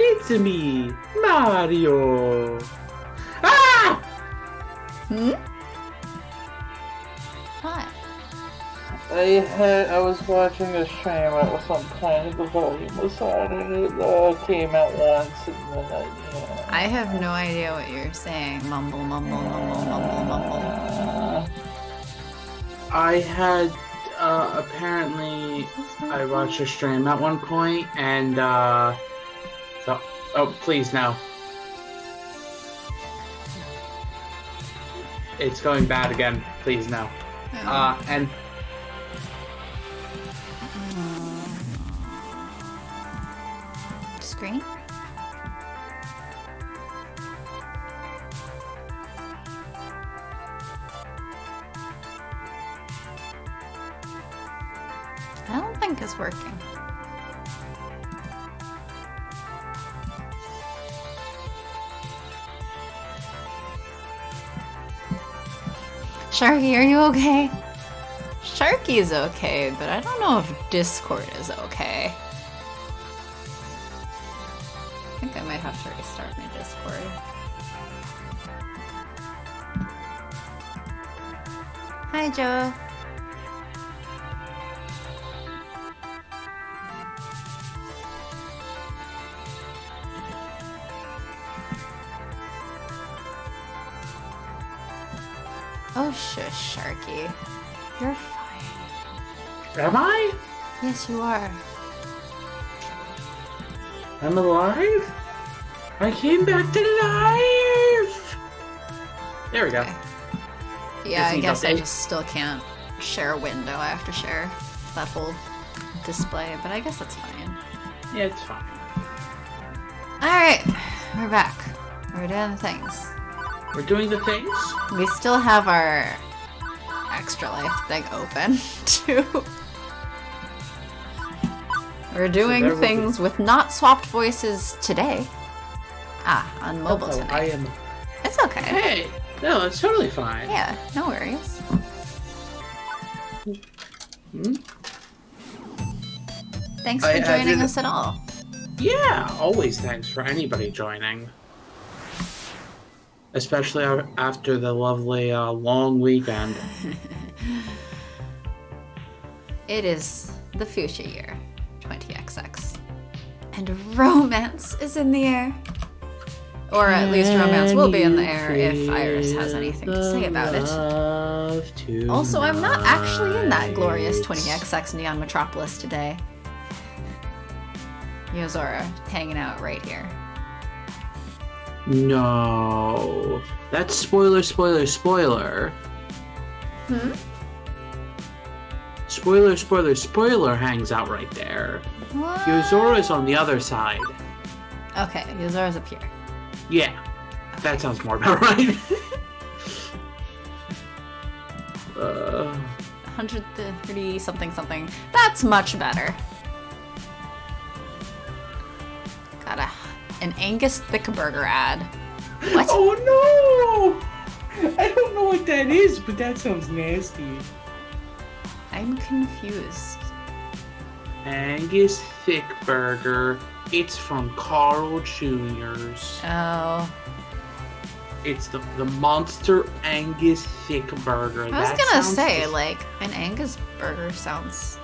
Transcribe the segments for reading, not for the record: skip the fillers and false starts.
It's me, Mario. Ah! Hmm? What? I was watching a stream at some point, the volume was on, and it came at once, and then I have no idea what you're saying. Mumble, mumble, mumble, mumble, mumble. I had, apparently, I watched a stream at one point, and, so, oh, please, no. It's going bad again, please, no. And... Screen? I don't think it's working. Sharky, are you okay? Sharky's okay, but I don't know if Discord is okay. I think I might have to restart my Discord. Hi, Joe. Oh, shush, Sharky. You're fine. Am I? Yes, you are. I'm alive? I came back to life! There we go. Okay. Yeah, I guess I just still can't share a window. I have to share that whole display, but I guess that's fine. Yeah, it's fine. Alright, we're back. We're doing the things. We're doing the things? We still have our extra life thing open, too. We're doing things with not swapped voices today. On mobile tonight. I am... It's okay. Hey! No, it's totally fine. Yeah, no worries. Hmm? Thanks for joining us at all. Yeah, always thanks for anybody joining. Especially after the lovely long weekend. It is the future year, 20XX. And romance is in the air. Or at least romance will be in the air if Iris has anything to say about it. Also, I'm not actually in that glorious 20XX Neon Metropolis today. Yozora hanging out right here. No. That's spoiler, spoiler, spoiler. Hmm? Spoiler, spoiler, spoiler hangs out right there. What? Yozora's on the other side. Okay, Yozora's up here. Yeah. That sounds more about right. 130 something something. That's much better. Got an Angus Thick Burger ad. What? Oh no! I don't know what that is, but that sounds nasty. I'm confused. Angus Thick Burger. It's from Carl Jr.'s. Oh. It's the Monster Angus Thick Burger. I was gonna say, like, an Angus burger sounds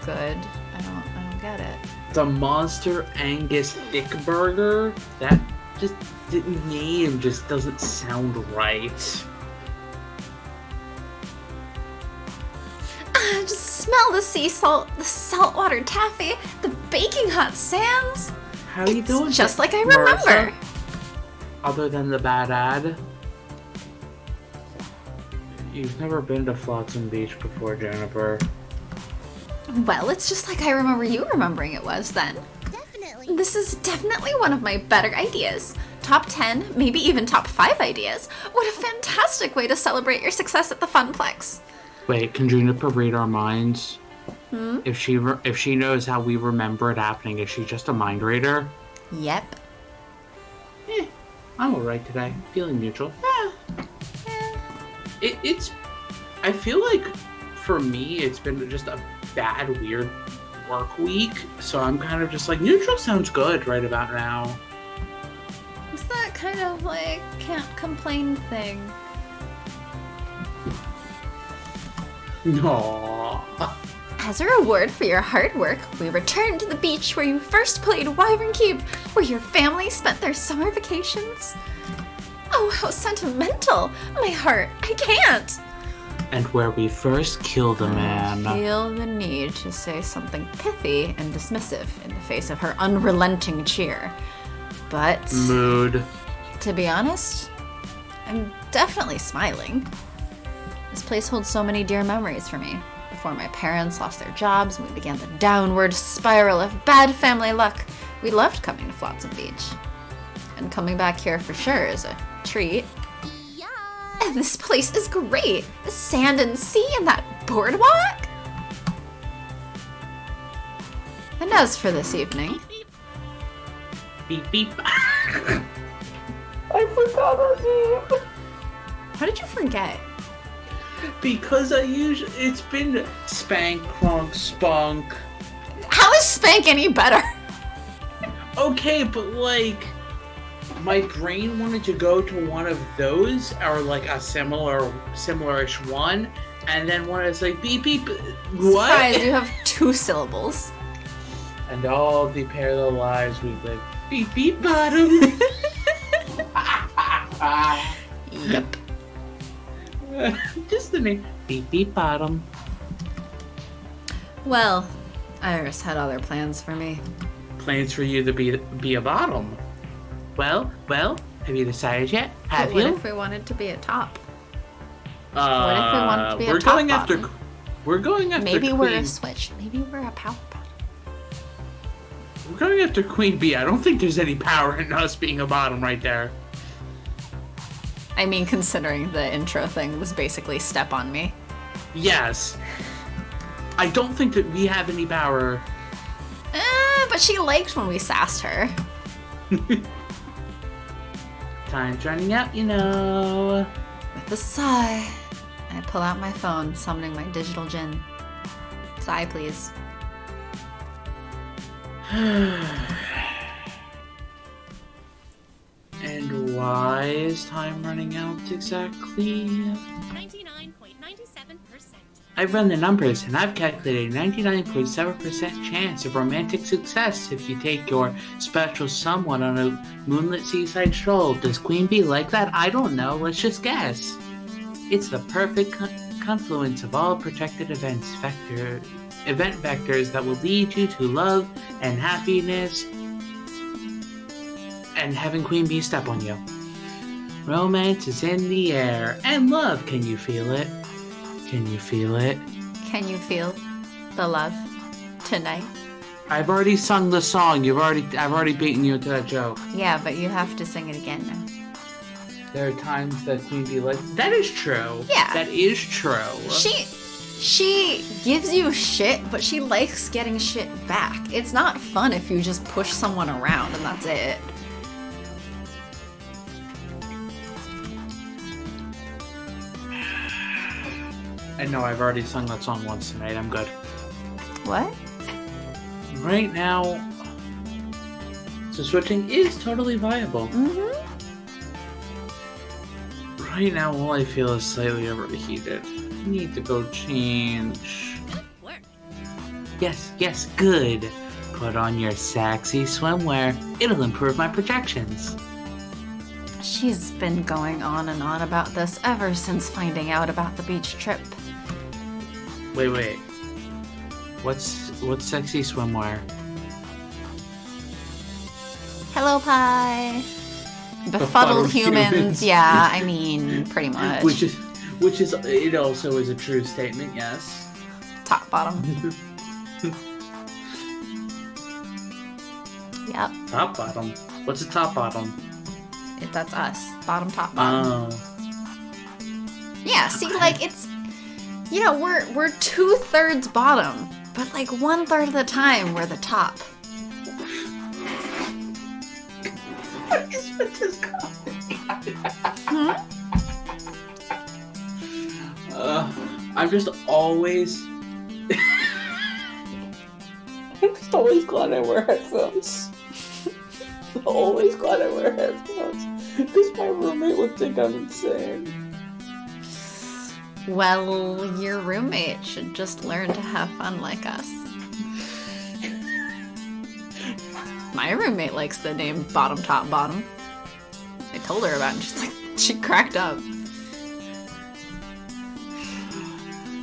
good. I don't get it. The Monster Angus Thick Burger? That just, the name just doesn't sound right. Just smell the sea salt, the saltwater taffy, the baking hot sands. How you doing? It's just like I remember. Martha? Other than the bad ad? You've never been to Flotsam Beach before, Jennifer. Well, it's just like I remember you remembering it was then. Definitely. This is definitely one of my better ideas. Top 10, maybe even top 5 ideas. What a fantastic way to celebrate your success at the Funplex. Wait, can Juniper read our minds? Hmm? If she knows how we remember it happening, is she just a mind reader? Yep. I'm alright today. Feeling neutral. I feel like, for me, it's been just a bad, weird, work week, so I'm kind of just like, neutral sounds good right about now. It's that kind of like can't complain thing. No. As a reward for your hard work, we return to the beach where you first played Wyvern Cube, where your family spent their summer vacations. Oh, how sentimental! My heart, I can't! And where we first killed a man. I feel the need to say something pithy and dismissive in the face of her unrelenting cheer. But, Mood. to be honest, I'm definitely smiling. This place holds so many dear memories for me. Before my parents lost their jobs and we began the downward spiral of bad family luck, we loved coming to Flotsam Beach. And coming back here for sure is a treat. And this place is great! The sand and sea and that boardwalk! And as for this evening... Beep beep. I forgot her name. How did you forget? Because it's been Spank, Crunk, Spunk. How is Spank any better? Okay, but like, my brain wanted to go to one of those, or like a similar-ish one, and then when it's like beep beep, what? Surprise, you have 2 syllables. And all the parallel lives we live. Beep beep bottom. Yep. Just the name. Beep beep bottom. Well, Iris had other plans for me. Plans for you to be a bottom. Well, have you decided yet? Have What you? if we wanted to be a top? What if we wanted to be a we're top going bottom? after. We're going after. Maybe Queen. we're a switch. Maybe we're a power bottom. We're going after Queen Bee. I don't think there's any power in us being a bottom right there. I mean, considering the intro thing was basically step on me. Yes. I don't think that we have any power. But she liked when we sassed her. Time's running out, you know. With a sigh, I pull out my phone, summoning my digital djinn. Sigh, please. And why is time running out exactly? 99.97%. I've run the numbers and I've calculated a 99.7% chance of romantic success if you take your special someone on a moonlit seaside stroll. Does Queen Bee like that? I don't know. Let's just guess. It's the perfect confluence of all projected event vectors that will lead you to love and happiness and having Queen Bee step on you. Romance is in the air. And love, can you feel it? Can you feel it? Can you feel the love tonight? I've already sung the song. I've already beaten you to that joke. Yeah, but you have to sing it again now. There are times that Queen Bee like that is true. Yeah. That is true. She gives you shit, but she likes getting shit back. It's not fun if you just push someone around and that's it. And no, I've already sung that song once tonight. I'm good. What? Right now, so switching is totally viable. Mm-hmm. Right now, all I feel is slightly overheated. I need to go change. Good work. Yes, good. Put on your sexy swimwear. It'll improve my projections. She's been going on and on about this ever since finding out about the beach trip. Wait. What's sexy swimwear? Hello, pie. Befuddled humans. Yeah, I mean, pretty much. Which is, it also is a true statement, yes. Top, bottom. Yep, Top, bottom. What's a top, bottom? that's us. Bottom, top, bottom. Oh. Yeah, see, like, it's... You know, we're 2/3 bottom, but like 1/3 of the time, we're the top. I'm just always... just always glad I wear headphones. Always glad I wear headphones. Because my roommate would think I'm insane. Well, your roommate should just learn to have fun like us. My roommate likes the name Bottom Top Bottom. I told her about it and she's like, she cracked up.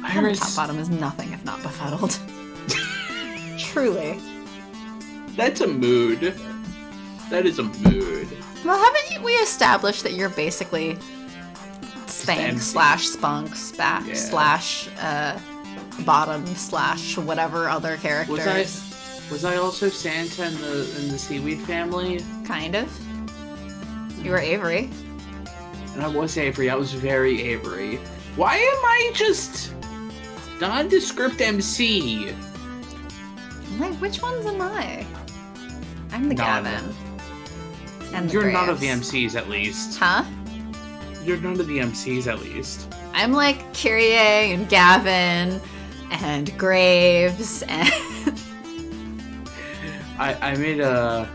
Bottom Top Bottom is nothing if not befuddled. Truly. That's a mood. That is a mood. Well, haven't we established that you're basically Spank slash Spunk slash Bottom slash whatever other characters? Was I also Santa in the Seaweed family? Kind of. You were Avery. And I was Avery. I was very Avery. Why am I just nondescript MC? Like, which ones am I? I'm the Gavin. And you're none of the MCs, at least. Huh? You're none of the MCs, at least. I'm like Kyrie and Gavin and Graves and... I made a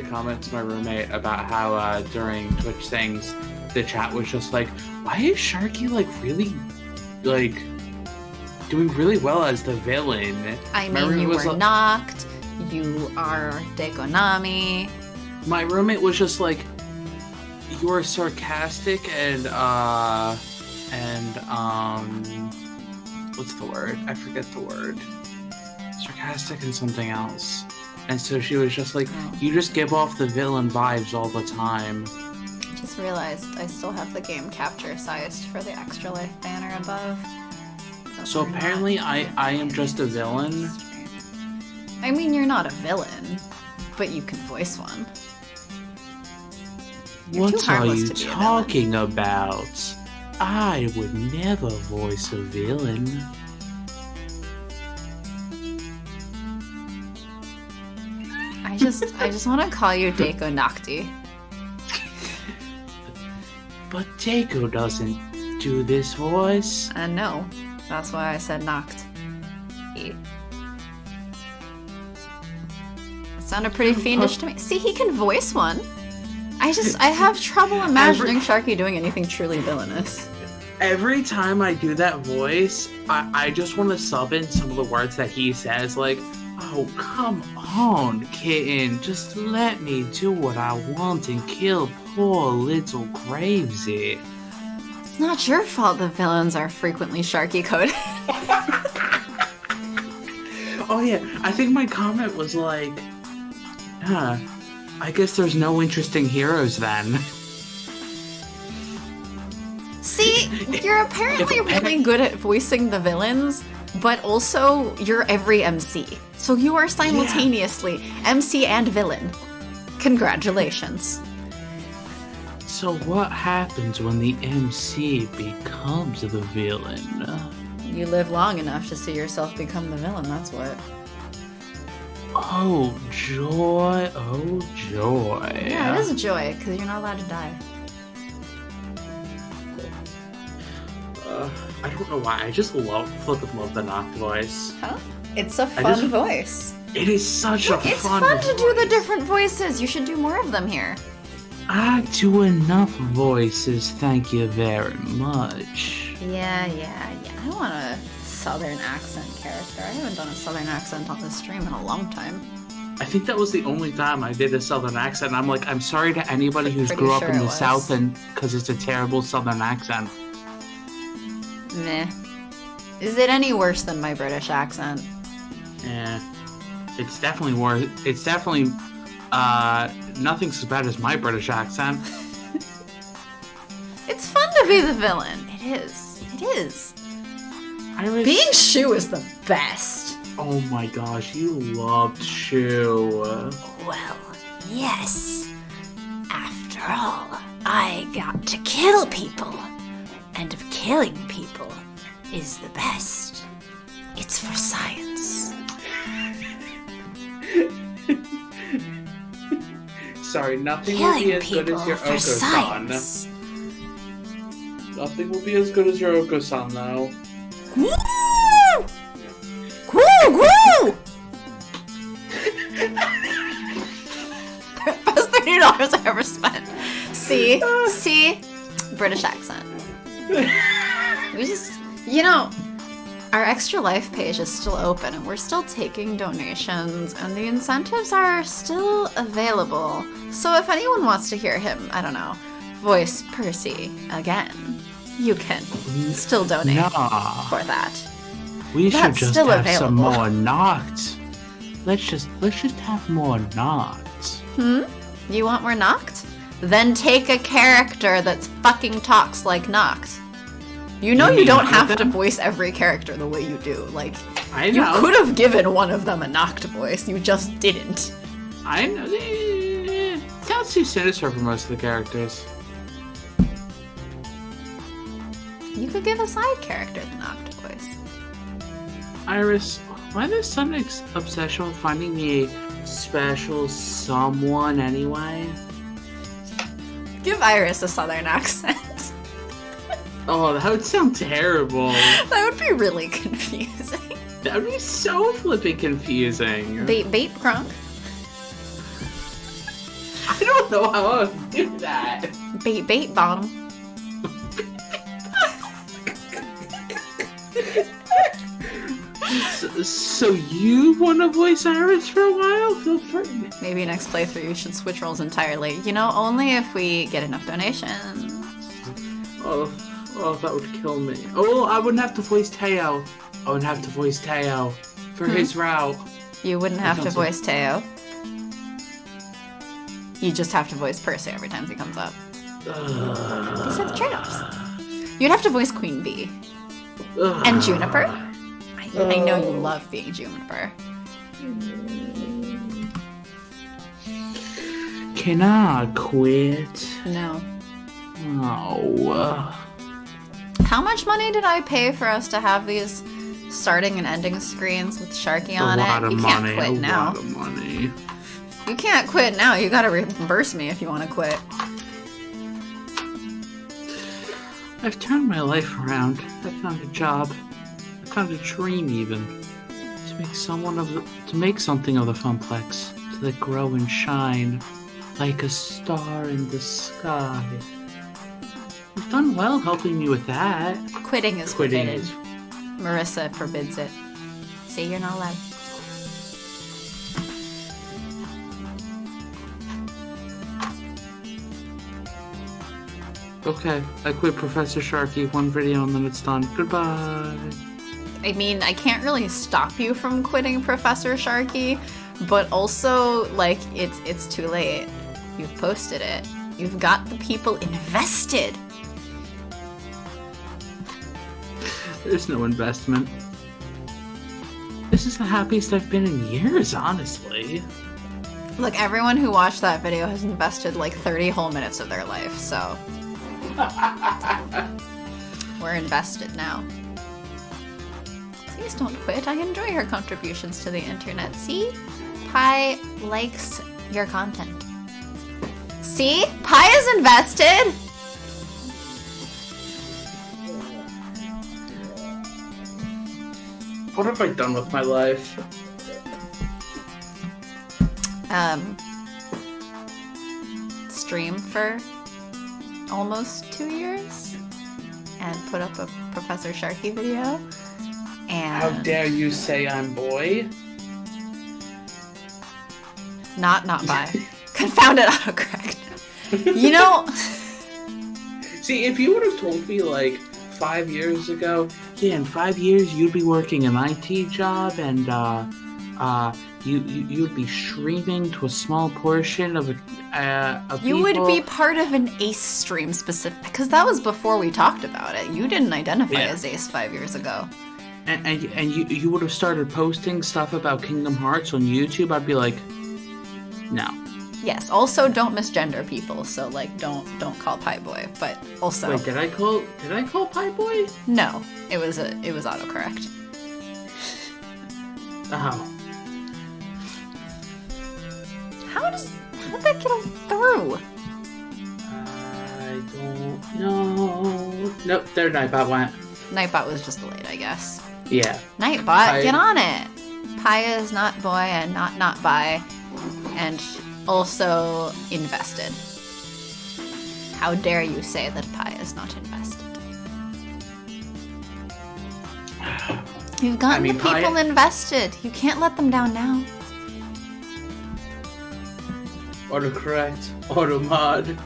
comment to my roommate about how during Twitch things, the chat was just like, why is Sharky like really like doing really well as the villain? I mean, you were knocked. You are Dekonami. My roommate was just like, you are sarcastic and what's the word? I forget the word. Sarcastic and something else. And so she was just like, you just give off the villain vibes all the time. I just realized I still have the game capture sized for the Extra Life banner above. So apparently I am just a villain? I mean, you're not a villain, but you can voice one. What are you talking about? I would never voice a villain. I just want to call you Deiko Nocti. But Deiko doesn't do this voice. No, that's why I said knocked. It sounded pretty fiendish to me. See, he can voice one. I have trouble imagining Sharky doing anything truly villainous. Every time I do that voice, I just want to sub in some of the words that he says, like, oh, come on, kitten, just let me do what I want and kill poor little Gravesy. It's not your fault the villains are frequently Sharky coded. Oh yeah, I think my comment was like, I guess there's no interesting heroes then. See, you're apparently really good at voicing the villains, but also you're every MC. So you are simultaneously MC and villain. Congratulations. So what happens when the MC becomes the villain? You live long enough to see yourself become the villain, that's what. Oh, joy. Oh, joy. Yeah, it is a joy, because you're not allowed to die. I don't know why. I just fucking love the knocked voice. Huh? It's a fun voice. It is such a fun voice. It's fun to do the different voices. You should do more of them here. I do enough voices, thank you very much. Yeah. I want a southern accent character. I haven't done a southern accent on this stream in a long time. I think that was the only time I did a southern accent. And I'm like, I'm sorry to anybody who's grew up in the South and because it's a terrible southern accent. Meh. Is it any worse than my British accent? Yeah. It's definitely worse. It's definitely nothing's as bad as my British accent. It's fun to be the villain. It is. Being Shu is the best. Oh my gosh, you loved Shu. Well, yes. After all, I got to kill people. And if killing people is the best, it's for science. Sorry, nothing will be as good as your Oko-san. Nothing will be as good as your Oko-san, though. Woo! Woo! $100 I ever spent. See? British accent. We just, our Extra Life page is still open and we're still taking donations and the incentives are still available. So if anyone wants to hear him, I don't know, voice Percy again, you can still donate for that. We should That's just still have some available. more Nocts. Let's just have more Nocts. You want more Noct? Then take a character that's fucking talks like Noct. You don't have to voice every character the way you do. Like, I know. you could have given one of them a Noct voice, you just didn't. I know. Sounds too sinister for most of the characters. You could give a side character the Noct voice. Iris, why there's some obsession with finding me a special someone anyway? Give Iris a southern accent. Oh, that would sound terrible. That would be really confusing. That would be so flipping confusing. Bait crunk. I don't know how I would do that. Bait bottom. So you want to voice Iris for a while? Feel free. Maybe next playthrough you should switch roles entirely. Only if we get enough donations. Oh, that would kill me. Oh, I wouldn't have to voice Teo. I would have to voice Teo for his route. You wouldn't have to sounds voice Teo. You just have to voice Percy every time he comes up. These are the trade-offs. You'd have to voice Queen Bee. And Juniper. I know you love being Juniper. Can I quit? No. Oh. How much money did I pay for us to have these starting and ending screens with Sharky on it? You can't quit now. A lot of money. You can't quit now. You gotta reimburse me if you want to quit. I've turned my life around. I found a job. I found a dream even. To make something of the Funplex. To let grow and shine like a star in the sky. You've done well helping me with that. Quitting is forbidden. Marissa forbids it. See, you're not allowed. Okay, I quit Professor Sharky. One video and then it's done. Goodbye. I mean, I can't really stop you from quitting Professor Sharky, but also, like, it's too late. You've posted it. You've got the people invested. There's no investment. This is the happiest I've been in years, honestly. Look, everyone who watched that video has invested like 30 whole minutes of their life, so... We're invested now. Please don't quit. I enjoy your contributions to the internet. See? Pi likes your content. See? Pi is invested! What have I done with my life? Stream for almost 2 years and put up a Professor Sharky video. And How dare you say I'm boy? not bi. Confounded autocorrect. You know, See, if you would have told me like 5 years ago, yeah, in 5 years you'd be working an IT job and you'd be streaming to a small portion of you would people. be part of an Ace stream specific, because that was before we talked about it. You didn't identify Yeah. as Ace 5 years ago. and you would have started posting stuff about Kingdom Hearts on YouTube. I'd be like, no. Yes. Also, don't misgender people. So, like, don't call Pie Boy. But also, Wait, did I call Pie Boy? no, it was autocorrect. Oh. How did that get through? I don't know. Nope, there Nightbot went. Nightbot was just delayed, I guess. Yeah. Nightbot, get on it. Pie is not boy and not bi, and also invested. How dare you say that Pi is not invested? You've gotten the people invested. You can't let them down now. Autocorrect. Automod.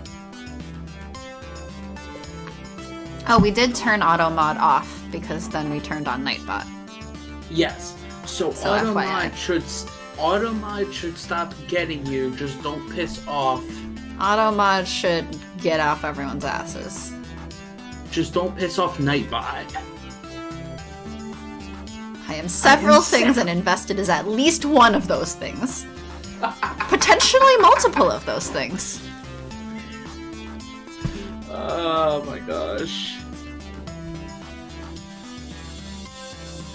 Oh, we did turn automod off because then we turned on Nightbot. Yes. So FYI. Automod should stop getting you. Just don't piss off. Automod should get off everyone's asses. Just don't piss off Nightbot. I am several things and invested is at least one of those things. Potentially multiple of those things. Oh my gosh.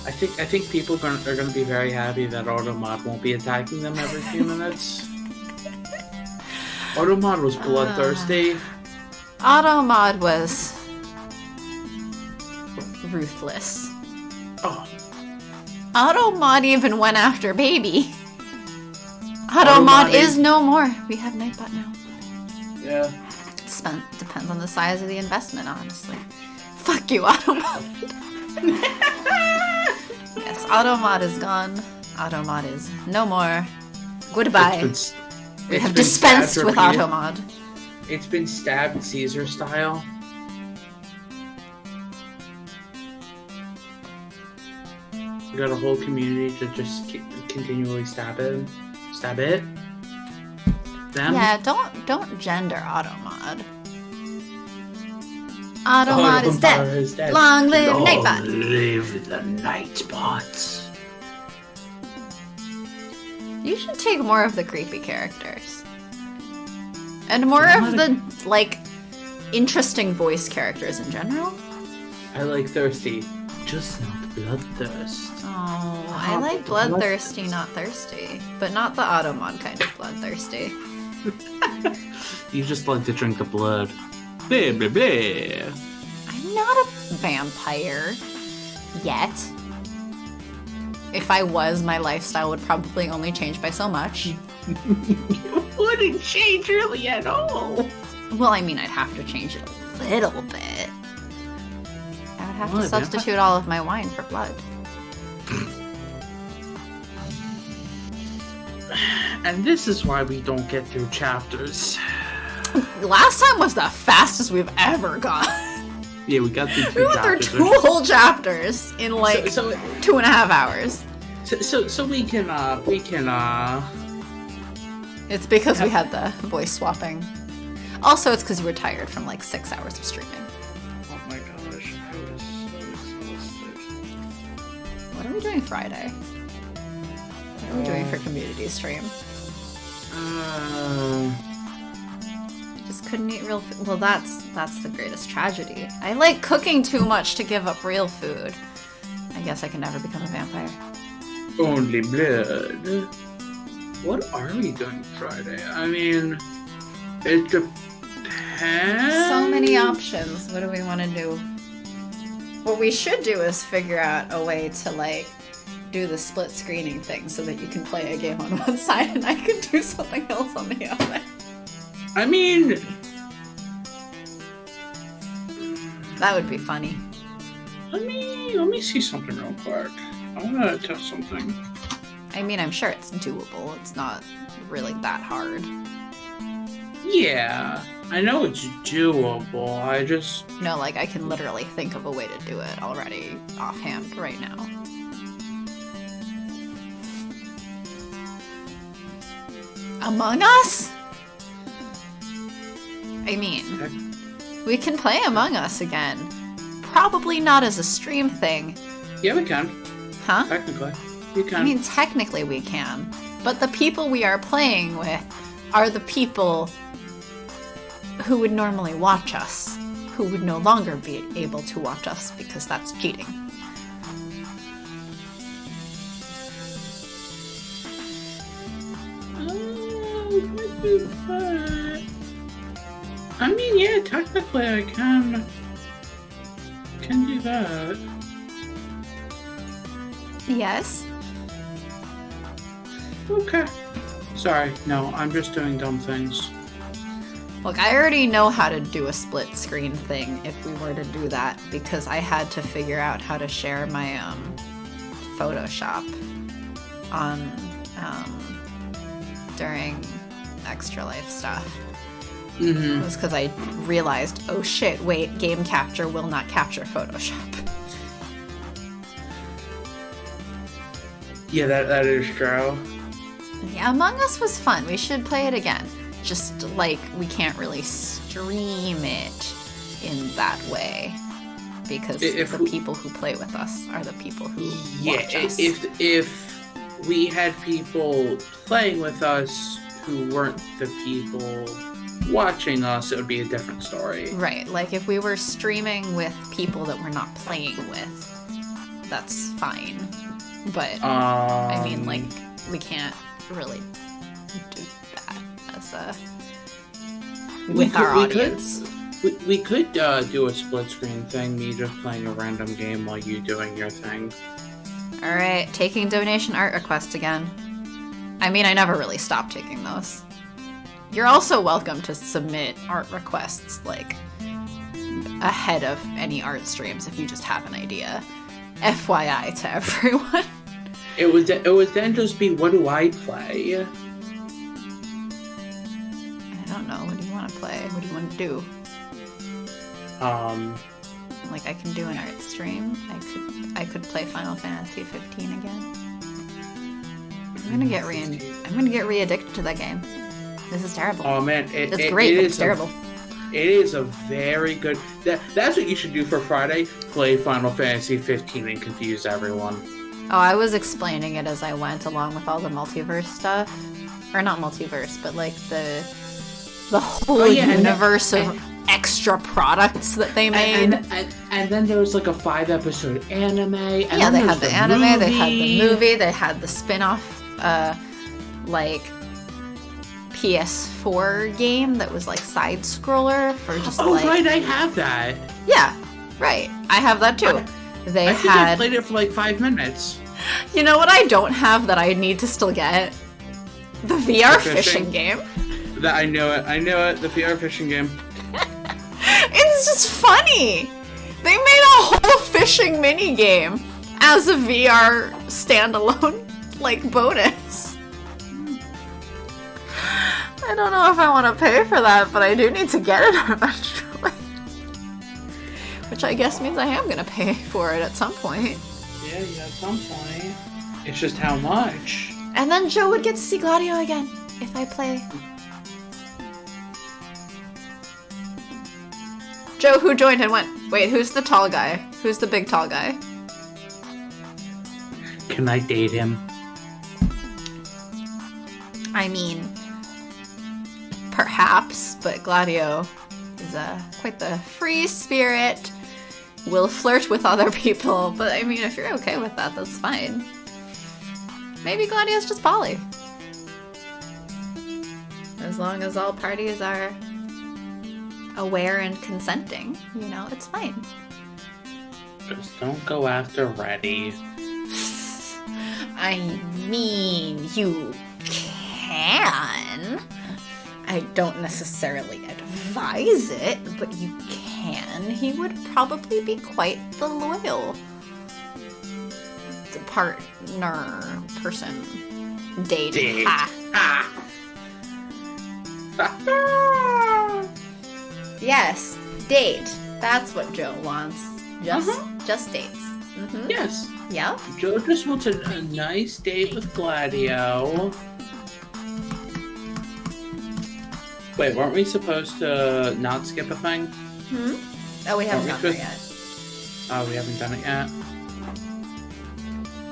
I think people are going to be very happy that Automod won't be attacking them every few minutes. Automod was bloodthirsty. Automod was ruthless. Oh. Automod even went after Baby. Automod is no more. We have Nightbot now. Yeah. Depends on the size of the investment, honestly. Fuck you, Automod. Yes, Automod is gone. Automod is no more. Goodbye. We have dispensed with Automod. It's been stabbed Caesar style. We got a whole community to just continually stab it. Stab it. Them. Yeah, don't gender Automod. Automod is dead. Long live Nightbot. Long live the Nightbot. You should take more of the creepy characters. And more of the, like, interesting voice characters in general. I like Thirsty, just not Bloodthirst. Oh, I like Bloodthirsty, not Thirsty. But not the Automod kind of Bloodthirsty. You just like to drink the blood. Blah, blah, blah. I'm not a vampire. Yet. If I was, my lifestyle would probably only change by so much. It wouldn't change really at all. Well, I mean, I'd have to change it a little bit. I would have to substitute all of my wine for blood. And this is why we don't get through chapters. Last time was the fastest we've ever gone. Yeah, we got through 2 we went chapters. through 2 whole chapters in like 2.5 hours. So we can It's because we had the voice swapping. Also, it's because you were tired from like 6 hours of streaming. Oh my gosh, I was so exhausted. What are we doing Friday? What are we doing for community stream? Just couldn't eat real food. Well, that's the greatest tragedy. I like cooking too much to give up real food. I guess I can never become a vampire. Only blood. What are we doing Friday? I mean, it depends. So many options. What do we want to do? What we should do is figure out a way to like do the split screening thing so that you can play a game on one side and I can do something else on the other. I mean, that would be funny. Let me see something real quick. I want to test something. I mean, I'm sure it's doable. It's not really that hard. Yeah, I know it's doable. I just... No, like, I can literally think of a way to do it already offhand right now. Among Us? I mean, we can play Among Us again. Probably not as a stream thing. Yeah, we can. Huh? Technically. You can. I mean, technically we can. But the people we are playing with are the people who would normally watch us, who would no longer be able to watch us because that's cheating. I mean, yeah, technically I can do that. Yes. Okay. Sorry, no, I'm just doing dumb things. Look, I already know how to do a split screen thing if we were to do that, because I had to figure out how to share my Photoshop on during Extra Life stuff. Mm-hmm. It was because I realized, oh shit, wait, game capture will not capture Photoshop. Yeah, that is true. Yeah, Among Us was fun. We should play it again. Just like we can't really stream it in that way because the people who play with us are the people who watch us. If we had people playing with us who weren't the people watching us, it would be a different story. Right, like if we were streaming with people that we're not playing with, that's fine. But I mean, like, we can't really do that as with our audience. We could do a split screen thing, me just playing a random game while you doing your thing. Alright, taking donation art requests again. I mean, I never really stopped taking those. You're also welcome to submit art requests, like, ahead of any art streams if you just have an idea. FYI to everyone. It would then just be, what do I play? I don't know. What do you want to play? What do you want to do? Like, I can do an art stream. I could play Final Fantasy 15 again. I'm gonna get re-addicted to that game. This is terrible. Oh man, it's great, but it's terrible. It is a very good. That's what you should do for Friday. Play Final Fantasy 15 and confuse everyone. Oh, I was explaining it as I went along with all the multiverse stuff. Or not multiverse, but like the whole universe of extra products that they made. And then there was like a 5-episode anime. And yeah, they had the anime, movie. they had the movie, they had the spin-off like PS4 game that was like side scroller for just right, I have that. Yeah, right. I have that too. I played it for like 5 minutes. You know what I don't have that I need to still get? The VR fishing game. I know it. The VR fishing game. It's just funny. They made a whole fishing mini game as a VR standalone like bonus. I don't know if I want to pay for that, but I do need to get it eventually. Which I guess means I am going to pay for it at some point. Yeah, at some point. It's just how much. And then Joe would get to see Gladio again if I play. Joe, who joined and went, wait, who's the tall guy? Who's the big tall guy? Can I date him? I mean, perhaps, but Gladio is quite the free spirit. Will flirt with other people, but I mean, if you're okay with that, that's fine. Maybe Gladio's just poly. As long as all parties are aware and consenting, you know, it's fine. Just don't go after Reddy. I mean, you can. I don't necessarily advise it, but you can. He would probably be quite the loyal partner, person, date. Yes, date. That's what Joe wants. Just dates. Mm-hmm. Yes. Yeah. Joe just wants a nice date with Gladio. Wait, weren't we supposed to not skip a thing? Oh, we haven't done it yet. Oh, we haven't done it yet.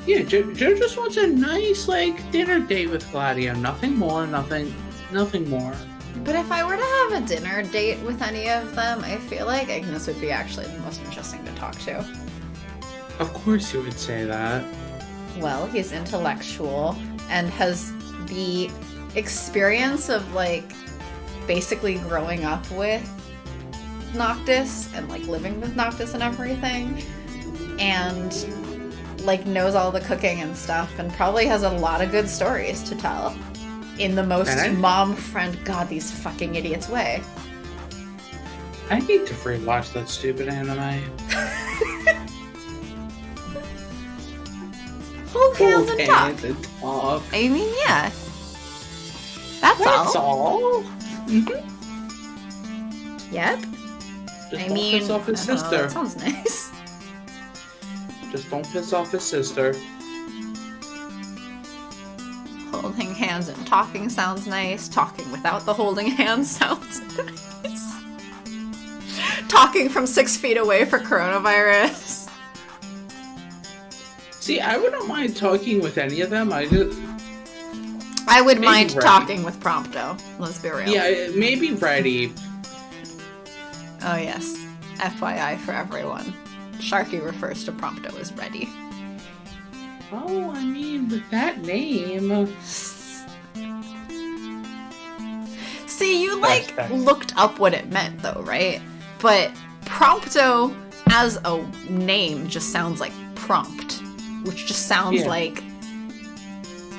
Yeah, Joe just wants a nice, like, dinner date with Gladio. Nothing more, nothing more. But if I were to have a dinner date with any of them, I feel like Ignis would be actually the most interesting to talk to. Of course you would say that. Well, he's intellectual and has the experience of, like, basically growing up with Noctis and, like, living with Noctis and everything. And, like, knows all the cooking and stuff and probably has a lot of good stories to tell. in the most And mom friend, God, these fucking idiots way. I need to rewatch that stupid anime. Hold hands and talk. Hands and talk. I mean, yeah. That's all. all. Mm-hmm. Yep. Just I don't mean, piss off his I don't know, sister. that sounds nice. Just don't piss off his sister. Holding hands and talking sounds nice. Talking without the holding hands sounds nice. Talking from 6 feet away for coronavirus. See, I wouldn't mind talking with any of them. I would Maybe mind Reddy. talking with Prompto. Let's be real. Yeah, maybe Reddy. Oh yes. FYI for everyone. Sharky refers to Prompto as Reddy. Oh, I mean, with that name. See, you That's- looked up what it meant though, right? But Prompto as a name just sounds like prompt, which just sounds Yeah. like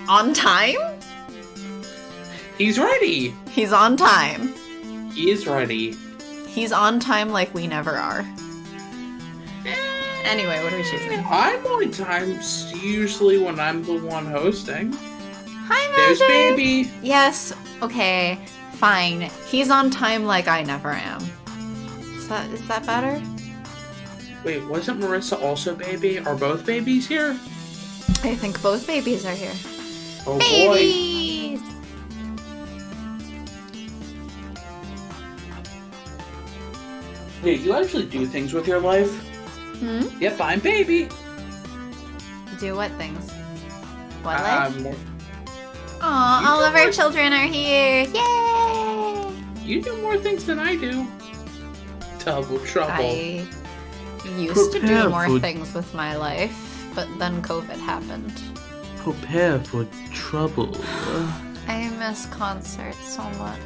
on time? He's ready. He's on time. He is ready. He's on time like we never are. Anyway, what are we choosing? I'm on time usually when I'm the one hosting. Hi, There's Magic! baby. Yes, okay, fine. He's on time like I never am. Is that better? Wait, wasn't Marissa also baby? Are both babies here? I think both babies are here. Oh boy. Babies! Hey, you actually do things with your life? Hmm? Yep, I'm baby. Do what things? What life? Aw, you all do of our what- children are here! Yay! You do more things than I do. Double trouble. I used to do Prepare more for- things with my life, but then COVID happened. Prepare for trouble. I miss concerts so much.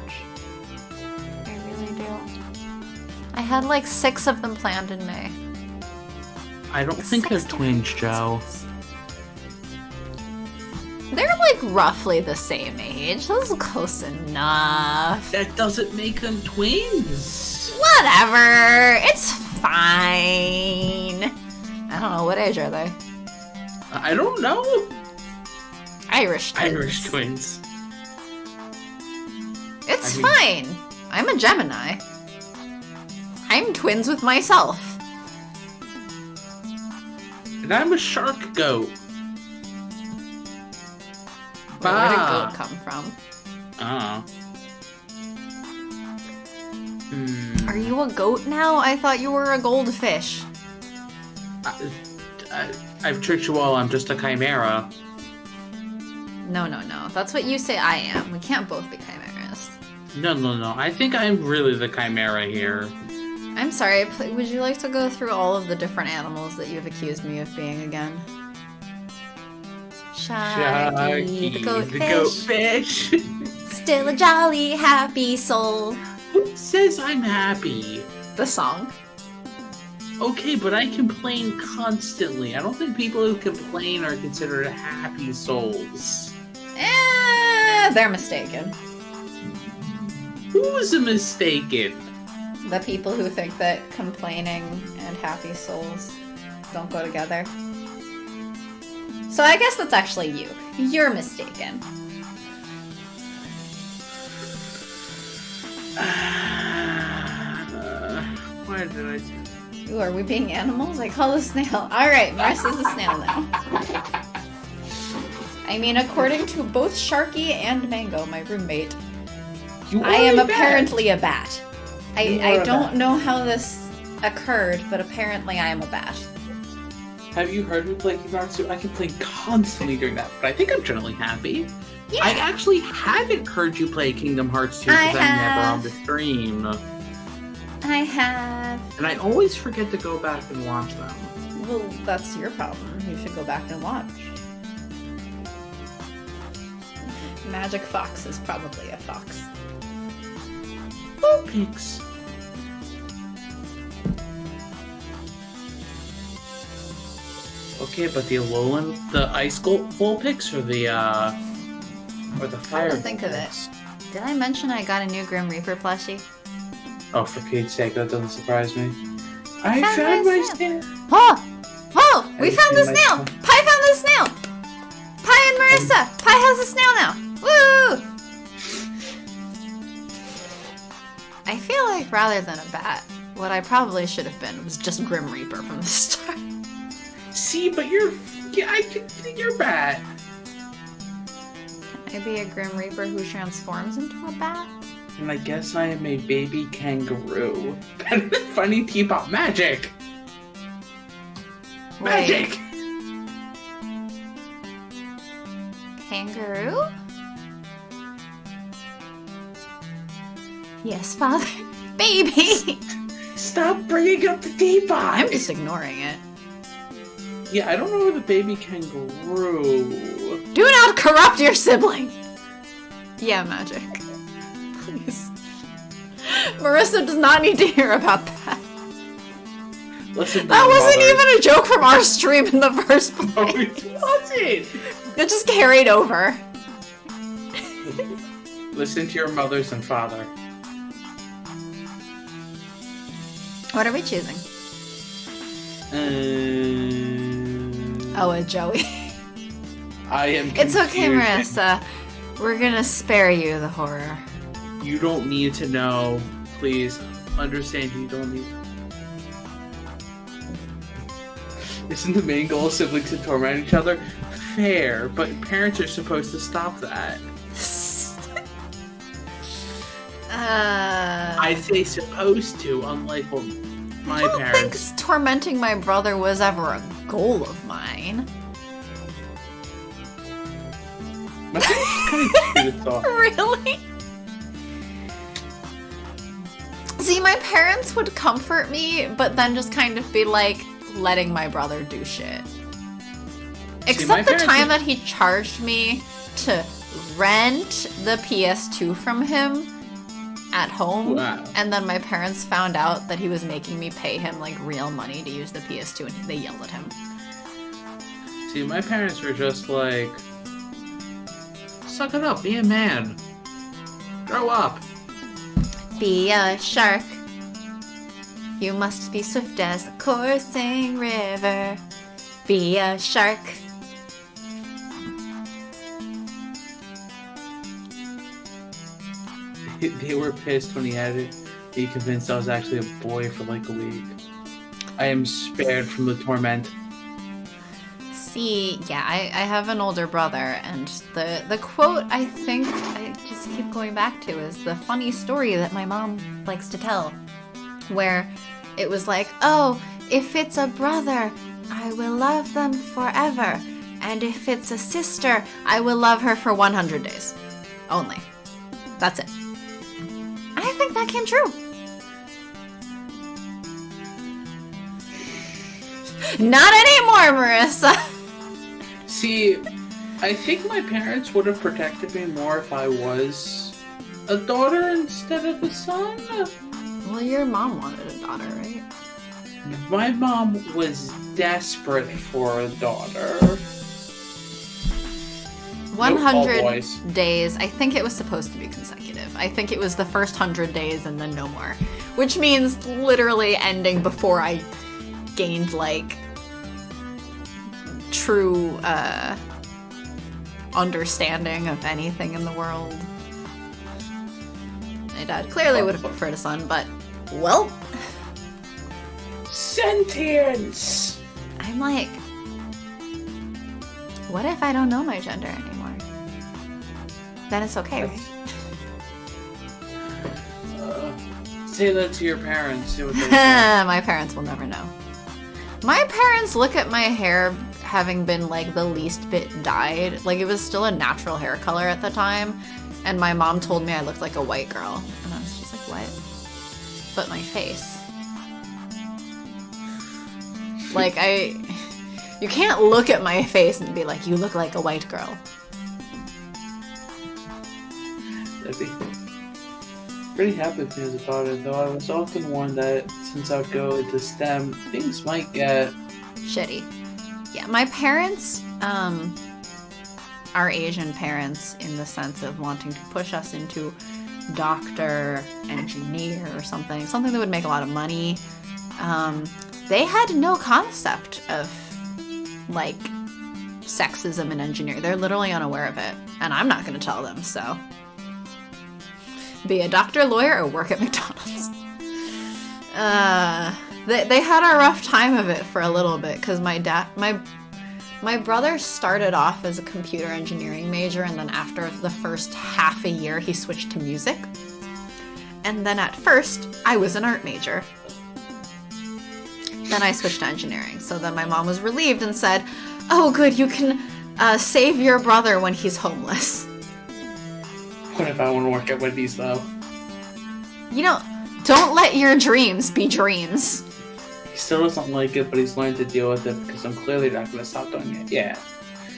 I really do. I had like 6 of them planned in May. I don't think they're 6 twins, different Joe. concerts. They're like roughly the same age. That's close enough. That doesn't make them twins. Whatever. It's fine. I don't know. What age are they? I don't know. Irish twins. Irish twins. It's I mean- fine. I'm a Gemini. I'm twins with myself. And I'm a shark goat. Where did Ah. goat come from? Oh. Are you a goat now? I thought you were a goldfish. I've tricked you all. I'm just a chimera. No. That's what you say I am. We can't both be chimeras. No. I think I'm really the chimera here. I'm sorry, would you like to go through all of the different animals that you've accused me of being again? Sharky, the goatfish. Still a jolly, happy soul. Who says I'm happy? The song. Okay, but I complain constantly. I don't think people who complain are considered happy souls. They're mistaken. Who's mistaken? The people who think that complaining and happy souls don't go together. So I guess that's actually you. You're mistaken. Why did I do Ooh, are we being animals? I call a snail. Alright, Marissa's a snail now. I mean, according to both Sharky and Mango, my roommate, You I am are a bat. apparently a bat. You are I a don't bat. know how this occurred, but apparently I am a bat. Have you heard me play Kingdom Hearts 2? I complain constantly during that, but I think I'm generally happy. Yeah. I actually haven't heard you play Kingdom Hearts 2 because I I'm never on have. the stream. I have. And I always forget to go back and watch them. Well, that's your problem. You should go back and watch. Magic Fox is probably a fox. Pigs. Okay, but the Alolan, the Ice Gold Vulpix or the Or the Come fire. to think of it, did I mention I got a new Grim Reaper plushie? Oh, for Pete's sake, that doesn't surprise me. I Found found my my snail. snail. Oh! Oh! We I found the see my snail! snail. Pie found the snail! Pie and Marissa! Pie has a snail now! Woo! I feel like rather than a bat, what I probably should have been was just Grim Reaper from the start. See, but you're bad. Can I be a Grim Reaper who transforms into a bat? And I guess I am a baby kangaroo. Funny teapot magic. Wait. Magic. Kangaroo? Yes, father. Baby! Stop bringing up the teapot. I'm just ignoring it. Yeah, I don't know the baby kangaroo. Do not corrupt your sibling! Yeah, magic. Please. Marissa does not need to hear about that. Listen. That wasn't even a joke from our stream in the first place. No, it wasn't. It just carried over. Listen to your mothers and father. What are we choosing? Oh, a Joey. I am It's okay, confused. Marissa. We're gonna spare you the horror. You don't need to know. Please understand you don't need. Isn't the main goal of siblings to torment each other? Fair, but parents are supposed to stop that. I say supposed to, unlike what my I don't parents. think tormenting my brother was ever a goal of mine. My parents kind of cute as all. Really? See, my parents would comfort me, but then just kind of be like letting my brother do shit. my Except the parents time would- that he charged me to rent the PS2 from him at home. Wow. And then my parents found out that he was making me pay him like real money to use the PS2 and they yelled at him. See, my parents were just like, suck it up, be a man. Grow up. Be a shark. You must be swift as the coursing river. Be a shark. They were pissed when he had it. He convinced I was actually a boy for like a week. I am spared from the torment. See, yeah, I have an older brother, and the quote I think I just keep going back to is the funny story that my mom likes to tell, where it was like, oh, if it's a brother, I will love them forever, and if it's a sister, I will love her for 100 days. Only. That's it. I think that came true. Not anymore, Marissa. See, I think my parents would have protected me more if I was a daughter instead of a son. Well, your mom wanted a daughter, right? My mom was desperate for a daughter. 100 all boys. days. I think it was supposed to be consecutive. I think it was the first 100 days and then no more. Which means literally ending before I gained, like, true understanding of anything in the world. My dad clearly would have preferred a son, but, well, Sentience! I'm like, what if I don't know my gender anymore? Then it's okay, right? Say that to your parents. See what they say. My parents will never know. My parents look at my hair having been like the least bit dyed. Like it was still a natural hair color at the time. And my mom told me I looked like a white girl. And I was just like, what? But my face. Like you can't look at my face and be like, you look like a white girl. That'd be pretty happy if me as a daughter, though I was often warned that since I would go into STEM, things might get... Shitty. Yeah, my parents are our Asian parents in the sense of wanting to push us into doctor, engineer, or something that would make a lot of money. They had no concept of like sexism in engineering. They're literally unaware of it, and I'm not going to tell them. So, be a doctor, lawyer, or work at McDonald's. They had a rough time of it for a little bit because my brother started off as a computer engineering major, and then after the first half a year, he switched to music. And then at first, I was an art major. Then I switched to engineering. So then my mom was relieved and said, "Oh, good, you can save your brother when he's homeless." What if I want to work at Wendy's, though? You know, don't let your dreams be dreams. He still doesn't like it, but he's learned to deal with it because I'm clearly not going to stop doing it. Yeah.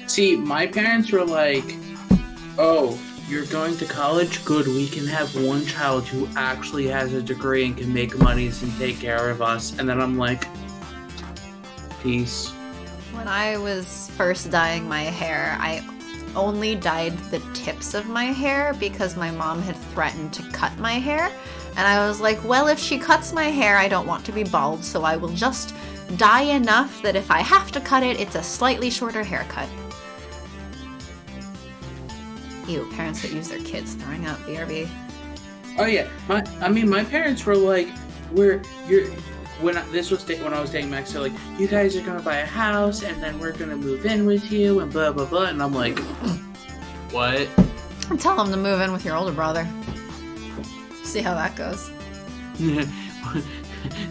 See, my parents were like, "Oh, you're going to college? Good, we can have one child who actually has a degree and can make monies and take care of us." And then I'm like, peace. When I was first dyeing my hair, I only dyed the tips of my hair because my mom had threatened to cut my hair. And I was like, well, if she cuts my hair, I don't want to be bald, so I will just dye enough that if I have to cut it, it's a slightly shorter haircut. Ew, parents that use their kids throwing out BRB. Oh yeah, my parents were like, when I was dating Max, they're like, "You guys are gonna buy a house, and then we're gonna move in with you, and blah blah blah." And I'm like, what? Tell them to move in with your older brother. See how that goes.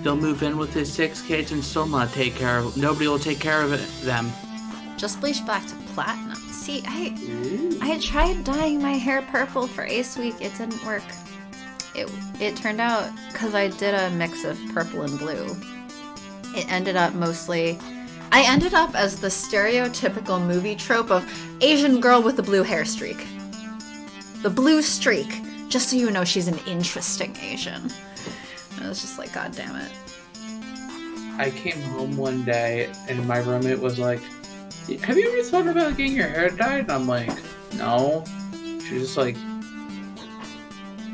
They'll move in with his 6 kids and still not take care of. Nobody will take care of them. Just bleach back to platinum. See, I tried dyeing my hair purple for Ace Week. It didn't work. It turned out, because I did a mix of purple and blue, it ended up I ended up as the stereotypical movie trope of Asian girl with the blue hair streak. The blue streak. Just so you know, she's an interesting Asian. I was just like, God damn it. I came home one day and my roommate was like, "Have you ever thought about getting your hair dyed?" And I'm like, "No." She's just like,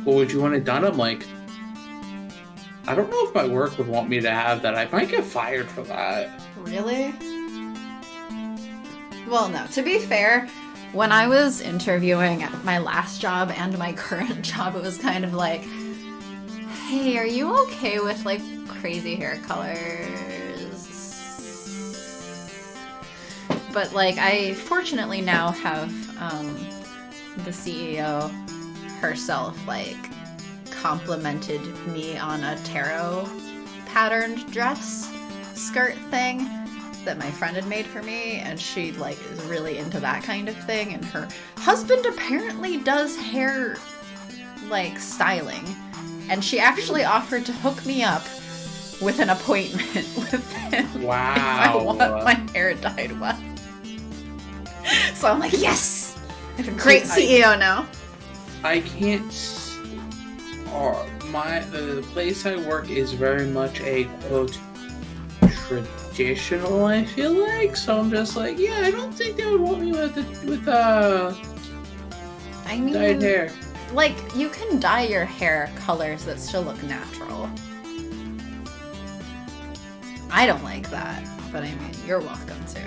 "Well, would you want it done?" I'm like, "I don't know if my work would want me to have that. I might get fired for that." Really? Well, no. To be fair, when I was interviewing at my last job and my current job, it was kind of like, "Hey, are you okay with like crazy hair colors?" But like, I fortunately now have the CEO herself like complimented me on a tarot patterned dress skirt thing that my friend had made for me, and she like is really into that kind of thing, and her husband apparently does hair like styling, and she actually offered to hook me up with an appointment with him. Wow. If I want my hair dyed well. So I'm like, yes, I have a great CEO now. I can't. The place I work is very much a quote traditional, I feel like, so I'm just like, yeah, I don't think they would want me with I mean, dyed hair. Like, you can dye your hair colors that still look natural. I don't like that, but I mean, you're welcome to.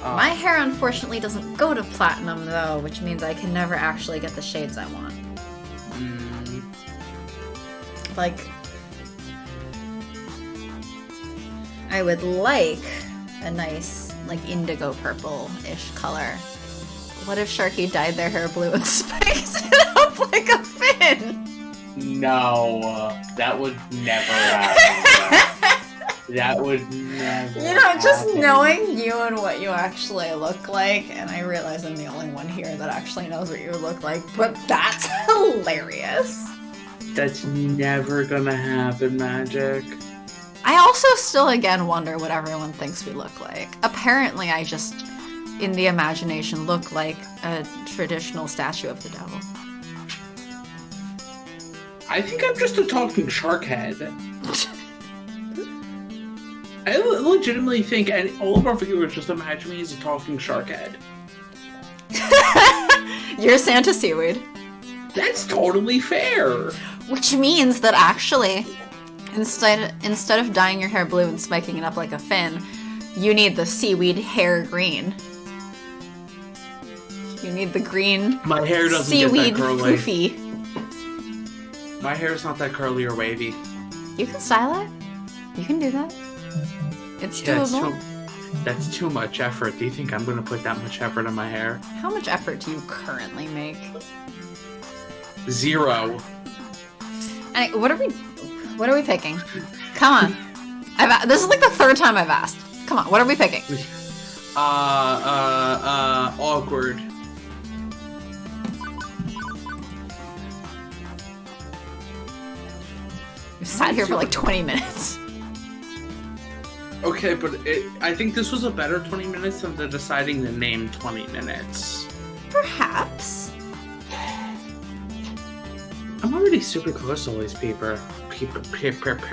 My hair, unfortunately, doesn't go to platinum, though, which means I can never actually get the shades I want. Like, I would like a nice, like, indigo purple-ish color. What if Sharky dyed their hair blue and spiced it up like a fin? No, that would never happen. That would never You know, just happen. knowing you and what you actually look like, and I realize I'm the only one here that actually knows what you look like, but that's hilarious. That's never gonna happen, Magic. I also still, again, wonder what everyone thinks we look like. Apparently, I just, in the imagination, look like a traditional statue of the devil. I think I'm just a talking shark head. I legitimately think all of our viewers just imagine me as a talking shark head. You're Santa Seaweed. That's totally fair. Which means that actually, instead of dyeing your hair blue and spiking it up like a fin, you need the seaweed hair green. You need the green My hair doesn't seaweed get that curly. poofy. My hair is not that curly or wavy. You can style it. You can do that. It's doable. That's too much effort. Do you think I'm going to put that much effort in my hair? How much effort do you currently make? 0. And what are we picking? Come on. This is like the 3rd time I've asked. Come on, what are we picking? Awkward. We sat here for like 20 minutes. Okay, but I think this was a better 20 minutes than the deciding the name 20 minutes. Perhaps. I'm already super close to all these people. Paper.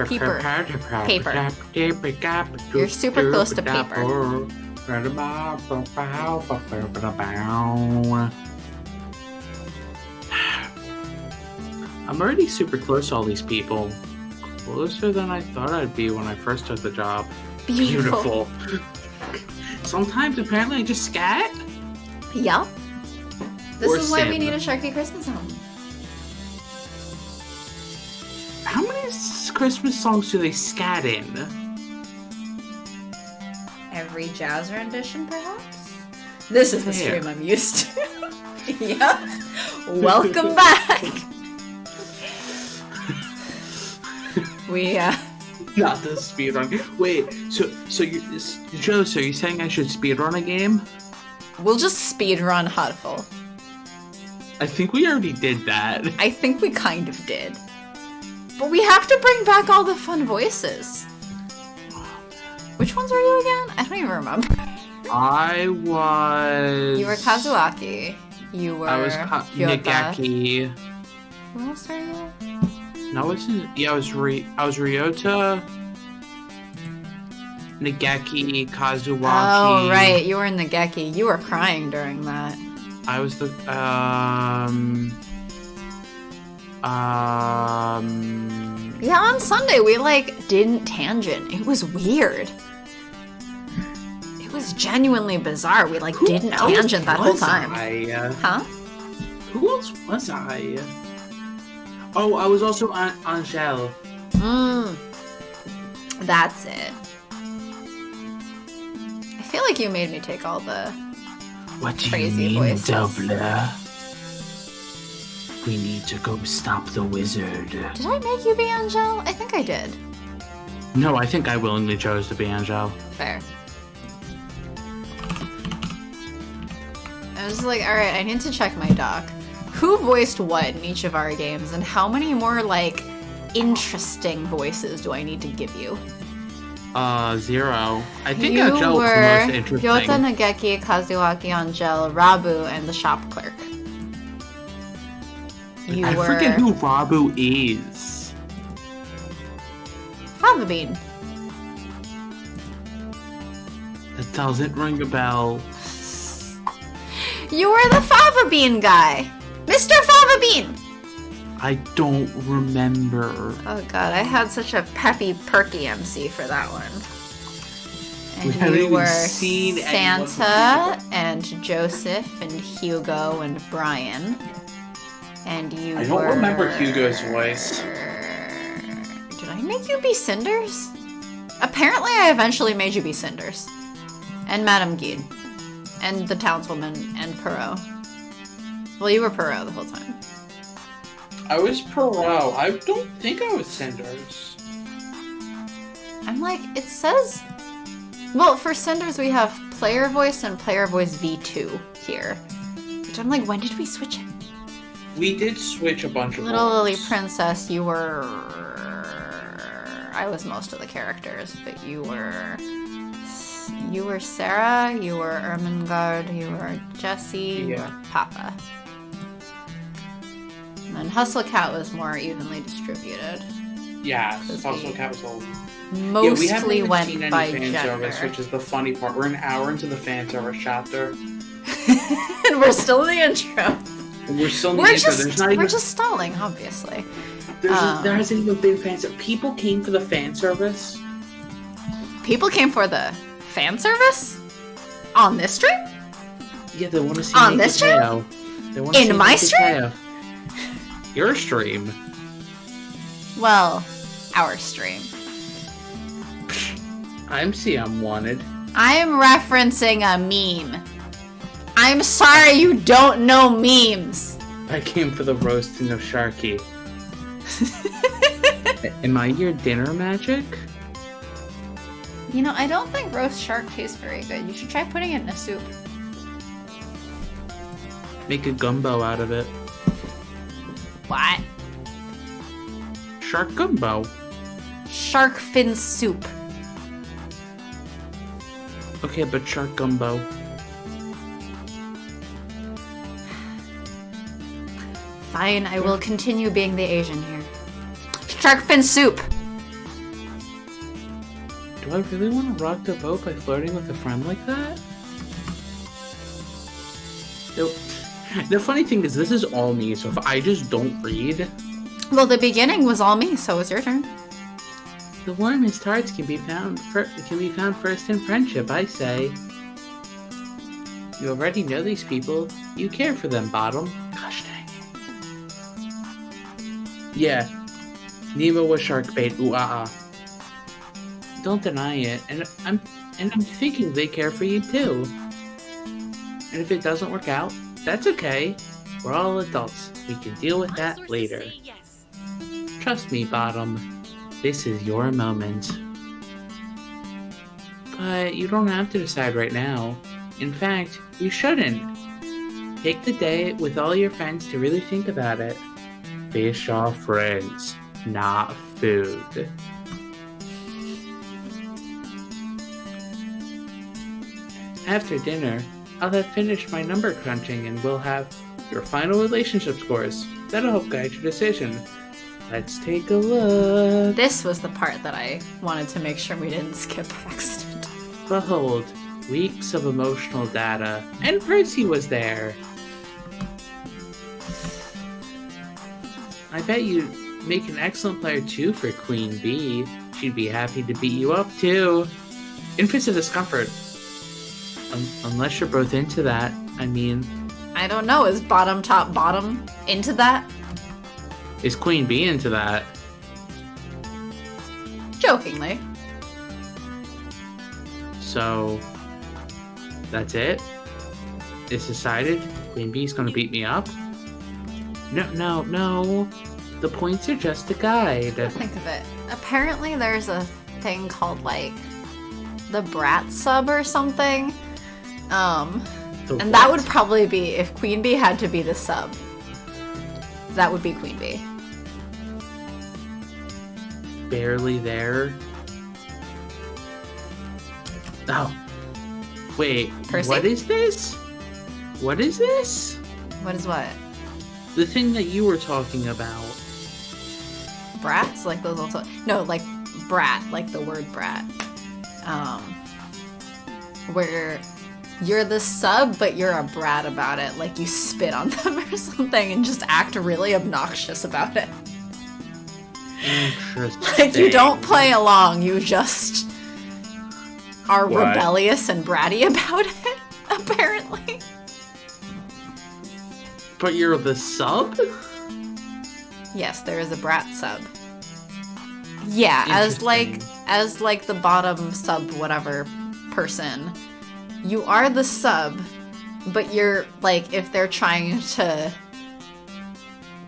You're super close to paper. I'm already super close to all these people. Closer than I thought I'd be when I first took the job. Beautiful. Sometimes apparently I just scat. Yeah. This Or is why we sim. need a Sharky Christmas album. How many Christmas songs do they scat in? Every jazz rendition, perhaps? This is the Fair. stream I'm used to. Yep. Welcome back. We, Not the speedrun. Wait, so Joe, so you're saying I should speedrun a game? we'll just speedrun Hutful. I think we already did that. I think we kind of did. But we have to bring back all the fun voices. Which ones were you again? I don't even remember. I was... You were Kazuaki. You were I was Hyota. Nagaki. Who else are you? No, I wasn't... Yeah, I was Ryota, Nagaki, Kazuaki. Oh, right. You were in the Geki. You were crying during that. I was the... Yeah, on Sunday we didn't tangent. It was weird. It was genuinely bizarre. We didn't tangent that whole time. Huh? Who else was I? Oh, I was also Angel. That's it. I feel like you made me take all the What do crazy you mean, voices. Doubler? We need to go stop the wizard. Did I make you be Angel? I think I did. No, I think I willingly chose to be Angel. Fair. I was like, alright, I need to check my doc. Who voiced what in each of our games, and how many more, interesting voices do I need to give you? 0. I think You Angel was the were most interesting. Hyota, Nageki, Kazuaki, Angel, Rabu, and the shop clerk. You I were forget who Rabu is. Fava Bean. That doesn't ring a bell. You were the Fava Bean guy! Mr. Fava Bean! I don't remember. Oh god, I had such a peppy, perky MC for that one. We And haven't you even were seen anyone Santa, and Joseph, and Hugo, and Brian. And you I don't remember Hugo's voice. Did I make you be Cinders? Apparently I eventually made you be Cinders. And Madame Guide. And the townswoman, and Perot. Well, you were Perot the whole time. I was Perot. I don't think I was Cinders. I'm like, it says... Well, for Cinders we have player voice and player voice V2 here. Which I'm like, when did we switch it? We did switch a bunch of Little Lily roles. Princess, you were... I was most of the characters, but you were... You were Sarah, you were Ermengarde, you were Jessie, you Yeah. were Papa. And then Hustle Cat was more evenly distributed. Yeah, Cause Hustle we Cat was old. Mostly we haven't even went seen any by fan gender. service, which is the funny part. We're an hour into the fan service chapter. And we're still in the intro. We're still in the intro. We're just stalling, obviously. There hasn't even been fan service. People came for the fan service. People came for the fan service? On this stream? Yeah, they want to see on this stream? In my stream? Your stream. Well, our stream. I'm wanted. I am referencing a meme. I'm sorry you don't know memes. I came for the roasting of Sharky. Am I your dinner magic? You know, I don't think roast shark tastes very good. You should try putting it in a soup. Make a gumbo out of it. What? Shark gumbo. Shark fin soup. Okay, but shark gumbo. Fine, I will continue being the Asian here. Shark fin soup! Do I really want to rock the boat by flirting with a friend like that? The funny thing is, this is all me, so if I just don't read... Well, the beginning was all me, so it's your turn. The warmest hearts can be found first in friendship, I say. You already know these people. You care for them, Bottom. Gosh dang it. Yeah. Nemo was shark bait, ooh-ah-ah. Don't deny it, and I'm thinking they care for you too. And if it doesn't work out, that's okay. We're all adults. We can deal with that later. Trust me, Bottom. This is your moment. But you don't have to decide right now. In fact, you shouldn't. Take the day with all your friends to really think about it. Fish are friends, not food. After dinner, I'll have finished my number crunching and we'll have your final relationship scores. That'll help guide your decision. Let's take a look. This was the part that I wanted to make sure we didn't skip accident. Behold, weeks of emotional data. And Percy was there. I bet you'd make an excellent player too for Queen Bee. She'd be happy to beat you up too. Infants of discomfort. Unless you're both into that. I mean... I don't know, is bottom top bottom into that? Is Queen Bee into that? Jokingly. So... that's it? It's decided? Queen Bee's gonna beat me up? No. The points are just a guide. Think of it. Apparently there's a thing called, like, the Brat sub or something. And that would probably be, if Queen Bee had to be the sub, that would be Queen Bee. Barely there. Oh. Wait, Percy? What is this? What is this? What is what? The thing that you were talking about. Brats? Like those also... No, like brat, like the word brat. Where you're the sub, but you're a brat about it. Like you spit on them or something and just act really obnoxious about it. Interesting. Like you don't play along, you just are What? rebellious and bratty about it, apparently. But you're the sub? Yes, there is a brat sub. Yeah, as like the bottom sub whatever person. You are the sub, but you're like, if they're trying to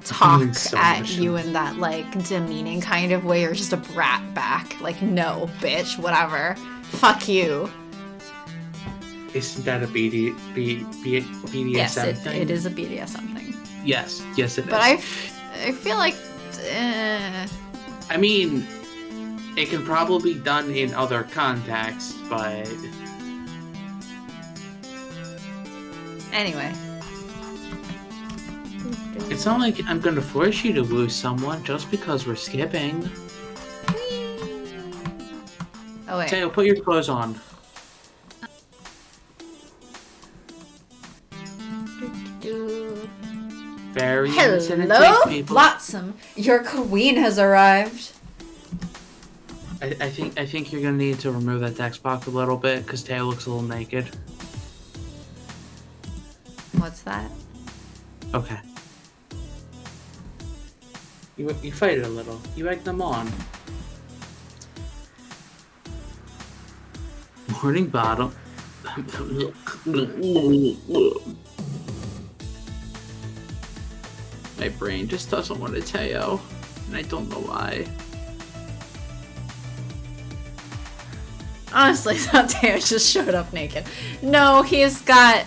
talk at you in that like demeaning kind of way, you're just a brat back. Like, no, bitch, whatever. Fuck you. Isn't that a BDSM Yes, thing? it is a BDSM thing. Yes, it is. But I feel like... I mean, it can probably be done in other contexts, but... Anyway. It's not like I'm gonna force you to woo someone just because we're skipping. Oh, wait. Tayo, put your clothes on. Very innocent and Hello, quick, people. Flotsam. Your queen has arrived. I think you're gonna need to remove that text box a little bit because Teo looks a little naked. What's that? Okay. You fight it a little. You egg them on. Morning bottom. My brain just doesn't want to Teo, and I don't know why. Honestly, Teo just showed up naked. No, he's got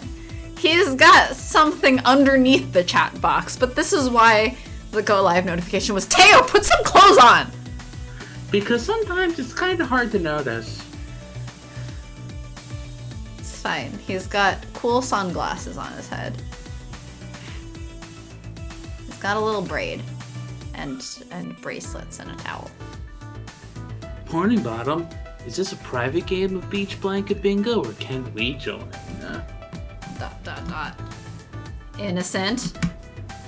something underneath the chat box, but this is why the go live notification was Teo, put some clothes on! Because sometimes it's kind of hard to notice. It's fine. He's got cool sunglasses on his head. He's got a little braid and bracelets and a towel. Morning bottom. Is this a private game of beach blanket bingo or can we join? Innocent,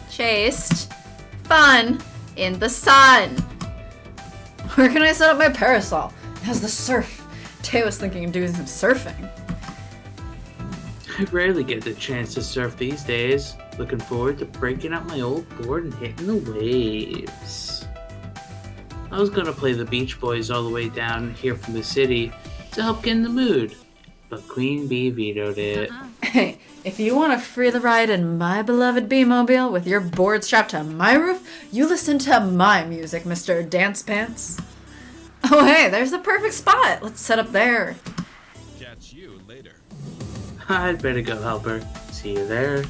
chaste, fun, in the sun. Where can I set up my parasol? It has the surf. Tay was thinking of doing some surfing. I rarely get the chance to surf these days. Looking forward to breaking out my old board and hitting the waves. I was gonna play the Beach Boys all the way down here from the city to help get in the mood, but Queen Bee vetoed it. Hey, if you want to free the ride in my beloved Bee-mobile with your board strapped to my roof, you listen to my music, Mr. Dance Pants. Oh hey, there's the perfect spot. Let's set up there. Catch you later. I'd better go help her. See you there.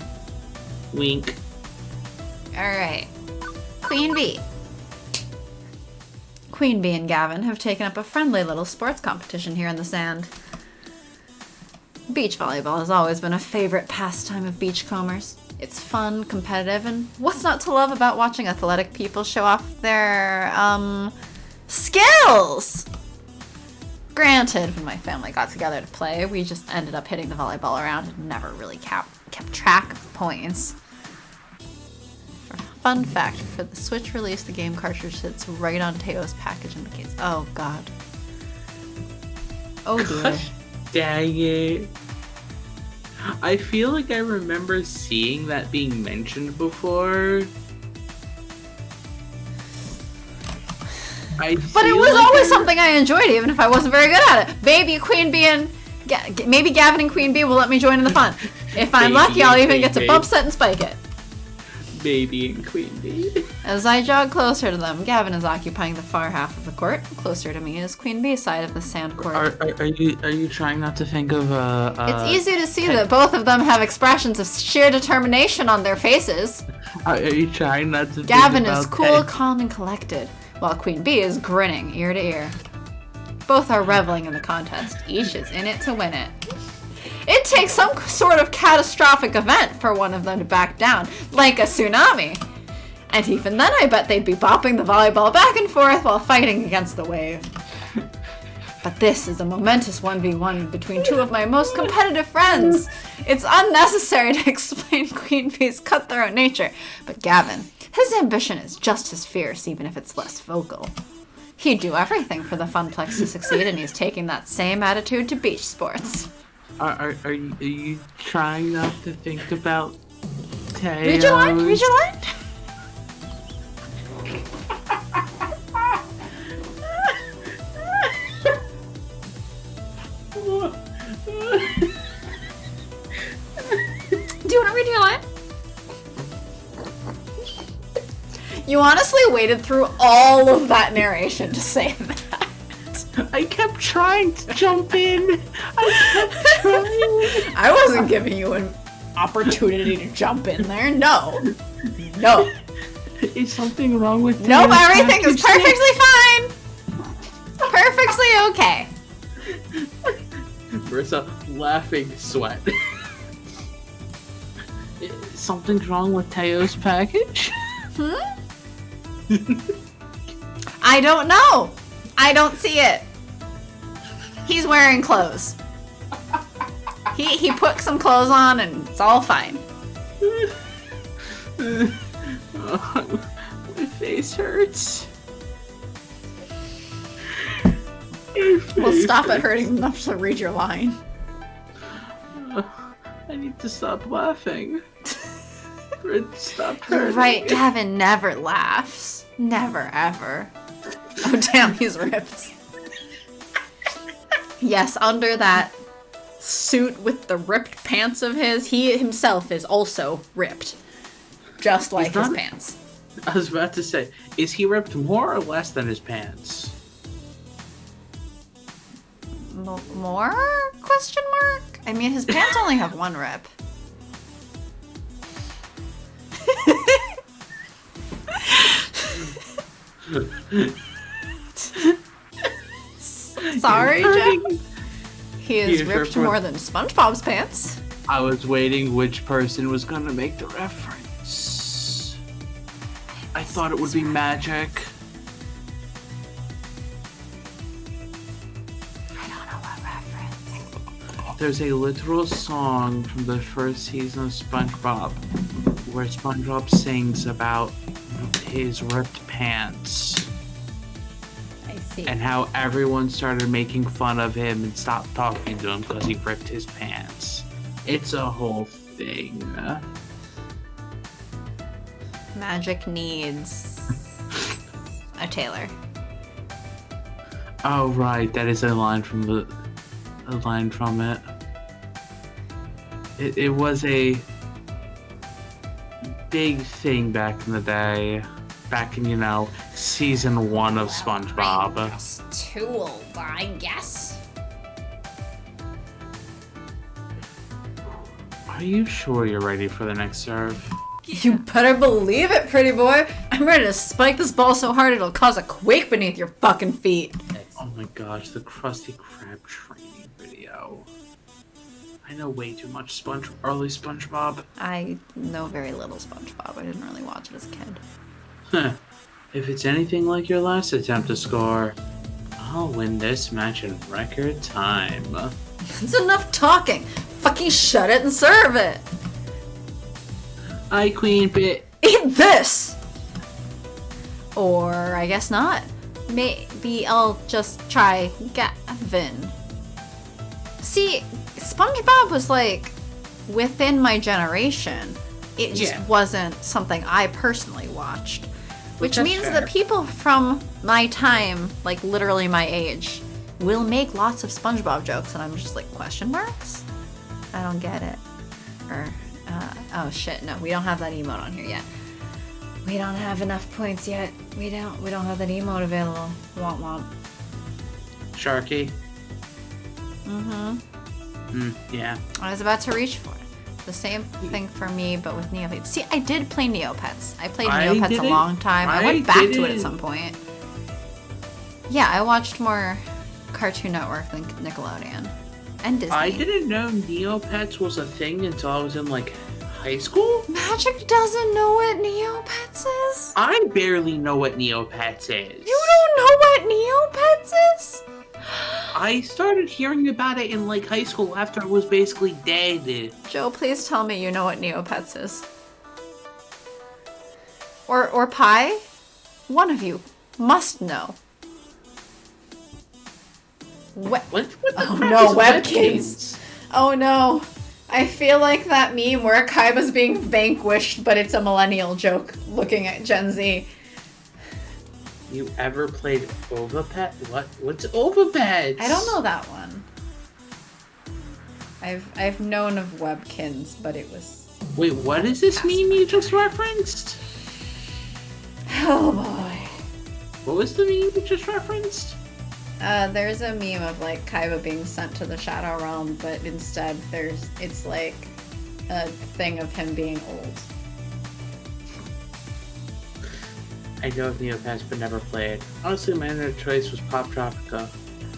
Wink. Alright. Queen Bee. Queen Bee and Gavin have taken up a friendly little sports competition here in the sand. Beach volleyball has always been a favorite pastime of beachcombers. It's fun, competitive, and what's not to love about watching athletic people show off their, skills? Granted, when my family got together to play, we just ended up hitting the volleyball around and never really kept track of the points. Fun fact, for the Switch release, the game cartridge sits right on Teo's package in the case. Oh god. Oh dear. Dang it. I feel like I remember seeing that being mentioned before. But it was always something I enjoyed, even if I wasn't very good at it. Maybe Queen Bee and maybe Gavin and Queen Bee will let me join in the fun. If I'm lucky, I'll even get to bump set and spike it. Baby and Queen Bee. As I jog closer to them, Gavin is occupying the far half of the court. Closer to me is Queen Bee's side of the sand court. Are you trying not to think of It's easy to see that both of them have expressions of sheer determination on their faces. Are you trying not to? Gavin think is about cool, calm, and collected, while Queen Bee is grinning ear to ear. Both are reveling in the contest. Each is in it to win it. It takes some sort of catastrophic event for one of them to back down, like a tsunami. And even then, I bet they'd be bopping the volleyball back and forth while fighting against the wave. But this is a momentous 1v1 between two of my most competitive friends. It's unnecessary to explain Queen Bee's cutthroat nature, but Gavin, his ambition is just as fierce, even if it's less vocal. He'd do everything for the Funplex to succeed, and he's taking that same attitude to beach sports. Are you trying not to think about Teo? Read your line? Read your line? Do you want to read your line? You honestly waited through all of that narration to say that. I kept trying to jump in. I wasn't giving you an opportunity to jump in there. No. No. Is something wrong with Nope, Teo's everything is package? perfectly fine. Perfectly okay. Marissa laughing sweat. Something's wrong with Teo's package? I don't know. I don't see it. He's wearing clothes. He put some clothes on and it's all fine. Oh, my face hurts. Well, stop it hurting enough to read your line. I need to stop laughing. Stop You're hurting. right, Gavin never laughs. Never, ever. Oh, damn, he's ripped. Yes, under that suit with the ripped pants of his, he himself is also ripped. Just like his pants. I was about to say, is he ripped more or less than his pants? More? Question mark? I mean, his pants only have one rip. Sorry, Jeff. He is ripped more than SpongeBob's pants. I was waiting which person was gonna make the reference. I thought it would be Magic. I don't know what reference. There's a literal song from the first season of SpongeBob where SpongeBob sings about his ripped pants. I see. And how everyone started making fun of him and stopped talking to him because he ripped his pants. It's a whole thing. Magic needs a tailor. Oh right, that is a line from it. It was a big thing back in the day. Back in, season 1 of SpongeBob. Just too old, I guess. Are you sure you're ready for the next serve? You better believe it, pretty boy. I'm ready to spike this ball so hard it'll cause a quake beneath your fucking feet. Oh my gosh, the Krusty Krab training video. I know way too much early SpongeBob. I know very little SpongeBob. I didn't really watch it as a kid. Huh. If it's anything like your last attempt to score, I'll win this match in record time. It's enough talking. Fucking shut it and serve it. I queen bit. Eat this! Or I guess not. Maybe I'll just try Gavin. See, SpongeBob was like within my generation. It just wasn't something I personally watched. Which means that people from my time, like literally my age, will make lots of SpongeBob jokes, and I'm just like, question marks? I don't get it. Or, oh shit, no, we don't have that emote on here yet. We don't have enough points yet. We don't have that emote available. Womp womp. Sharky. Mm-hmm. Yeah. I was about to reach for it. The same thing for me, but with Neopets. See, I did play Neopets. I played Neopets a long time. I went back to it at some point. Yeah, I watched more Cartoon Network than Nickelodeon. And Disney. I didn't know Neopets was a thing until I was in, high school? Magic doesn't know what Neopets is? I barely know what Neopets is. You don't know what Neopets is? I started hearing about it in, high school after it was basically dead. Joe, please tell me you know what Neopets is. Or Pi? One of you must know. What the Oh crap no, is Webkins! Oh no. I feel like that meme where Kaiba's being vanquished, but it's a millennial joke looking at Gen Z. You ever played Ovapet? What's Ovapet? I don't know that one. I've known of Webkins, but it was... Wait, what is this meme you just referenced? Oh boy. What was the meme you just referenced? There's a meme of Kaiba being sent to the Shadow Realm, but instead it's like a thing of him being old. I know of Neopets but never played. Honestly, my other choice was Pop Tropica.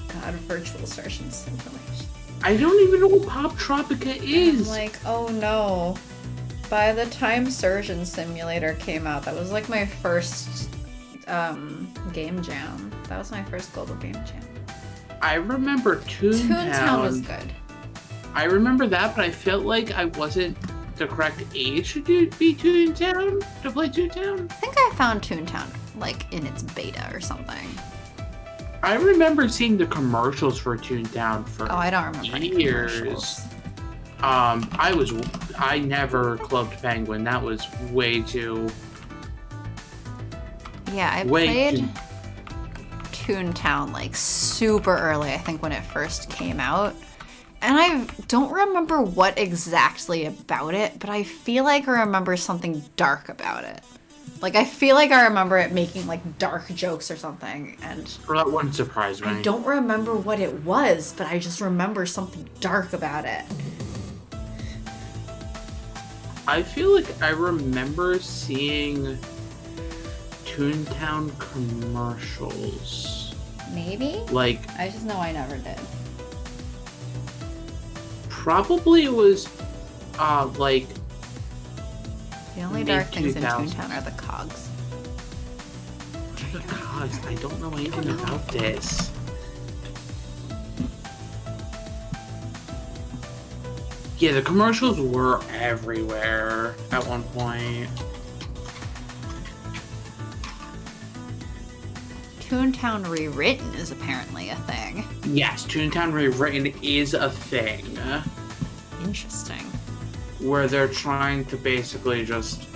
God, virtual surgeon simulation. I don't even know what Pop Tropica is. I'm like, oh no. By the time Surgeon Simulator came out, that was my first game jam. That was my first global game jam. I remember Toontown. Toontown was good. I remember that, but I felt like I wasn't the correct age to be Toontown? To play Toontown? I think I found Toontown, like, in its beta or something. I remember seeing the commercials for Toontown for Oh, I don't remember any years. commercials. I never clubbed Penguin. That was way too... Yeah, I way played too... Toontown, like, super early, I think, when it first came out. And I don't remember what exactly about it, but I feel like I remember something dark about it. Like, I feel like I remember it making, like, dark jokes or something, and... That wouldn't surprise me. I don't remember what it was, but I just remember something dark about it. I feel like I remember seeing Toontown commercials. Maybe? Like, I just know I never did. probably it was, like... The only dark things in Mid-2000s. Toontown are the cogs. Gosh, I don't know anything about this. Yeah, the commercials were everywhere at one point. Toontown Rewritten is apparently a thing. Yes, Toontown Rewritten is a thing. Interesting. Where they're trying to basically just...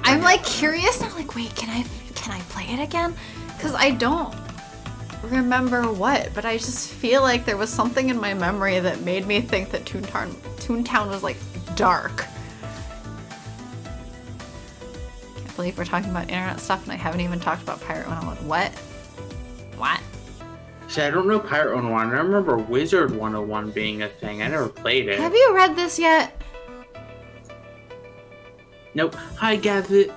I'm like curious now, like, wait, can I play it again? Because I don't remember what, but I just feel like there was something in my memory that made me think that Toontown was like dark. Can't believe we're talking about internet stuff and I haven't even talked about Pirate 101. What? What? See, I don't know Pirate 101. I remember Wizard 101 being a thing. I never played it. Have you read this yet? Nope. Hi, Gavit.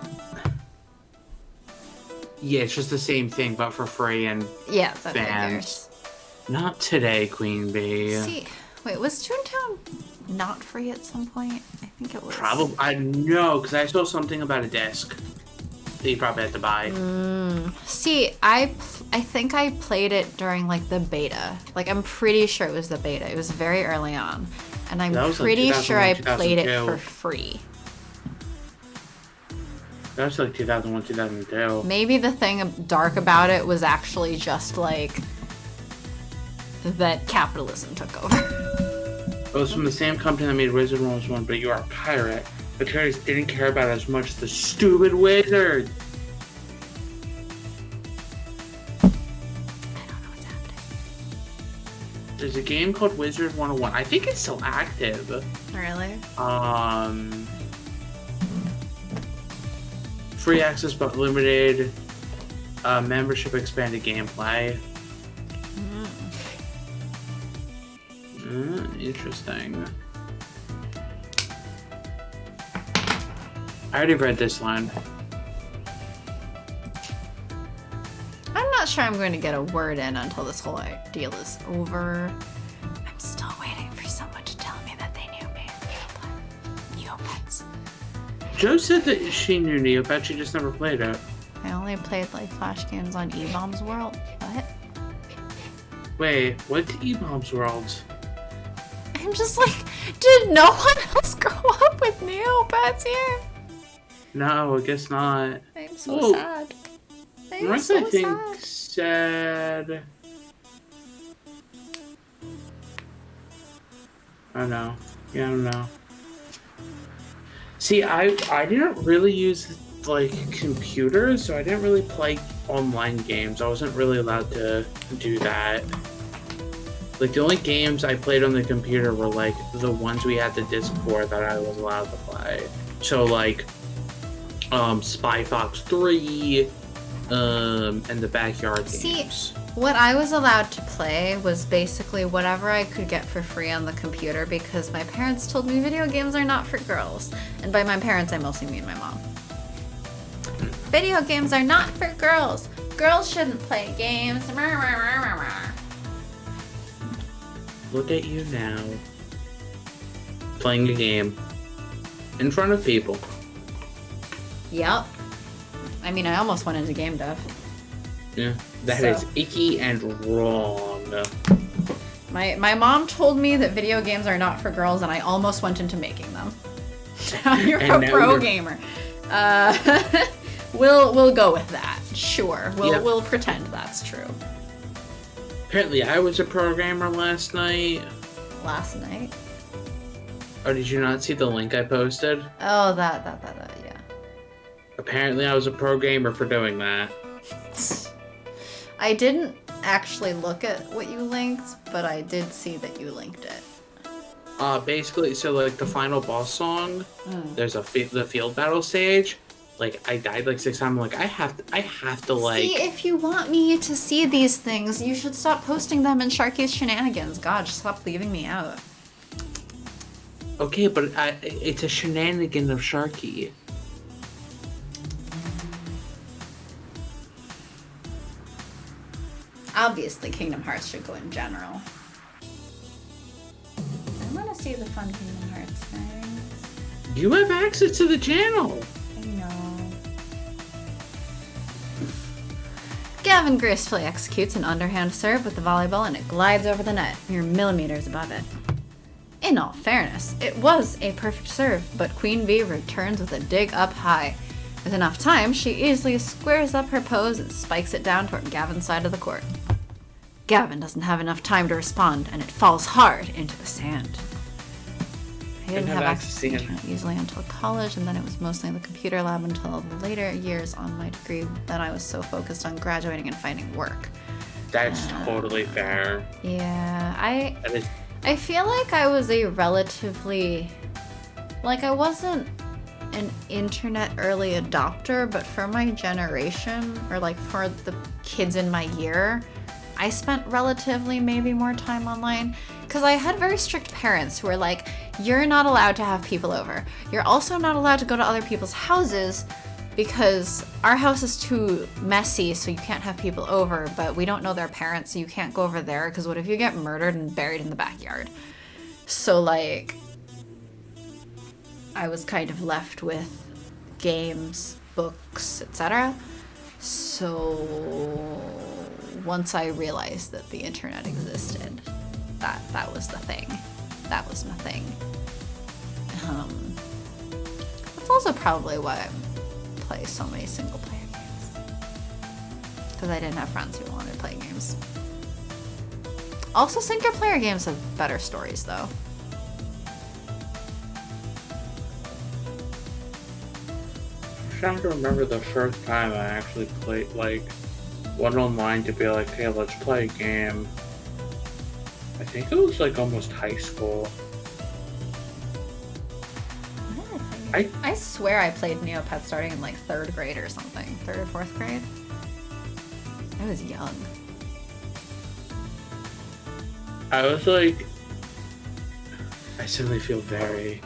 Yeah, it's just the same thing, but for free and Yeah, that fans. figures. Not today, Queen Bee. See, wait, was Toontown not free at some point? I think it was. Probably. I know, because I saw something about a disc that you probably had to buy. See, I think I played it during like the beta. Like I'm pretty sure it was the beta. It was very early on, and I'm That was like pretty sure I 2001, played it 2002. for free. That was like 2001, 2002. Maybe the thing dark about it was actually just like that capitalism took over. It was from the same company that made Wizard 101, but you are a pirate. The pirates didn't care about it as much as the stupid wizard. I don't know what's happening. There's a game called Wizard 101. I think it's still active. Really? Free access but limited. Membership expanded gameplay. Interesting. I already read this line. I'm not sure I'm going to get a word in until this whole deal is over. I'm still waiting for someone to tell me that they knew me. Neopets. Joe said that she knew Neopet, she just never played it. I only played like Flash games on E-Bomb's World. What? Wait, what's E-Bomb's World? I'm just like, did no one else grow up with Neopets here? No, I guess not. I'm so Oh. sad. I'm Mark, so I think, sad. said... I don't know. Yeah, I don't know. See, I didn't really use, like, computers, so I didn't really play online games. I wasn't really allowed to do that. Like, the only games I played on the computer were, like, the ones we had the disc for that I was allowed to play. So, like, Spy Fox 3, and the Backyard games. What I was allowed to play was basically whatever I could get for free on the computer because my parents told me video games are not for girls. And by my parents, I mostly mean my mom. Video games are not for girls. Girls shouldn't play games. Look at you now. Playing a game. In front of people. Yep. I mean, I almost went into game dev. Yeah. That So- is icky and wrong. My mom told me that video games are not for girls, and I almost went into making them. Now you're And a now pro you're- gamer. We'll go with that. Sure. Yep. We'll pretend that's true. Apparently, I was a programmer last night. Last night? Oh, did you not see the link I posted? Oh, that, yeah. Apparently, I was a pro gamer for doing that. I didn't actually look at what you linked, but I did see that you linked it. Basically, so like the final boss song, there's the field battle stage. Like I died like 6 times. I'm like I have to like. See, if you want me to see these things, you should stop posting them in Sharky's shenanigans. God, just stop leaving me out. Okay, but it's a shenanigan of Sharky. Obviously, Kingdom Hearts should go in general. I want to see the fun Kingdom Hearts things. You have access to the channel. I know. Gavin gracefully executes an underhand serve with the volleyball and it glides over the net, mere millimeters above it. In all fairness, it was a perfect serve, but Queen Bee returns with a dig up high. With enough time, she easily squares up her pose and spikes it down toward Gavin's side of the court. Gavin doesn't have enough time to respond, and it falls hard into the sand. I didn't have access to the internet easily until college, and then it was mostly in the computer lab until the later years on my degree. Then I was so focused on graduating and finding work. That's totally fair. Yeah, That is. I feel like I was a relatively... Like, I wasn't an internet early adopter, but for my generation, or like for the kids in my year, I spent relatively maybe more time online because I had very strict parents who were like, you're not allowed to have people over. You're also not allowed to go to other people's houses because our house is too messy, so you can't have people over, but we don't know their parents, so you can't go over there because what if you get murdered and buried in the backyard? So like, I was kind of left with games, books, etc. So once I realized that the internet existed, that was the thing. That was my thing. That's also probably why I play so many single player games. Because I didn't have friends who wanted to play games. Also, single player games have better stories though. I'm trying to remember the first time I actually played, like, went online to be like, hey, let's play a game. I think it was like almost high school. I swear I played Neopets starting in like 3rd grade or something. 3rd or 4th grade. I was young. I was like, I suddenly feel very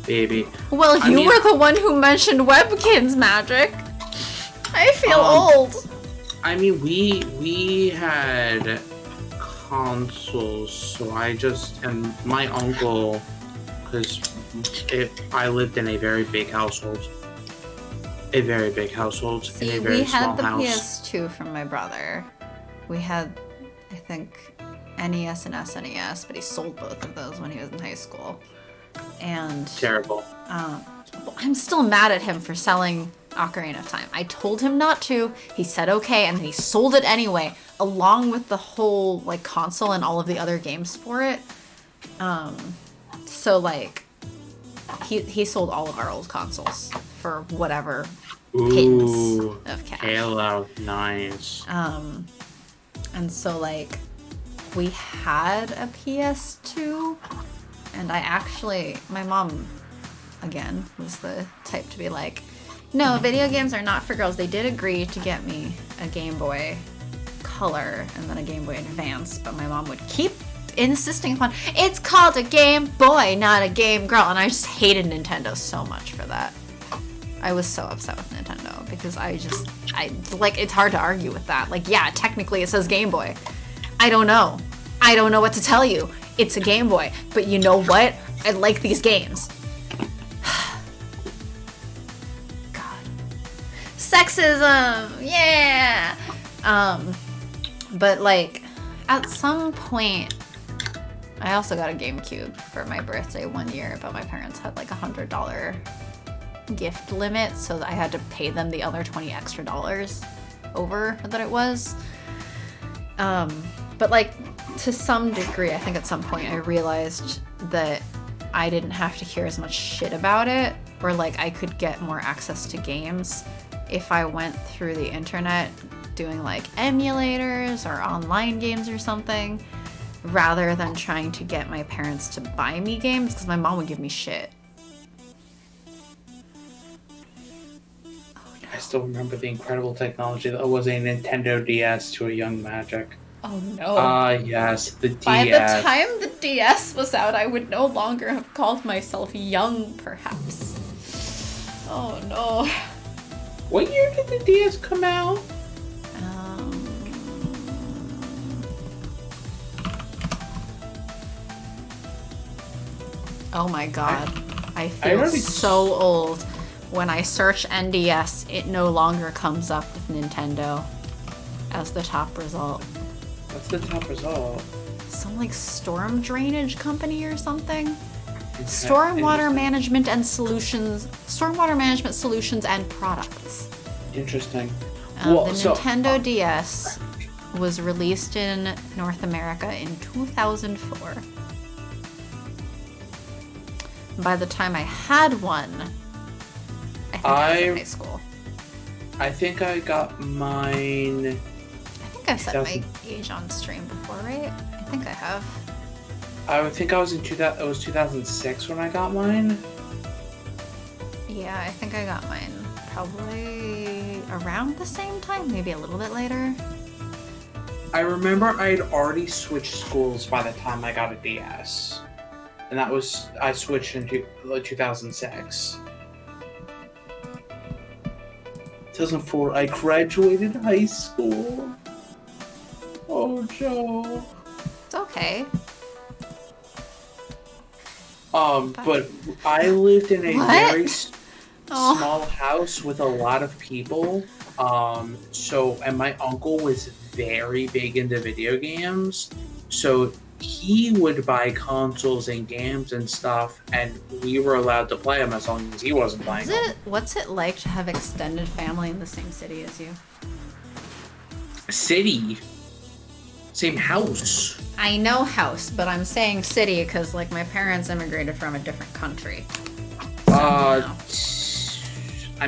baby. Well, I you mean- were the one who mentioned Webkinz Magic. I feel old. I mean, we had consoles, so and my uncle, because I lived in a very big household. A very big household in See, a very we small had the house. PS2 from my brother. We had, I think, NES and SNES, but he sold both of those when he was in high school. And Terrible. I'm still mad at him for selling Ocarina of Time. I told him not to. He said okay, and then he sold it anyway, along with the whole like console and all of the other games for it. So like, he sold all of our old consoles for whatever pittance Ooh, of cash. Halo, nice. And so like, we had a PS2, and my mom, again, was the type to be like, no, video games are not for girls. They did agree to get me a Game Boy Color and then a Game Boy Advance, but my mom would keep insisting upon, it's called a Game Boy, not a Game Girl, and I just hated Nintendo so much for that. I was so upset with Nintendo because I like, it's hard to argue with that. Like, yeah, technically it says Game Boy. I don't know what to tell you. It's a Game Boy, but you know what? I like these games. God. Sexism, yeah. But like, at some point, I also got a GameCube for my birthday one year, but my parents had like $100 gift limit, so I had to pay them the other $20 extra over that it was. But like to some degree, I think at some point I realized that I didn't have to hear as much shit about it, or like I could get more access to games if I went through the internet doing like emulators or online games or something, rather than trying to get my parents to buy me games, because my mom would give me shit. I still remember the incredible technology that was a Nintendo DS to a young Magic. Oh no. Yes, the DS. By the time the DS was out, I would no longer have called myself young, perhaps. Oh no. What year did the DS come out? Oh my god. I feel so old. When I search NDS, it no longer comes up with Nintendo as the top result. What's the top result? Some like storm drainage company or something? Stormwater management solutions and products. Interesting. The Nintendo DS was released in North America in 2004. By the time I had one, I think I was in high school. I think I got mine. I think I've said my age on stream before, right? I think I have. I think I was in it was 2006 when I got mine. Yeah, I think I got mine probably around the same time, maybe a little bit later. I remember I'd already switched schools by the time I got a DS. And that was, I switched in 2006. 2004, I graduated high school. Oh, Joe. It's okay. But I lived in a very small house with a lot of people. And my uncle was very big into video games. So he would buy consoles and games and stuff, and we were allowed to play them as long as he wasn't buying them. What's it like to have extended family in the same city as you? City? Same house. I know house, but I'm saying city because, like, my parents immigrated from a different country. I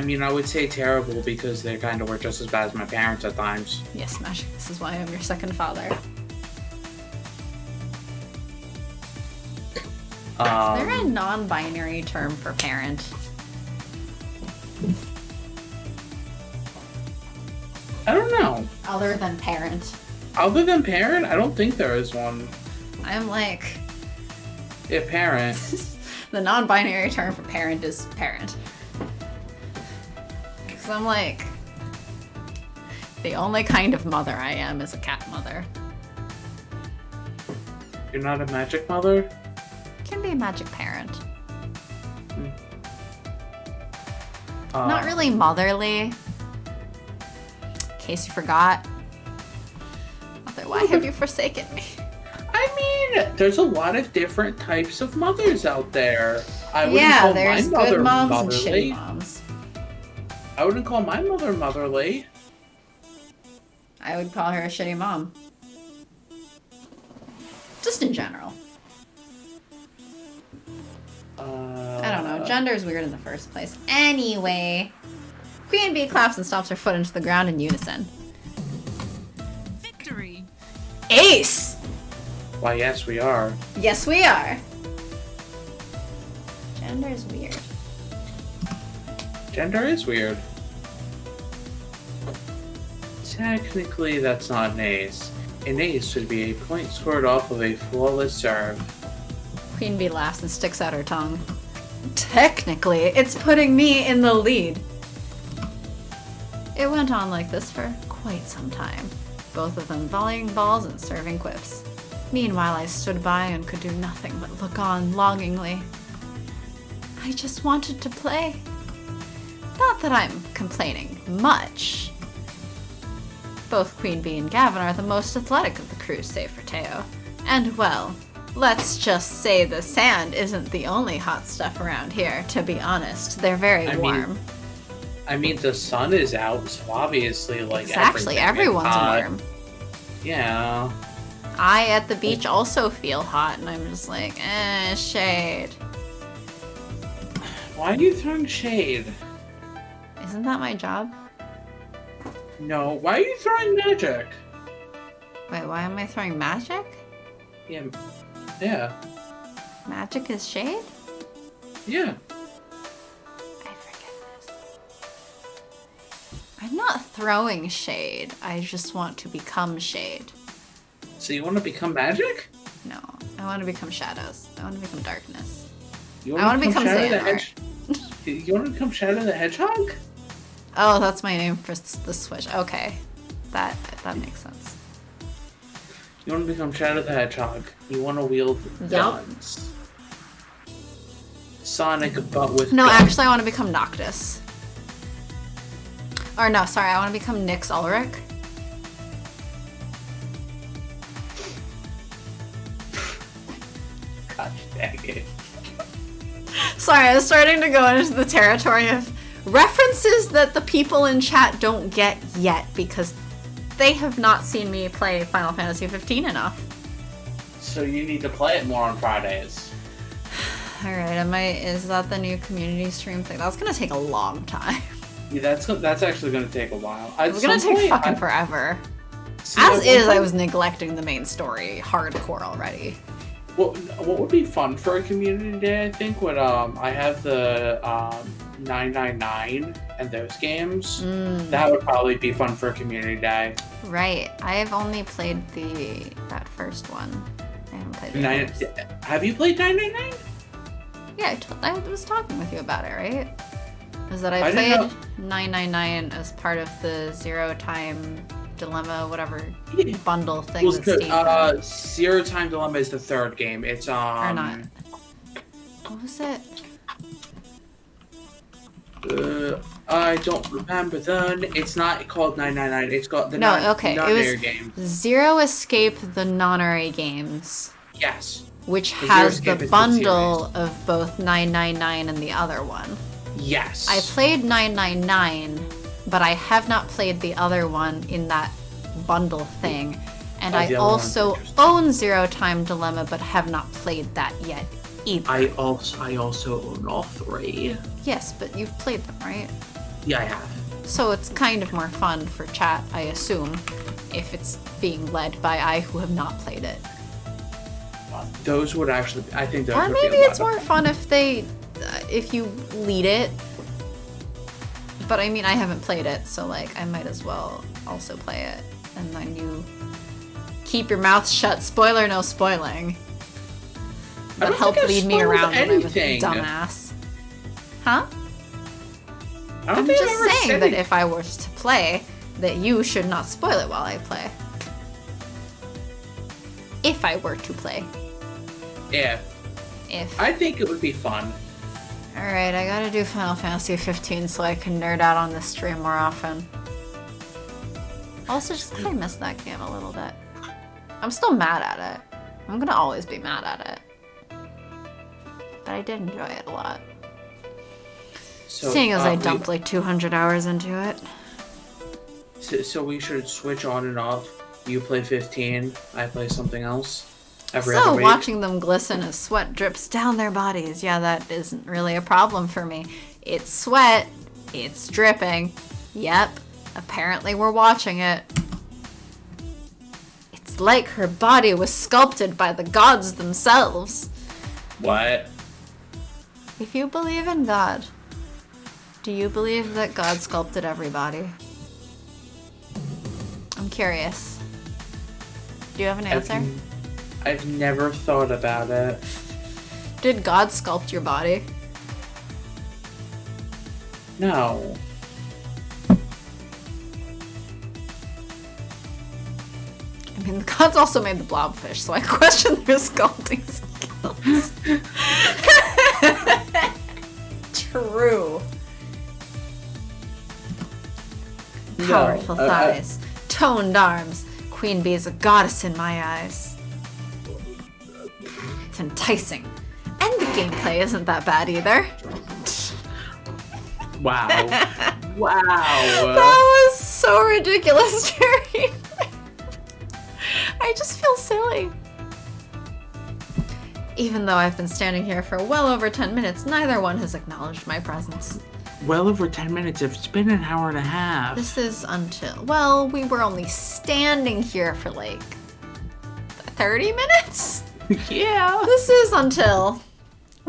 mean, I would say terrible because they kind of were just as bad as my parents at times. Yes, Magic. This is why I'm your second father. Is there a non-binary term for parent? I don't know. Other than parent? Other than parent? I don't think there is one. I'm like... Yeah, parent. The non-binary term for parent is parent. Because I'm like... The only kind of mother I am is a cat mother. You're not a magic mother? Can be a magic parent. Not really motherly. In case you forgot. Mother, why have you forsaken me? I mean, there's a lot of different types of mothers out there. I wouldn't Yeah, call there's my mother good moms and motherly. shitty moms. I wouldn't call my mother motherly. I would call her a shitty mom. Just in general. I don't know. Gender is weird in the first place. Anyway, Queen Bee claps and stomps her foot into the ground in unison. Victory! Ace! Why, yes, we are. Yes, we are. Gender is weird. Gender is weird. Technically, that's not an ace. An ace would be a point scored off of a flawless serve. Queen Bee laughs and sticks out her tongue. Technically, it's putting me in the lead. It went on like this for quite some time, both of them volleying balls and serving quips. Meanwhile, I stood by and could do nothing but look on longingly. I just wanted to play. Not that I'm complaining much. Both Queen Bee and Gavin are the most athletic of the crew, save for Teo. And, well, Let's just say the sand isn't the only hot stuff around here, to be honest. They're very warm. I mean, the sun is out, so obviously, like, exactly, everyone's warm. Yeah. I, at the beach, also feel hot, and I'm just like, shade. Why are you throwing shade? Isn't that my job? No, why are you throwing magic? Wait, why am I throwing magic? Yeah. Magic is shade? Yeah. I forget this. I'm not throwing shade. I just want to become shade. So you want to become magic? No, I want to become shadows. I want to become darkness. I want to become Xehanort. You want to become Shadow the Hedgehog? Oh, that's my name for the Switch. Okay, that makes sense. You want to become Shadow the Hedgehog. You want to wield guns. Sonic, but with No, guns. actually, I want to become Noctis. Or no, sorry, I want to become Nyx Ulrich. Gosh dang it. Sorry, I was starting to go into the territory of references that the people in chat don't get yet because they have not seen me play Final Fantasy 15 enough. So you need to play it more on Fridays. Alright, is that the new community stream thing? That's gonna take a long time. Yeah, that's actually going to take a while. It's gonna take fucking forever. As is, I was neglecting the main story hardcore already. Well, what would be fun for a community day, I think, would I have the 999 and those games. That would probably be fun for a community day. Right. I have only played that first one. I haven't played the others. Have you played 999? Yeah, I was talking with you about it, right? Is that I played 999 as part of the Zero Time Dilemma, whatever bundle thing. Well, Zero Time Dilemma is the third game. It's or not. What was it? I don't remember then. It's not called 999. It's called the it was game. Zero Escape the Non-RA games. Yes. Which has the bundle of both 999 and the other one. Yes. I played 999, but I have not played the other one in that bundle thing. And I also own Zero Time Dilemma, but have not played that yet either. I also own all three. Yes, but you've played them, right? Yeah, I have. So it's kind of more fun for chat, I assume, if it's being led by I who have not played it. Those would actually, I think those or would maybe be it's more fun if you lead it. But I mean, I haven't played it, so like I might as well also play it, and then you keep your mouth shut. Spoiler, no spoiling. But help lead me around when I was a dumbass. Huh? I'm just saying that if I were to play, that you should not spoil it while I play. If I were to play. Yeah. If. I think it would be fun. Alright, I gotta do Final Fantasy 15 so I can nerd out on this stream more often. Also, just because I missed that game a little bit. I'm still mad at it. I'm gonna always be mad at it. But I did enjoy it a lot. So, seeing as I dumped like 200 hours into it. So we should switch on and off. You play 15, I play something else. Every other week. Watching them glisten as sweat drips down their bodies, yeah, that isn't really a problem for me. It's sweat, it's dripping. Yep, apparently we're watching it. It's like her body was sculpted by the gods themselves. What? If you believe in God, do you believe that God sculpted everybody? I'm curious. Do you have an answer? I've never thought about it. Did God sculpt your body? No. I mean, the gods also made the blobfish, so I question their sculpting skills. True. Powerful thighs, toned arms. Queen Bee is a goddess in my eyes. It's enticing. And the gameplay isn't that bad either. Wow. Wow. That was so ridiculous, Jerry. I just feel silly. Even though I've been standing here for well over 10 minutes, neither one has acknowledged my presence. Well over 10 minutes. It's been an hour and a half. This is until, well, we were only standing here for like 30 minutes? Yeah. This is until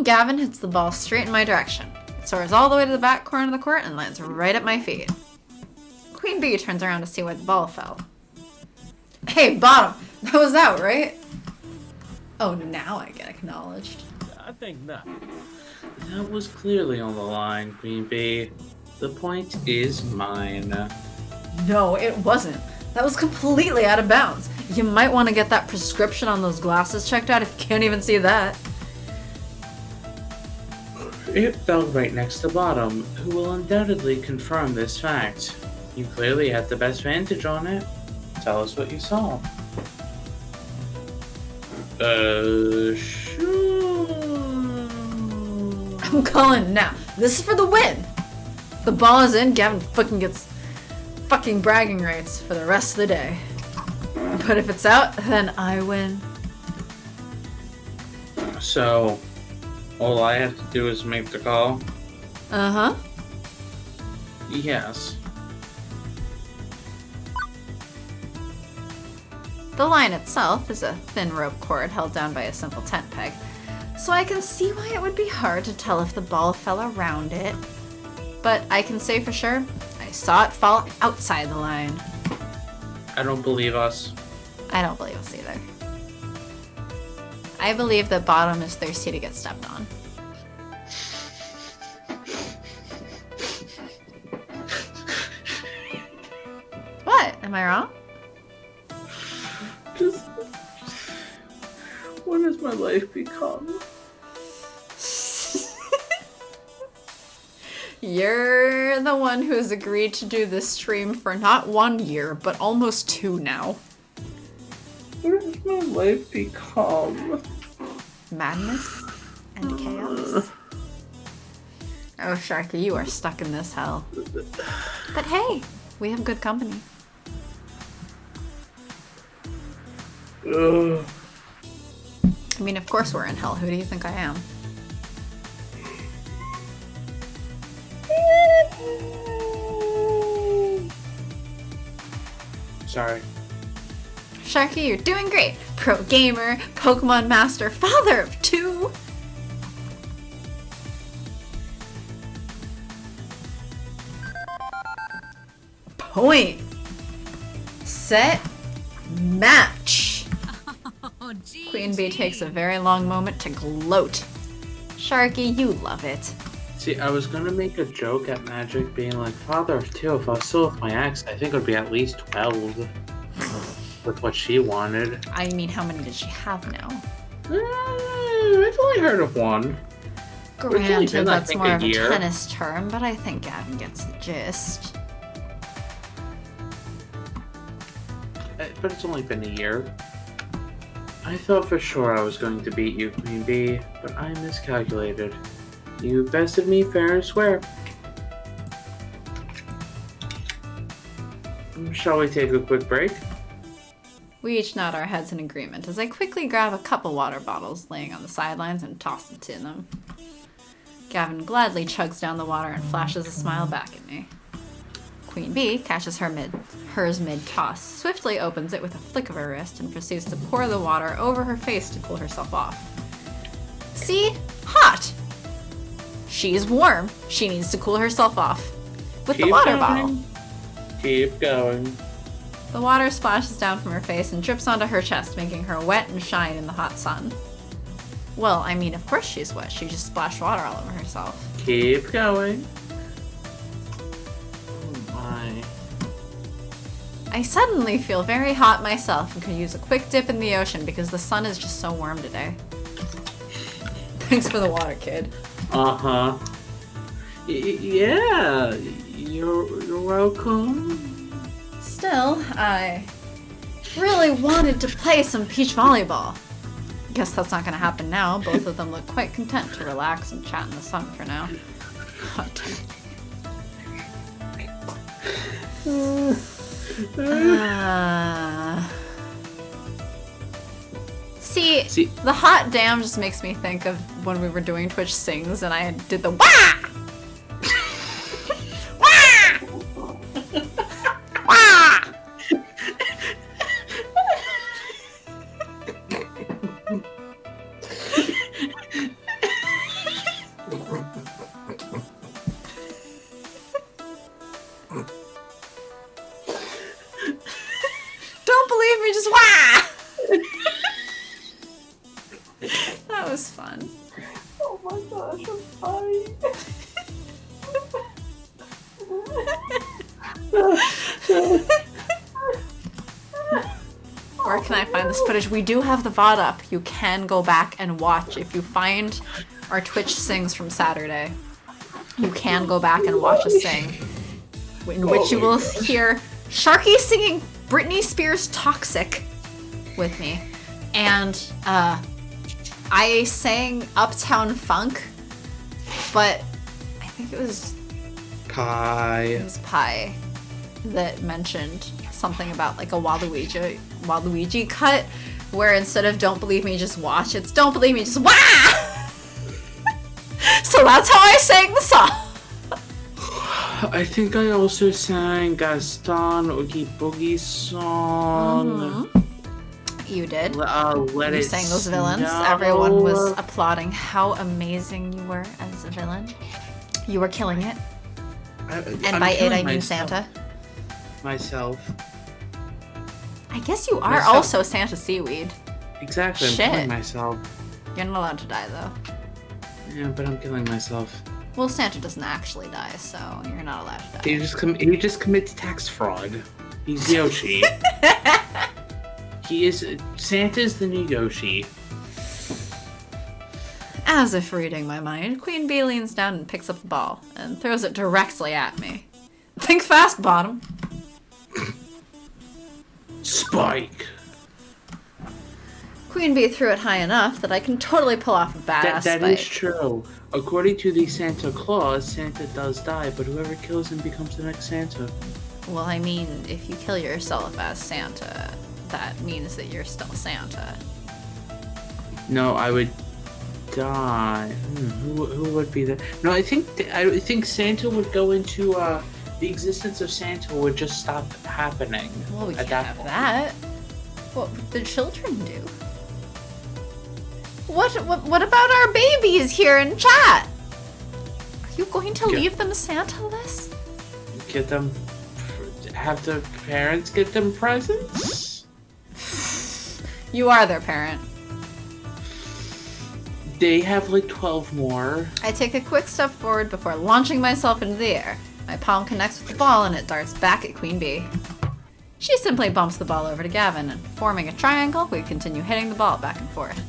Gavin hits the ball straight in my direction. It soars all the way to the back corner of the court and lands right at my feet. Queen Bee turns around to see where the ball fell. Hey, bottom! That was out, right? Oh, now I get acknowledged. I think not. That was clearly on the line, Queen Bee. The point is mine. No, it wasn't. That was completely out of bounds. You might want to get that prescription on those glasses checked out if you can't even see that. It fell right next to Bottom, who will undoubtedly confirm this fact. You clearly had the best vantage on it. Tell us what you saw. Sure. I'm calling now. This is for the win. The ball is in. Gavin fucking gets fucking bragging rights for the rest of the day. But if it's out, then I win. So, all I have to do is make the call? Uh-huh. Yes. The line itself is a thin rope cord held down by a simple tent peg, so I can see why it would be hard to tell if the ball fell around it. But I can say for sure, I saw it fall outside the line. I don't believe us. I don't believe us either. I believe that Bottom is thirsty to get stepped on. What? Am I wrong? Just... What has my life become? You're the one who's agreed to do this stream for not 1 year, but almost 2 now. What has my life become? Madness and chaos. Oh, Sharky, you are stuck in this hell. But hey, we have good company. Ugh. I mean, of course we're in hell. Who do you think I am? Sorry. Sharky, you're doing great. Pro gamer, Pokemon master, father of 2. Point. Set. Match. Oh, geez. Queen Bee takes a very long moment to gloat. Sharky, you love it. See, I was gonna make a joke at Magic being like, father of 2, if I was still with my ex, I think it would be at least 12. With what she wanted. I mean, how many did she have now? I've only heard of one. only Granted, been, I that's think, more a of a year. tennis term, but I think Gavin gets the gist. But it's only been a year. I thought for sure I was going to beat you, Queen Bee, but I miscalculated. You bested me fair and square. Shall we take a quick break? We each nod our heads in agreement as I quickly grab a couple water bottles laying on the sidelines and toss them to them. Gavin gladly chugs down the water and flashes a smile back at me. Queen Bee catches hers mid-toss, swiftly opens it with a flick of her wrist, and proceeds to pour the water over her face to cool herself off. See? Hot! She's warm. She needs to cool herself off. With the water bottle. Keep going. The water splashes down from her face and drips onto her chest, making her wet and shine in the hot sun. Well, I mean, of course she's wet. She just splashed water all over herself. Keep going. Oh my. I suddenly feel very hot myself and could use a quick dip in the ocean because the sun is just so warm today. Thanks for the water, kid. Uh-huh. Yeah. You're welcome. Still, I really wanted to play some beach volleyball. Guess that's not going to happen now. Both of them look quite content to relax and chat in the sun for now. Hot See, the hot damn just makes me think of when we were doing Twitch Sings and I did the wah! Don't believe me, just wah! That was fun. Oh my gosh, I'm sorry. Where can I find this footage? We do have the VOD up. You can go back and watch. If you find our Twitch Sings from Saturday, you can go back and watch a sing in which you will hear Sharky singing Britney Spears' Toxic with me. And I sang Uptown Funk, but I think it was Pie that mentioned something about like a Waluigi cut, where instead of "Don't believe me, just watch," it's "Don't believe me, just wah!" So that's how I sang the song. I think I also sang Gaston Oogie Boogie song. You did. Let You it sang those villains. snow. Everyone was applauding how amazing you were as a villain. You were killing it. And I'm by it, killing I mean myself. Santa. Myself. I guess you are Myself. also Santa Seaweed. Exactly, I'm Shit. killing myself. You're not allowed to die, though. Yeah, but I'm killing myself. Well, Santa doesn't actually die, so you're not allowed to die. He just commits tax fraud. He's Yoshi. Santa's the new Yoshi. As if reading my mind, Queen Bee leans down and picks up the ball and throws it directly at me. Think fast, Bottom. Spike. Queen Bee threw it high enough that I can totally pull off a badass That spike. is true. According to the Santa Claus, Santa does die, but whoever kills him becomes the next Santa. Well, I mean, if you kill yourself as Santa, that means that you're still Santa. No, I would die. Who would be the? No, I think Santa would go into the existence of Santa would just stop happening. Well, we at can't that have point. that. What would the children do? What about our babies here in chat? Are you going to Yeah. leave them Santa-less? Get them. Have the parents get them presents. You are their parent. They have like 12 more. I take a quick step forward before launching myself into the air. My palm connects with the ball and it darts back at Queen Bee. She simply bumps the ball over to Gavin, and forming a triangle, we continue hitting the ball back and forth.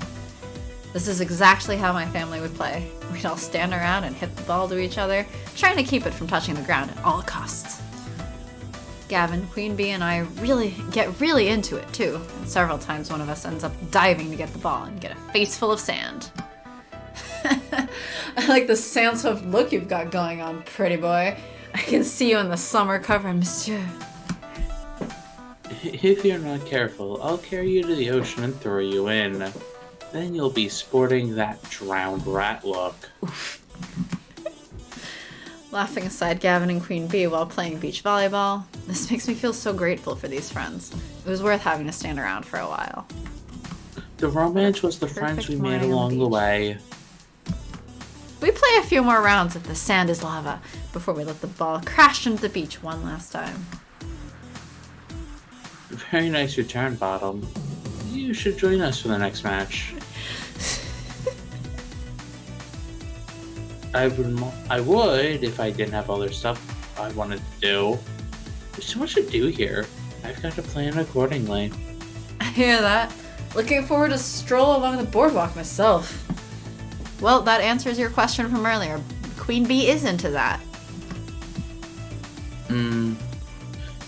This is exactly how my family would play. We'd all stand around and hit the ball to each other, trying to keep it from touching the ground at all costs. Gavin, Queen Bee, and I get really into it too, and several times one of us ends up diving to get the ball and get a face full of sand. I like the Santa look you've got going on, pretty boy. I can see you in the summer cover, monsieur. If you're not careful, I'll carry you to the ocean and throw you in. Then you'll be sporting that drowned rat look. Laughing aside Gavin and Queen Bee while playing beach volleyball, this makes me feel so grateful for these friends. It was worth having to stand around for a while. The romance was the friends we Perfect made morning on along the the beach. way. We play a few more rounds of The Sand is Lava before we let the ball crash into the beach one last time. Very nice return, Bottom. You should join us for the next match. I would if I didn't have other stuff I wanted to do. There's so much to do here. I've got to plan accordingly. I hear that. Looking forward to stroll along the boardwalk myself. Well, that answers your question from earlier. Queen Bee is into that.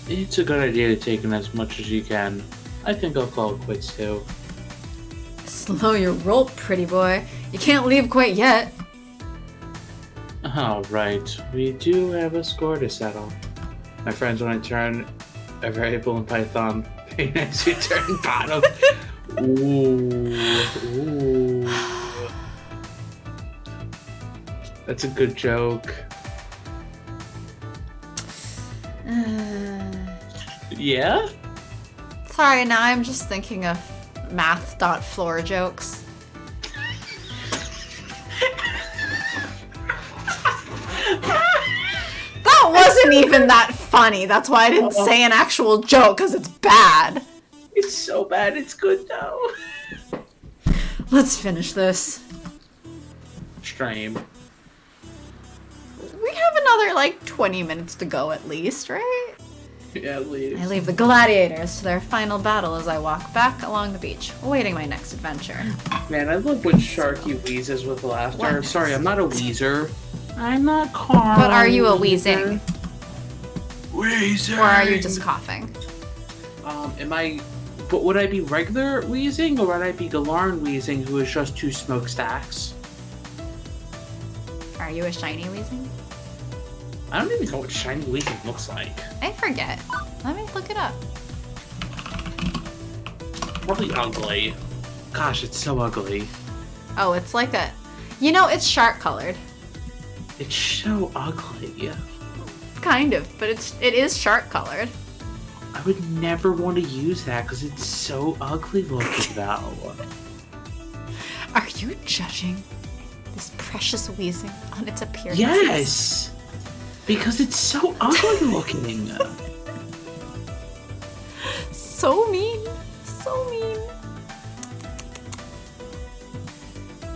It's a good idea to take in as much as you can. I think I'll call it quits too. Slow your roll, pretty boy. You can't leave quite yet. All right, we do have a score to settle. My friends want to turn a variable in Python. Very nice, you turn bottom. Ooh. That's a good joke. Yeah? Sorry, now I'm just thinking of math.floor jokes. That wasn't even that funny. That's why I didn't say an actual joke, because it's bad. It's so bad, it's good though. Let's finish this. Stream. We have another, like, 20 minutes to go at least, right? Yeah, please. I leave the gladiators to their final battle as I walk back along the beach, awaiting my next adventure. Man, I love when Sharky wheezes with laughter. What? Sorry, I'm not a wheezer. I'm not Carl. But are you a wheezing? Wheezing. Or are you just coughing? But would I be regular wheezing, or would I be Galarn wheezing, who is just 2 smokestacks? Are you a shiny wheezing? I don't even know what shiny wheezing looks like. I forget. Let me look it up. Probably ugly. Gosh, it's so ugly. Oh, it's like a... You know, it's shark colored. It's so ugly. Kind of, but it is shark colored. I would never want to use that because it's so ugly looking though. Are you judging this precious wheezing on its appearance? Yes! Because it's so ugly looking. So mean. So mean.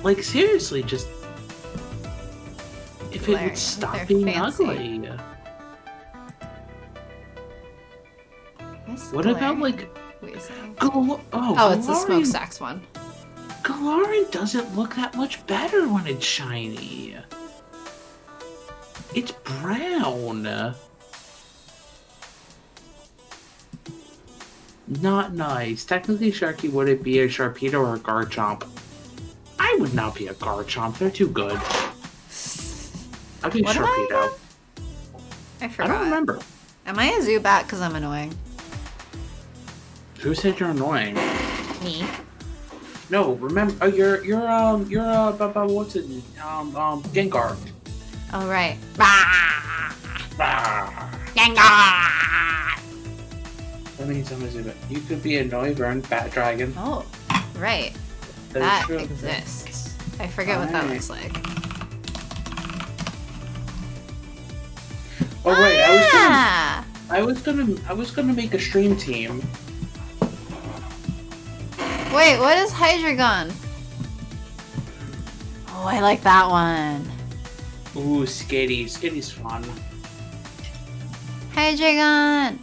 Like, seriously, just... If it Glare, would stop they're being fancy. ugly. Yes, What glare. about, like... Wheezing. Oh, It's the Galarian- smokestacks one. Galarian doesn't look that much better when it's shiny. It's brown. Not nice. Technically, Sharky, would it be a Sharpedo or a Garchomp? I would not be a Garchomp. They're too good. I'd be What am I Sharpedo. again? I I forgot. don't remember. Am I a Zubat because I'm annoying? Who said you're annoying? Me. No, remember. You're what's it? Gengar. Oh, right. Ah. Gengar! That means I'm a Zubat. You could be a Noivern, Bat Dragon. Oh, right. That That is true. exists. I forget what that Alright. looks like. Oh wait, Ah! I was gonna make a stream team. Wait, what is Hydreigon? Oh, I like that one. Ooh, Skitty. Skitty's fun. Hydreigon!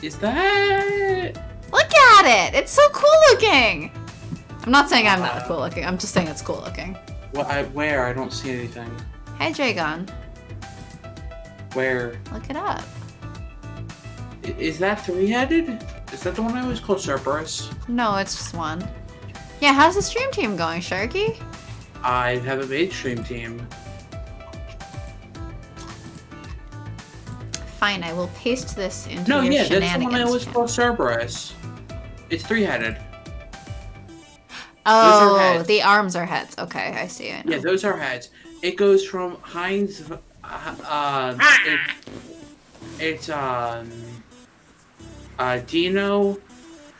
Is that? Look at it! It's so cool looking! I'm not saying I'm not cool looking, I'm just saying it's cool looking. Where? I don't see anything. Hydreigon. Where? Look it up. Is that 3-headed? Is that the one I always call Cerberus? No, it's just one. Yeah, how's the stream team going, Sharky? I have a made stream team. Fine, I will paste this into No, your yeah, that's the one I shenanigans always channel. call Cerberus. It's 3-headed. Oh, heads. the arms are heads. Okay, I see it. Yeah, those are heads. It goes from Heinz. It's Dino,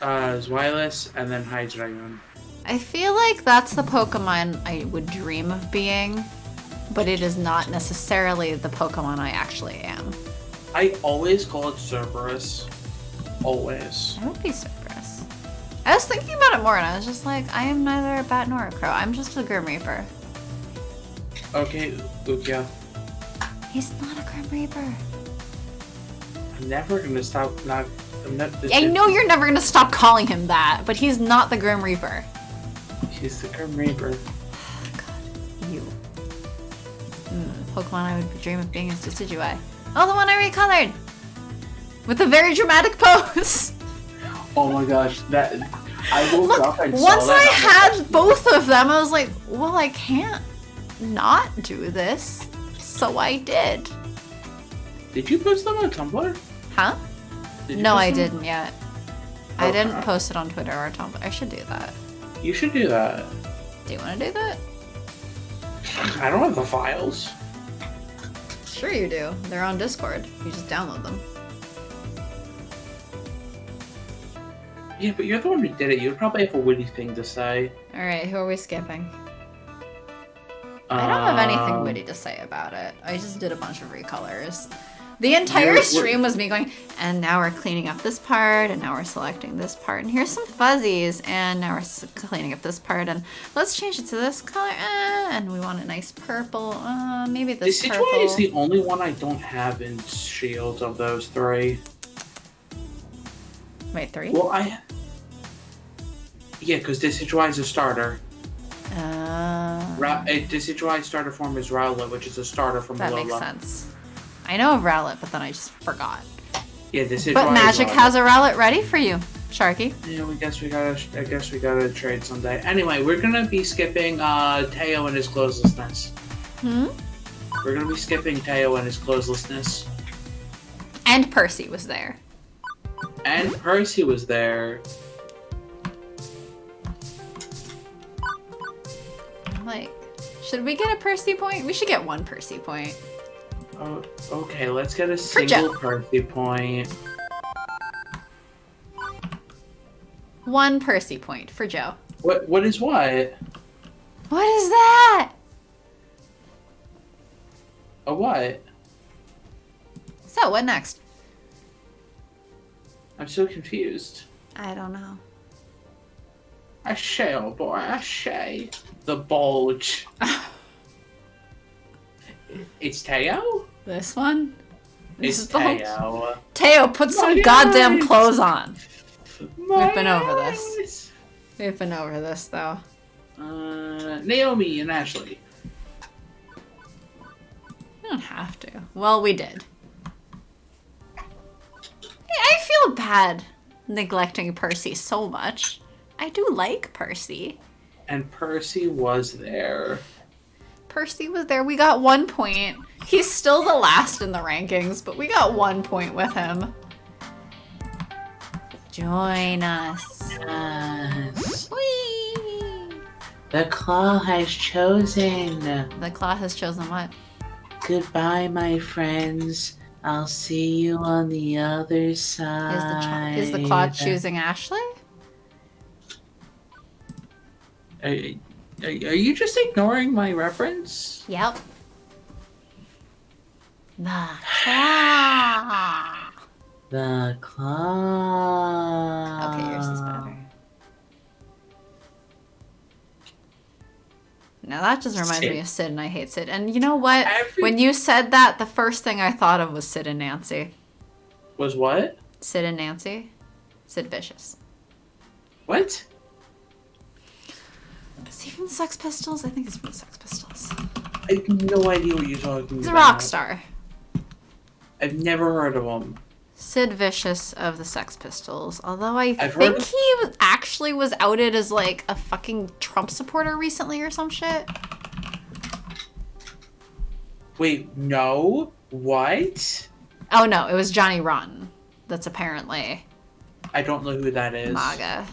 Zweilous, and then Hydreigon. I feel like that's the Pokemon I would dream of being, but it is not necessarily the Pokemon I actually am. I always call it Cerberus. Always. I would be Cerberus. I was thinking about it more, and I was just like, I am neither a bat nor a crow. I'm just a Grim Reaper. Okay, Lugia. He's not a Grim Reaper. I'm never gonna stop. I know you're never gonna stop calling him that, but he's not the Grim Reaper. He's the Grim Reaper. God, you. Pokemon I would dream of being is Decidueye. Oh, the one I recolored! With a very dramatic pose! Oh my gosh, that I woke up and saw Once I that. had both of them, I was like, well, I can't not do this. So I did. Did you post them on Tumblr? Huh? Did you No, post I them? didn't yet. I Okay. didn't post it on Twitter or Tumblr. I should do that. You should do that. Do you want to do that? I don't have the files. Sure you do. They're on Discord. You just download them. Yeah, but you're the one who did it. You'd probably have a witty thing to say. Alright, who are we skipping? I don't have anything witty to say about it. I just did a bunch of recolors. The entire stream was me going, and now we're cleaning up this part, and now we're selecting this part, and here's some fuzzies, and now we're cleaning up this part, and let's change it to this color, and we want a nice purple, maybe this purple. Decidueye is the only one I don't have in Shield of those three. Wait, 3? Well, yeah, because Decidueye is a starter. Decidueye starter form is Rowlet, which is a starter from that Lola. makes sense. I know of Rowlet, but then I just forgot. Yeah, Decidueye. But Magic has a Rowlet ready for you, Sharky. Yeah, I guess we gotta trade someday. Anyway, we're gonna be skipping Teo and his closelessness. We're gonna be skipping Teo and his closelessness. And Percy was there. And Percy was there. I'm like, should we get a Percy point? We should get 1 Percy point. Oh, okay, let's get a single Percy point. 1 Percy point for Joe. What is what? What is that? A what? So, what next? I'm so confused. I don't know. Ashe, oh boy, Ashe. The bulge. It's Teo? This one? This It's is the whole- Teo. Teo, put some My goddamn eyes. clothes on. My been over this. eyes. We've been over this, though. Naomi and Ashley. You don't have to. Well, we did. I feel bad neglecting Percy so much. I do like Percy. And Percy was there. Percy was there. We got 1 point. He's still the last in the rankings, but we got 1 point with him. Join us. Yes. Whee! The claw has chosen. The claw has chosen what? Goodbye, my friends. I'll see you on the other side. Is the claw choosing Ashley? Are you just ignoring my reference? Yep. The claw. The claw. Okay, yours is better. Now that just reminds me of Sid, and I hate Sid. And you know what? When you said that, the first thing I thought of was Sid and Nancy. Was what? Sid and Nancy? Sid Vicious. What? Is he from the Sex Pistols? I think he's from the Sex Pistols. I have no idea what you're talking He's a about. rock star. I've never heard of him. Sid Vicious of the Sex Pistols. Although I I've think heard of- he actually was outed as like a fucking Trump supporter recently or some shit. Wait, no? What? Oh no, it was Johnny Rotten. That's apparently I don't know who that is. MAGA.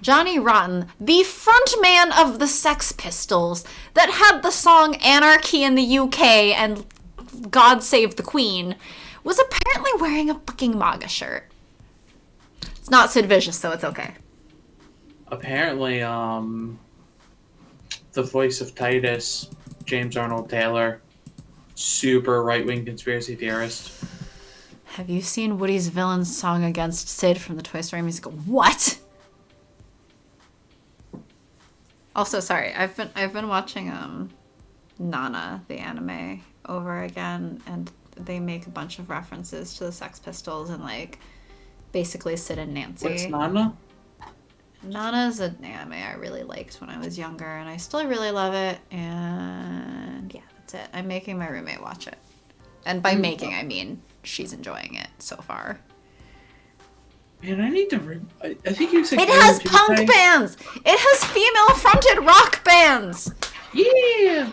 Johnny Rotten, the frontman of the Sex Pistols that had the song Anarchy in the UK and God Save the Queen, was apparently wearing a fucking MAGA shirt. It's not Sid Vicious, so it's okay. Apparently, the voice of Titus, James Arnold Taylor, super right-wing conspiracy theorist. Have you seen Woody's villain song against Sid from the Toy Story musical? What? Also, sorry, I've been watching Nana, the anime, over again, and they make a bunch of references to the Sex Pistols and like basically Sid and Nancy. What's Nana? Nana's an anime I really liked when I was younger, and I still really love it. And yeah, that's it. I'm making my roommate watch it, and by making I mean she's enjoying it so far. Man, I need to. I think you said. It has punk bands. It has female-fronted rock bands. Yeah.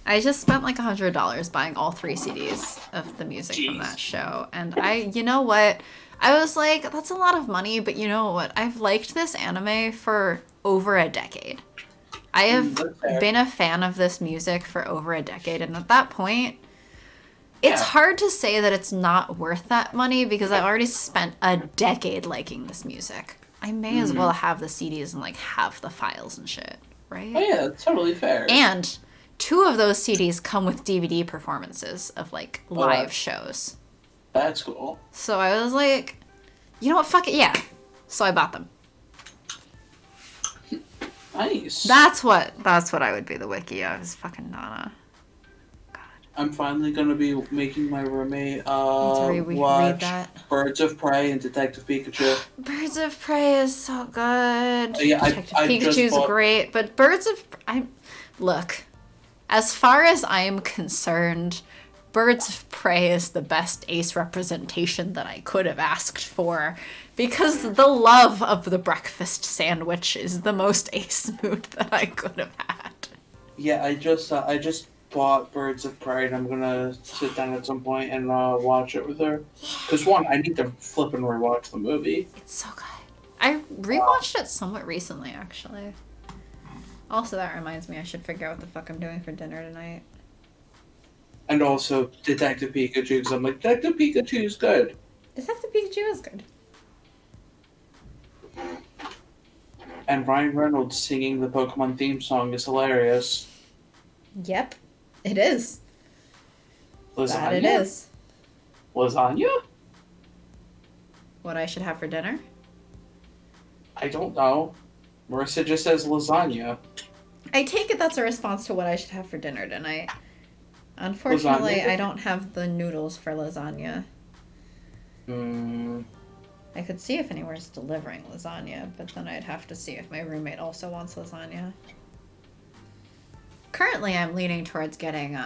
I just spent like $100 buying all 3 CDs of the music from that show, and you know what? I was like, that's a lot of money, but you know what? I've liked this anime for over a decade. I have been a fan of this music for over a decade, and at that point, it's hard to say that it's not worth that money because I've already spent a decade liking this music. I may as well have the CDs and like have the files and shit, right? Oh yeah, that's totally fair. And 2 of those CDs come with DVD performances of like live shows. That's cool. So I was like, you know what? Fuck it, yeah. So I bought them. Nice. That's what I would be the wiki of, is fucking Nana. God. I'm finally gonna be making my roommate read watch that. Birds of Prey and Detective Pikachu. Birds of Prey is so good. Yeah, Detective I just Pikachu's bought... great, but look, as far as I'm concerned, Birds of Prey is the best Ace representation that I could have asked for, because the love of the breakfast sandwich is the most Ace mood that I could have had. Yeah, I just bought Birds of Prey and I'm gonna sit down at some point and watch it with her. Because one, I need to flip and rewatch the movie. It's so good. I rewatched it somewhat recently, actually. Also, that reminds me, I should figure out what the fuck I'm doing for dinner tonight. And also Detective Pikachu, because I'm like, Detective Pikachu is good. Detective Pikachu is good. And Ryan Reynolds singing the Pokemon theme song is hilarious. Yep, it is. Lasagna? That it is. Lasagna? What I should have for dinner? I don't know. Marissa just says lasagna. I take it that's a response to what I should have for dinner tonight. Unfortunately, Lasagna? I don't have the noodles for lasagna. I could see if anywhere's delivering lasagna, but then I'd have to see if my roommate also wants lasagna. Currently, I'm leaning towards getting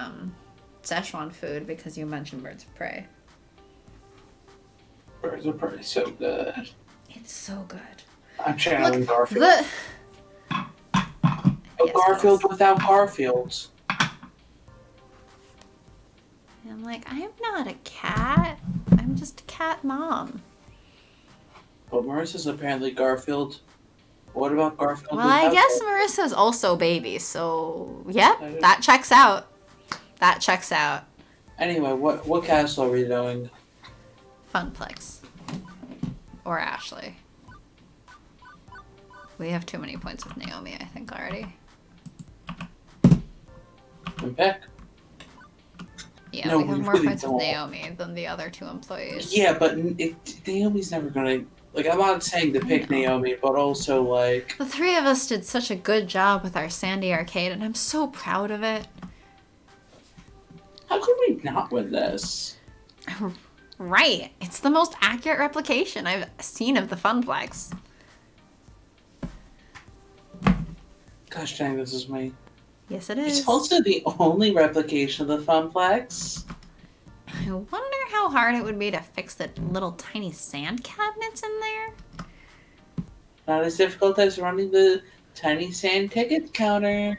Szechuan food because you mentioned Birds of Prey. Birds of Prey, so good. It's so good. I'm channeling Garfield. Yes, Garfield please. without Garfields. I'm like, I'm not a cat. I'm just a cat mom. But Marissa's apparently Garfield. What about Garfield Well, I without guess Garfield? Marissa's also baby, so yep, that checks out. That checks out. Anyway, what castle are we doing? Funplex. Or Ashley. We have too many points with Naomi, I think, already. And pick. Yeah, No, we have we more really points with don't. Naomi than the other 2 employees. Yeah, but Naomi's never gonna... Like, I'm not saying to pick Naomi, but also, like... The 3 of us did such a good job with our Sandy arcade, and I'm so proud of it. How could we not win this? Right. It's the most accurate replication I've seen of the Funplex. Gosh dang, this is me. Yes, it is. It's also the only replication of the Funplex. I wonder how hard it would be to fix the little tiny sand cabinets in there. Not as difficult as running the tiny sand ticket counter.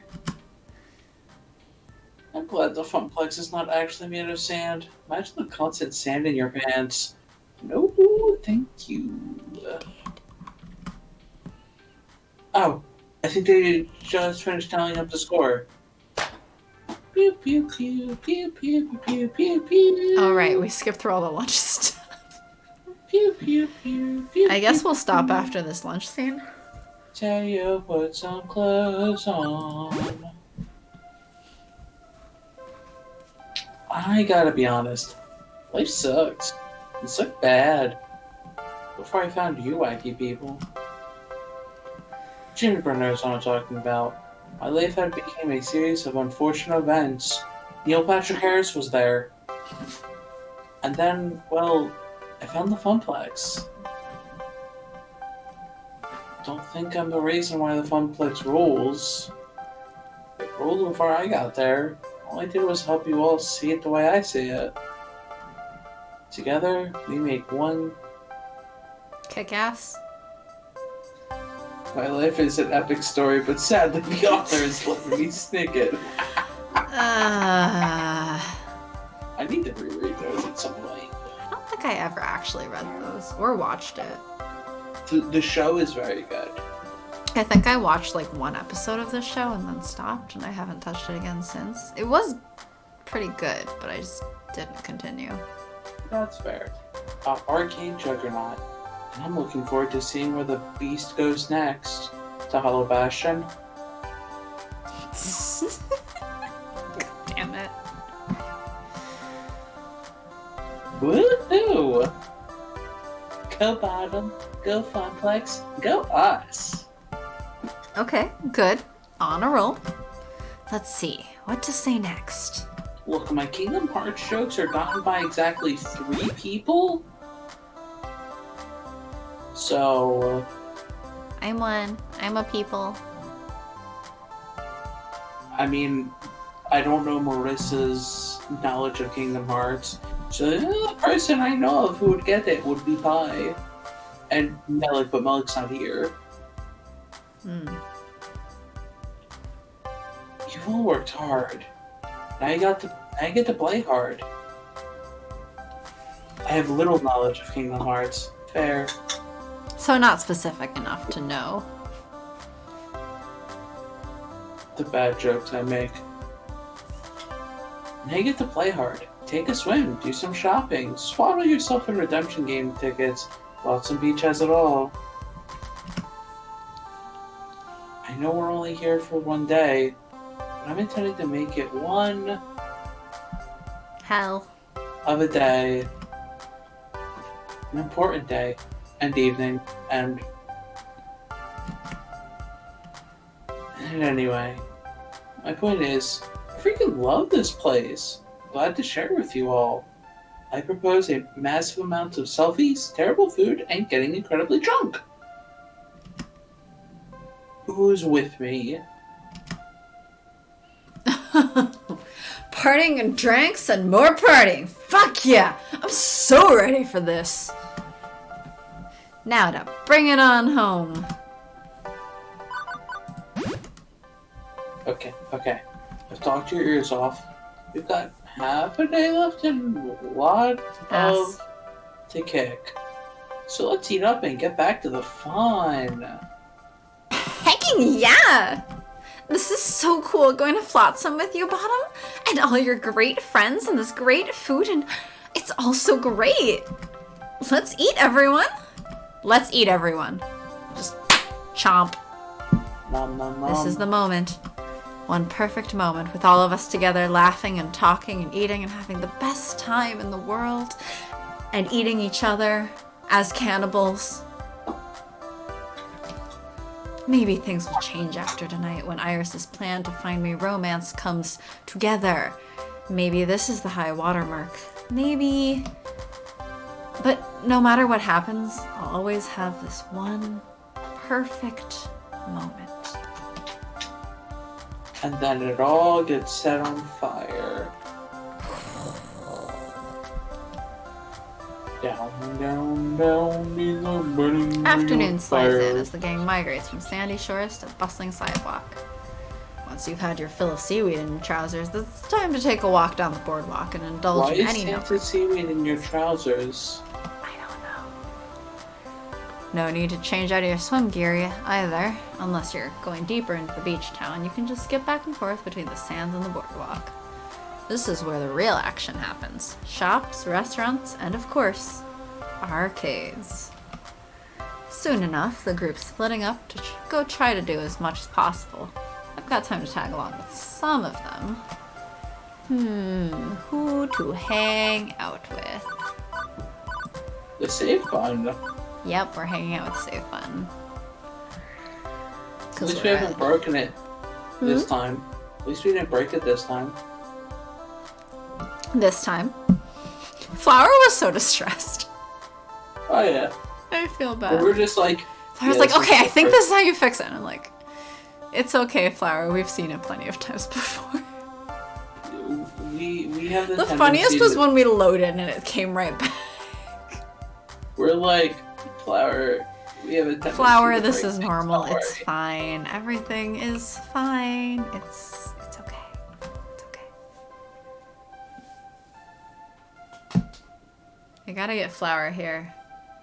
I'm glad the Funplex is not actually made of sand. Imagine the constant sand in your pants. No, thank you. Oh, I think they just finished tallying up the score. Pew, pew, pew, pew, pew, pew, pew, pew. All right, we skipped through all the lunch stuff. Pew, pew, pew, pew, I guess pew, we'll stop pew. after this lunch scene. Tell you put some clothes on. I gotta be honest. Life sucks. It sucked bad. Before I found you wacky people. Juniper knows what I'm talking about. My life had become a series of unfortunate events. Neil Patrick Harris was there. And then, well, I found the Funplex. Don't think I'm the reason why the Funplex rules. It ruled before I got there. All I did was help you all see it the way I see it. Together, we make one Kick ass. My life is an epic story, but sadly the author is letting me sneak it. I I need to reread those at some point. don't think I ever actually read those or watched it. The show is very good. I think I watched like one episode of this show and then stopped, and I haven't touched it again since. It was pretty good, but I just didn't continue. That's fair. Arcane Juggernaut. And I'm looking forward to seeing where the beast goes next. To Hollow Bastion. Damn it. Woohoo! Go Bottom, go Funplex, go us! Okay, good. On a roll. Let's see, what to say next? Look, my Kingdom Hearts jokes are gotten by exactly 3 people? So... I'm one. I'm a people. I mean, I don't know Marissa's knowledge of Kingdom Hearts. So the person I know of who would get it would be Pi. And Melik, but Melik's not here. You've all worked hard. Now I get to play hard. I have little knowledge of Kingdom Hearts. Fair. So not specific enough to know. The bad jokes I make. Now you get to play hard. Take a swim, do some shopping, swaddle yourself in redemption game tickets. Watson Beach has it all. I know we're only here for one day, but I'm intending to make it one Hell. of a day. An important day. And evening. And anyway, my point is, I freaking love this place. Glad to share with you all. I propose a massive amount of selfies, terrible food, and getting incredibly drunk. Who's with me? Partying and drinks and more partying. Fuck yeah! I'm so ready for this. Now to bring it on home. Okay. I've talked your ears off. We've got half a day left and a lot of to kick. So let's eat up and get back to the fun. Hecking yeah! This is so cool going to Flotsam with you, Bottom, and all your great friends and this great food, and it's all so great. Let's eat, everyone. Let's eat, everyone. Just chomp. Nom nom nom. This is the moment. One perfect moment with all of us together laughing and talking and eating and having the best time in the world and eating each other as cannibals. Maybe things will change after tonight when Iris's plan to find me romance comes together. Maybe this is the high water mark. Maybe... But no matter what happens, I'll always have this one perfect moment. And then it all gets set on fire. Down, down, down in the burning Afternoon slides fire. in as the gang migrates from sandy shores to bustling sidewalk. Once you've had your fill of seaweed in your trousers, it's time to take a walk down the boardwalk and indulge Why in is any Santa seaweed in your trousers? I don't know. No need to change out of your swim gear either, unless you're going deeper into the beach town. You can just skip back and forth between the sands and the boardwalk. This is where the real action happens. Shops, restaurants, and of course, arcades. Soon enough, the group's splitting up to go try to do as much as possible. I've got time to tag along with some of them. Who to hang out with? The safe button. Yep, we're hanging out with Safe Button. At least we haven't broken it this time. At least we didn't break it this time. This time. Flower was so distressed. Oh yeah. I feel But bad. we're just like... Flower's yeah, like, this okay, is I think perfect. this is how you fix it. And I'm like, it's okay, Flower. We've seen it plenty of times before. We have the The tendency funniest was to- when we loaded and it came right back. We're like, Flower. We have a tendency Flower, to this break is things. normal. Don't It's worry. fine. Everything is fine. It's okay. It's okay. I gotta get Flower here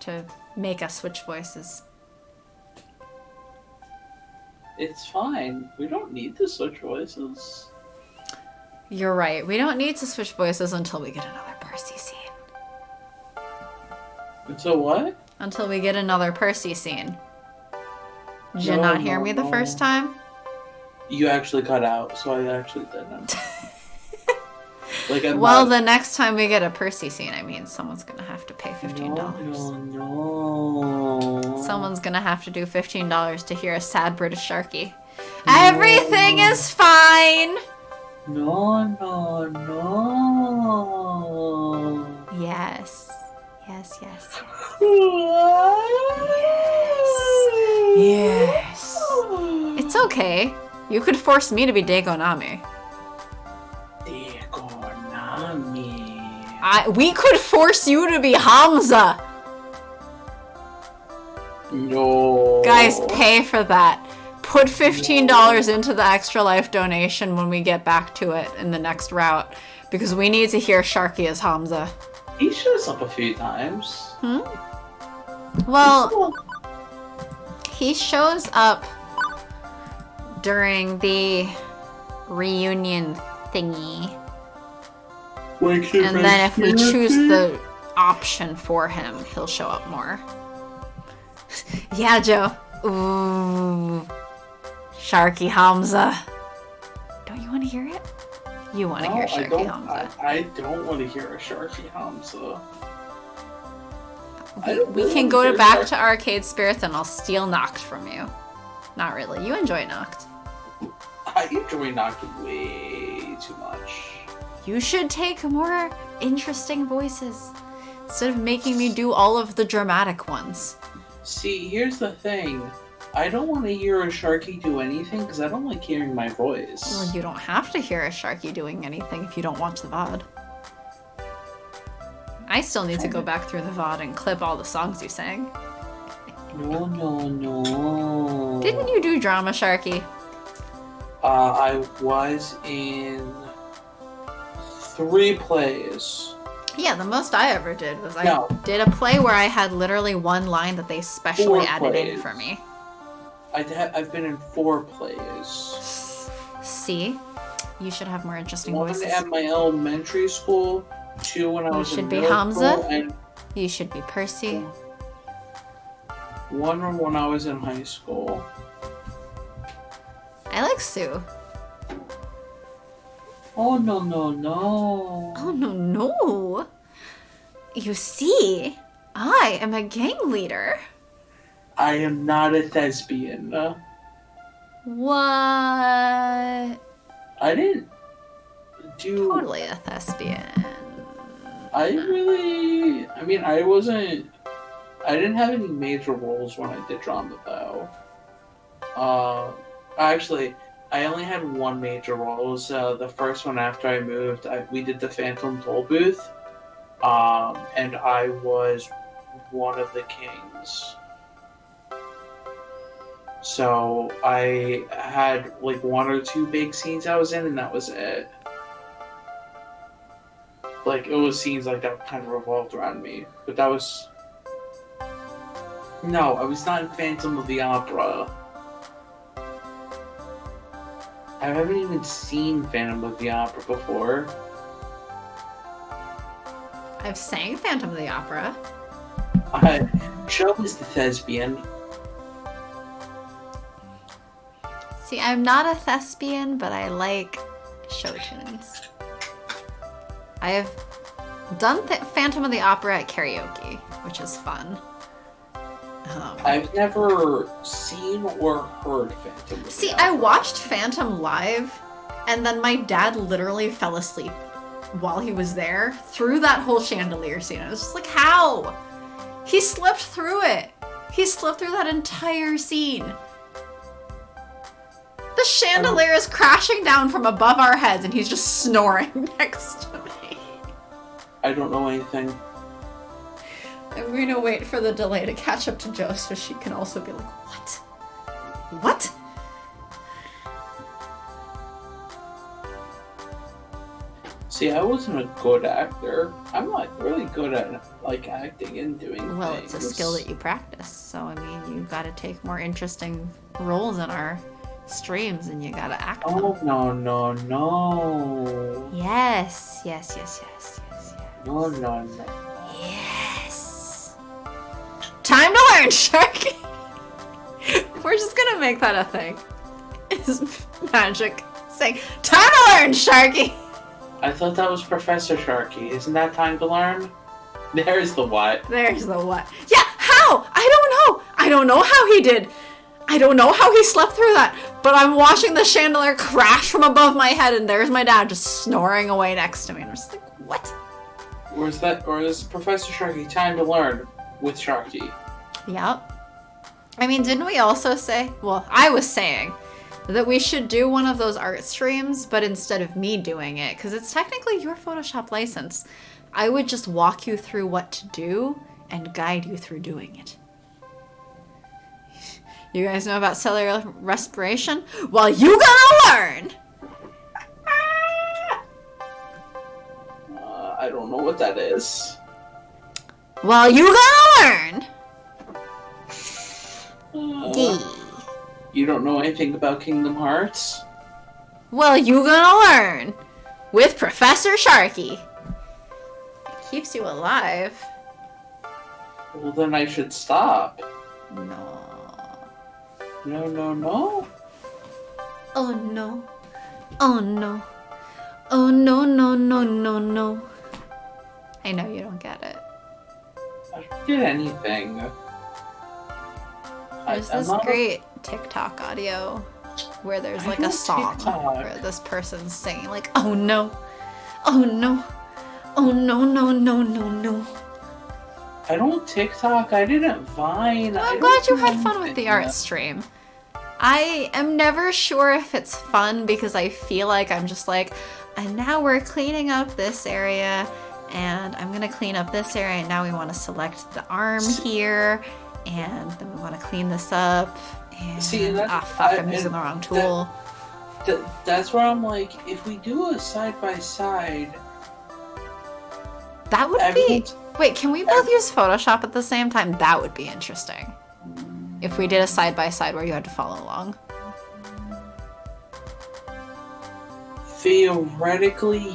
to make us switch voices. It's fine. We don't need to switch voices. You're right. We don't need to switch voices until we get another Percy scene. So what? Until we get another Percy scene. Did you No, not hear no, me the no. first time? You actually cut out, so I actually didn't. Like I'm Well, not... the next time we get a Percy scene, I mean, someone's gonna have to pay $15. No. Someone's gonna have to do $15 to hear a sad British Sharky. Everything is fine! No, no, no. Yes. Yes, yes. Yes. It's okay. You could force me to be Dagonami. We could force you to be Hamza! No. Guys, pay for that. Put $15 into the Extra Life donation when we get back to it in the next route. Because we need to hear Sharky as Hamza. He shows up a few times. Well, he shows up during the reunion thingy. And then if we choose the option for him, he'll show up more. Yeah, Joe. Ooh. Sharky Hamza. Don't you want to hear it? You want to hear Sharky Hamza. I don't want to hear a Sharky Hamza. We can go back to Arcade Spirits and I'll steal Noct from you. Not really. You enjoy Noct. I enjoy Noct way too much. You should take more interesting voices instead of making me do all of the dramatic ones. See, here's the thing. I don't want to hear a Sharky do anything because I don't like hearing my voice. Well, you don't have to hear a Sharky doing anything if you don't watch the VOD. I still need to go back through the VOD and clip all the songs you sang. No, no, no. Didn't you do Drama Sharky? I was in 3 plays. Yeah, the most I ever did was No. I did a play where I had literally one line that they specially 4 added in plays. for me. I've been in 4 plays. See? You should have more interesting 1 voices. at my elementary school, 2 when I was should in be middle Hamza. school, and You should be Percy. 1 when I was in high school. I like Sue. Oh, no, no, no. Oh, no. You see, I am a gang leader. I am not a thespian. What? I didn't do... Totally a thespian. I mean, I didn't have any major roles when I did drama, though. Actually, I only had 1 major role. It was the first one after I moved. We did the Phantom Toll Booth, and I was one of the kings. So I had like 1 or 2 big scenes I was in, and that was it. Like, it was scenes like that kind of revolved around me. But that was... No, I was not in Phantom of the Opera. I haven't even seen Phantom of the Opera before. I've sang Phantom of the Opera. Joe is the thespian. See, I'm not a thespian, but I like show tunes. I have done Phantom of the Opera at karaoke, which is fun. I've never seen or heard Phantom of the See, Opera. I watched Phantom live, and then my dad literally fell asleep while he was there through that whole chandelier scene. I was just like, how? He slept through it. He slept through that entire scene. The chandelier is crashing down from above our heads, and he's just snoring next to me. I don't know anything. I'm going to wait for the delay to catch up to Joe so she can also be like, what? What? See, I wasn't a good actor. I'm not really good at like acting and doing Well, things. it's a skill that you practice. So, I mean, you got to take more interesting roles in our streams and you got to act them. Oh, no. Yes. No. Yes. Time to learn, Sharky. We're just gonna make that a thing. Is magic saying, time to learn, Sharky. I thought that was Professor Sharky. Isn't that time to learn? There's the what. There's the what. Yeah, how? I don't know. I don't know how he did. I don't know how he slept through that. But I'm watching the chandelier crash from above my head and there's my dad just snoring away next to me. And I'm just like, what? Or is Professor Sharky time to learn with Sharky? Yep. I mean, didn't we also say, well, I was saying that we should do one of those art streams, but instead of me doing it, because it's technically your Photoshop license, I would just walk you through what to do and guide you through doing it. You guys know about cellular respiration? Well, you gotta learn! I don't know what that is. Well, you gotta learn! D. You don't know anything about Kingdom Hearts? Well, you gonna learn with Professor Sharky. It keeps you alive. Well, then I should stop. No. No. Oh no. Oh no. Oh no. I know you don't get it. I don't get anything. There's this great TikTok audio where there's like a song where this person's singing like, oh no. Oh no. Oh no. I don't TikTok. I didn't Vine. Well, I'm glad you had fun with the art stream. I am never sure if it's fun because I feel like I'm just like, and now we're cleaning up this area and I'm gonna clean up this area and now we want to select the arm here and then we want to clean this up and I'm using the wrong tool. That's where I'm like, if we do a side-by-side, that would be... Wait, can we both use Photoshop at the same time? That would be interesting. If we did a side-by-side where you had to follow along. Theoretically,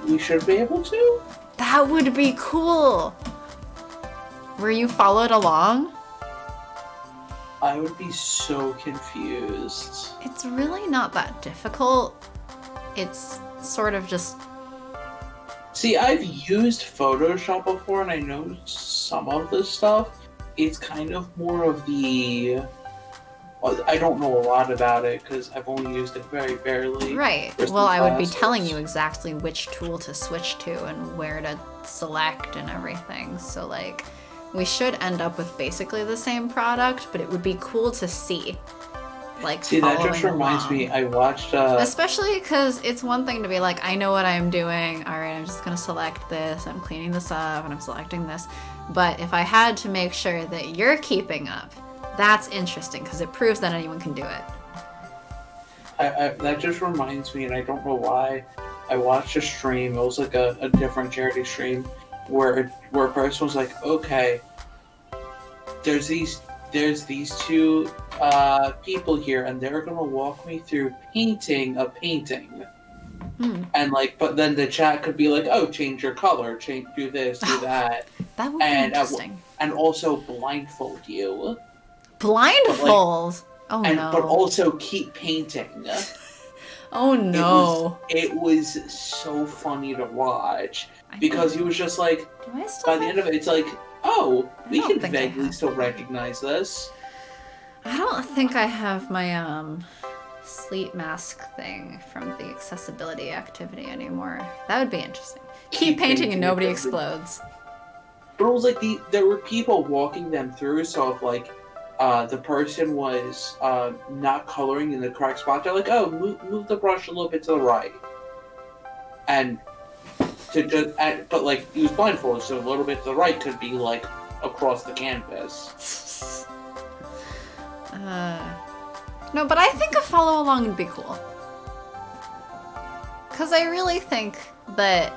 we should be able to? That would be cool! Where you followed along? I would be so confused. It's really not that difficult. It's sort of just... See, I've used Photoshop before and I know some of this stuff. It's kind of more of the... Well, I don't know a lot about it because I've only used it very barely. Right. Well, I would be telling you exactly which tool to switch to and where to select and everything. So, like, we should end up with basically the same product, but it would be cool to see. Like, see, that just reminds me, I watched... Especially because it's one thing to be like, I know what I'm doing. All right, I'm just going to select this. I'm cleaning this up and I'm selecting this. But if I had to make sure that you're keeping up, that's interesting because it proves that anyone can do it. That just reminds me, and I don't know why, I watched a stream, it was like a different charity stream, where a person was like, okay, there's these two people here, and they're gonna walk me through painting a painting. And like, but then the chat could be like, oh, change your color, do this, do that. That would be interesting. And also blindfold you. Blindfold? But also keep painting. Oh no. It was so funny to watch. Because he was just like, by the end of it, it's like, oh, we can vaguely still recognize this. I don't think I have my sleep mask thing from the accessibility activity anymore. That would be interesting. Keep painting and nobody explodes. But it was like there were people walking them through, so if like the person was not coloring in the correct spot, they're like, oh, move the brush a little bit to the right. And to just, but like he was blindfolded, so a little bit to the right could be like across the canvas. No, but I think a follow along would be cool. Because I really think that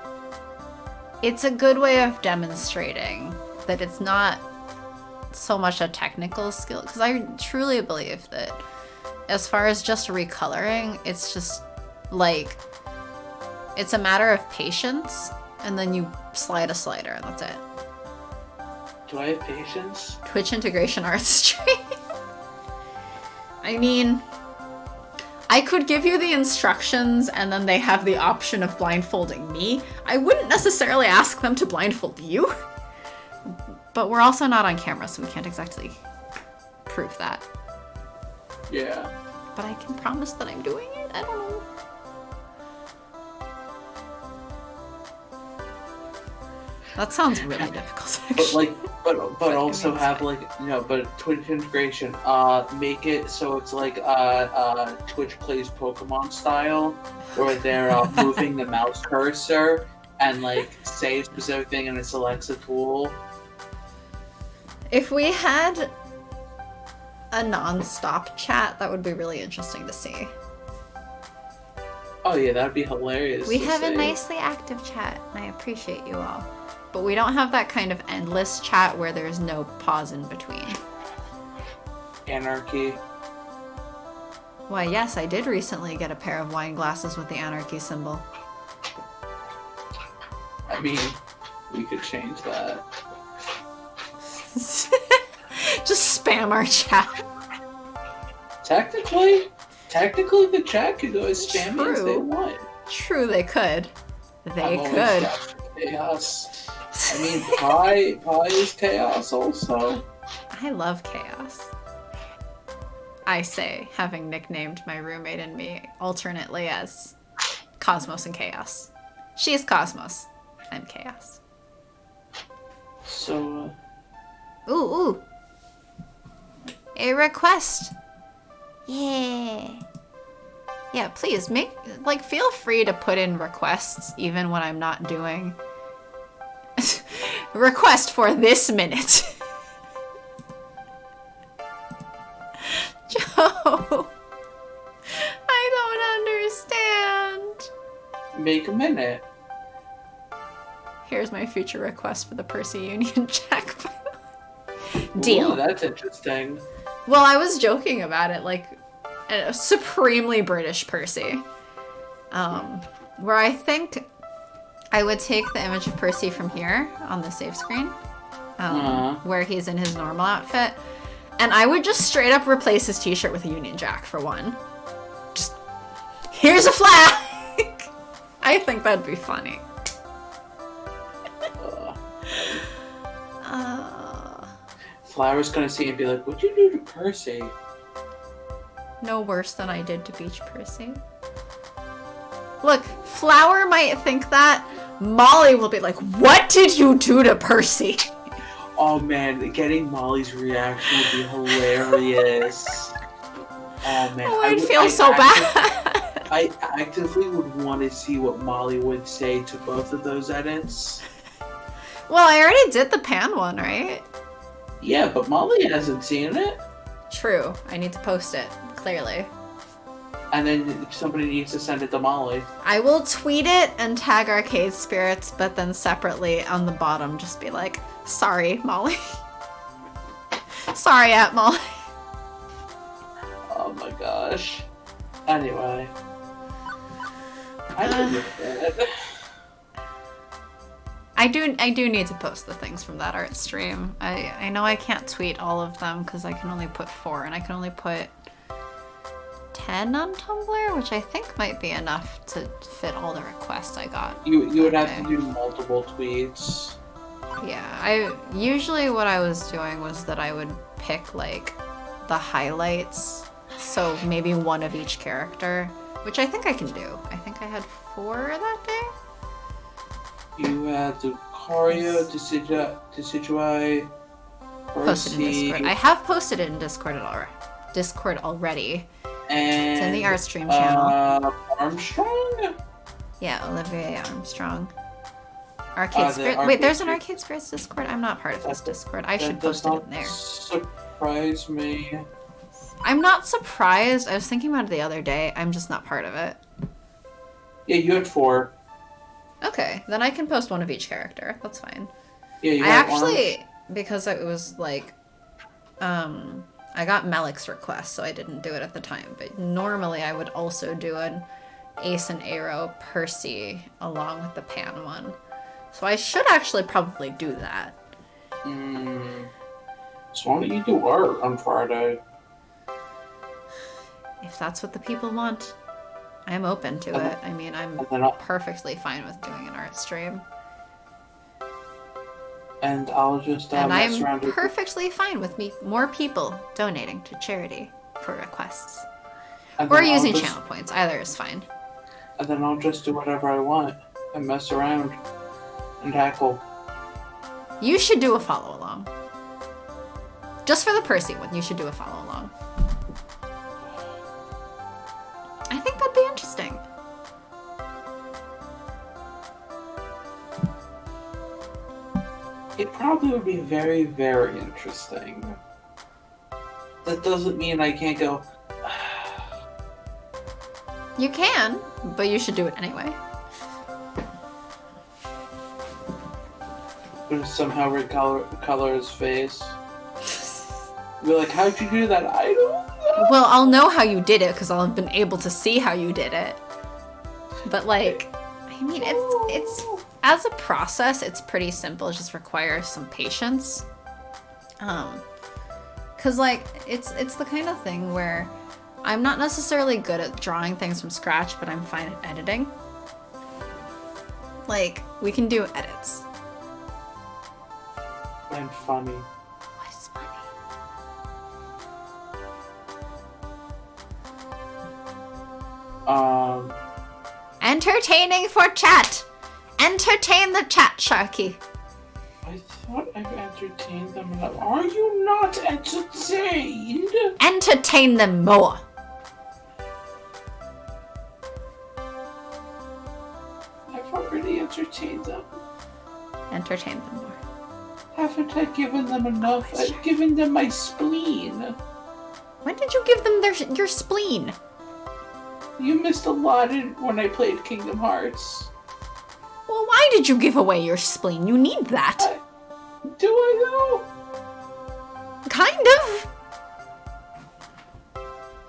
it's a good way of demonstrating that it's not so much a technical skill. Because I truly believe that as far as just recoloring, it's just like, it's a matter of patience, and then you slide a slider, and that's it. Do I have patience? Twitch integration art stream. I mean, I could give you the instructions and then they have the option of blindfolding me. I wouldn't necessarily ask them to blindfold you. But we're also not on camera, so we can't exactly prove that. Yeah. But I can promise that I'm doing it. I don't know. That sounds really difficult, actually. But like, but also have like, you know, but Twitch integration, make it so it's like Twitch plays Pokemon style, where they're moving the mouse cursor and like say a specific thing and it selects a tool. If we had a non-stop chat, that would be really interesting to see. Oh yeah, that'd be hilarious. We have a nicely active chat, and I appreciate you all. But we don't have that kind of endless chat where there's no pause in between. Anarchy. Why, yes, I did recently get a pair of wine glasses with the anarchy symbol. I mean, we could change that. Just spam our chat. Technically the chat could go as spammy as they want. True, they could. They I'm always could. down for chaos. I mean, pie is chaos also. I love chaos. I say, having nicknamed my roommate and me alternately as Cosmos and Chaos. She is Cosmos. I'm Chaos. So, Ooh. A request. Yeah. Yeah, please feel free to put in requests even when I'm not doing. Request for this minute. Joe. I don't understand. make a minute. Here's my future request for the Percy Union check. Deal. Ooh, that's interesting. Well, I was joking about it, like a supremely British Percy. Where I think I would take the image of Percy from here on the save screen, where he's in his normal outfit, and I would just straight up replace his t-shirt with a Union Jack for one. Just, here's a flag! I think that'd be funny. Flower's gonna see it and be like, what'd you do to Percy? No worse than I did to Beach Percy. Look, Flower might think that. Molly will be like, what did you do to Percy? Oh man, getting Molly's reaction would be hilarious. Oh man. Oh, I'd feel so bad. I actively would want to see what Molly would say to both of those edits. Well, I already did the pan one, right? Yeah, but Molly hasn't seen it. True. I need to post it, clearly. And then somebody needs to send it to Molly. I will tweet it and tag Arcade Spirits, but then separately on the bottom just be like, sorry, Molly. Sorry, at Molly. Oh my gosh. Anyway. I do need to post the things from that art stream. I know I can't tweet all of them because I can only put 4, and I can only put 10 on Tumblr, which I think might be enough to fit all the requests I got. You would have to do multiple tweets. Yeah, usually what I was doing was that I would pick like the highlights, so maybe one of each character, which I think I can do. I think I had 4 that day. You had Lucario, Decidueye, Posted in Discord. I have posted it in Discord already. And it's in the art stream channel. Armstrong? Yeah, Olivier Armstrong. Arcade the Spirit. Arcade Wait, there's an Spirit- Arcade Spirits Discord? I'm not part of this Discord. I should That does post it not in there. surprise me. I'm not surprised. I was thinking about it the other day. I'm just not part of it. Yeah, you had 4. Okay, then I can post one of each character. That's fine. Yeah, you I had actually, because it was like, I got Malik's request, so I didn't do it at the time. But normally I would also do an Ace and Arrow Percy along with the Pan one. So I should actually probably do that. So why don't you do art on Friday? If that's what the people want, I'm open to it. I mean, I'm And then I'll, perfectly fine with doing an art stream. and I'll just And mess I'm around with perfectly fine with more people donating to charity for requests. and Or then I'll using just- channel points. Either is fine. And then I'll just do whatever I want and mess around and tackle. You should do a follow along. Just for the Percy one, you should do a follow along. I think that'd be interesting. It probably would be very, very interesting. That doesn't mean I can't go, You can, but you should do it anyway. somehow recolor his face. Be like, how'd you do that? I don't know. Well, I'll know how you did it because I'll have been able to see how you did it. But like, I mean, it's as a process, it's pretty simple. It just requires some patience. Cause like it's the kind of thing where I'm not necessarily good at drawing things from scratch, but I'm fine at editing. Like, we can do edits. And funny. What is funny? Entertaining for chat. Entertain the chat, Sharky. I thought I've entertained them enough. Are you not entertained? Entertain them more. I've already entertained them. Entertain them more. Haven't I given them enough? I've given them my spleen. When did you give them your spleen? You missed a lot when I played Kingdom Hearts. Well, why did you give away your spleen? You need that. Do I though? Kind of.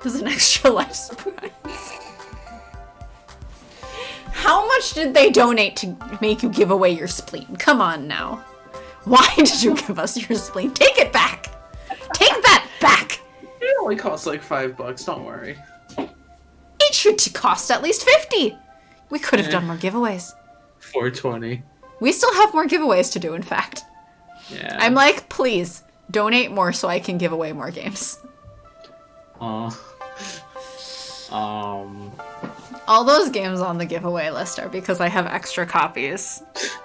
There's an extra life surprise. How much did they donate to make you give away your spleen? Come on now. Why did you give us your spleen? Take it back. Take that back. It only costs like $5. Don't worry. It should cost at least 50. We could have done more giveaways. $4.20. We still have more giveaways to do, in fact. Yeah. I'm like, please, donate more so I can give away more games. All those games on the giveaway list are because I have extra copies.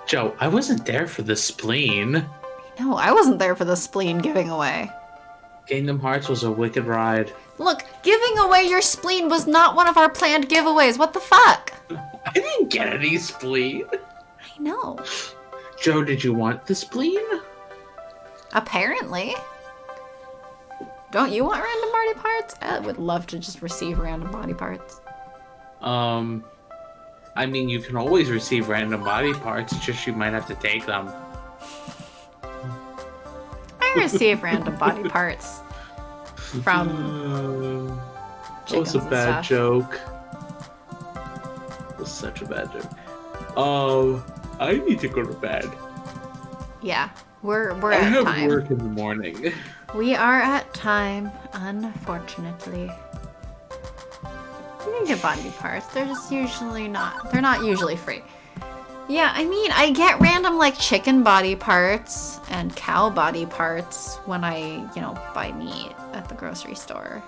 Joe, I wasn't there for the spleen. No, I wasn't there for the spleen giving away. Kingdom Hearts was a wicked ride. Look, giving away your spleen was not one of our planned giveaways. What the fuck? I didn't get any spleen. I know. Joe, did you want the spleen? Apparently. Don't you want random body parts? I would love to just receive random body parts. I mean, you can always receive random body parts, it's just you might have to take them. I receive random body parts from That was a chickens and bad stuff. joke. That was such a bad joke. I need to go to bed. Yeah, we're I at have time. work in the morning. We are at time, unfortunately. You can get body parts. They're just usually not. They're not usually free. Yeah, I mean, I get random like chicken body parts and cow body parts when I, buy meat at the grocery store.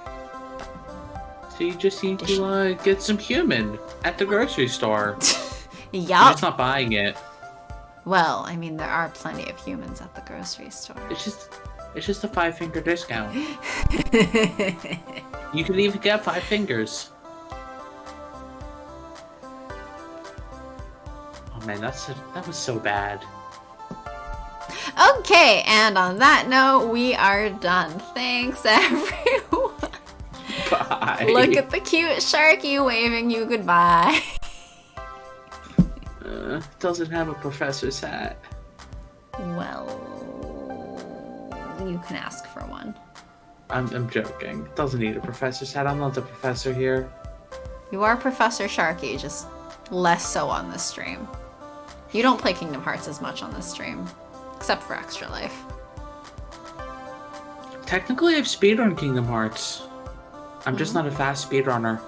So you just need to get some human at the grocery store. You're Yup. just not buying it. Well, I mean, there are plenty of humans at the grocery store. It's just a 5-finger discount. You can even get 5 fingers. Oh man, that was so bad. Okay, and on that note, we are done. Thanks, everyone. Bye. Look at the cute Sharky waving you goodbye. Doesn't have a professor's hat. Well, you can ask for one. I'm joking. Doesn't need a professor's hat. I'm not the professor here. You are Professor Sharky, just less so on this stream. You don't play Kingdom Hearts as much on this stream, except for Extra Life. Technically, I've speedrun Kingdom Hearts. I'm just not a fast speedrunner.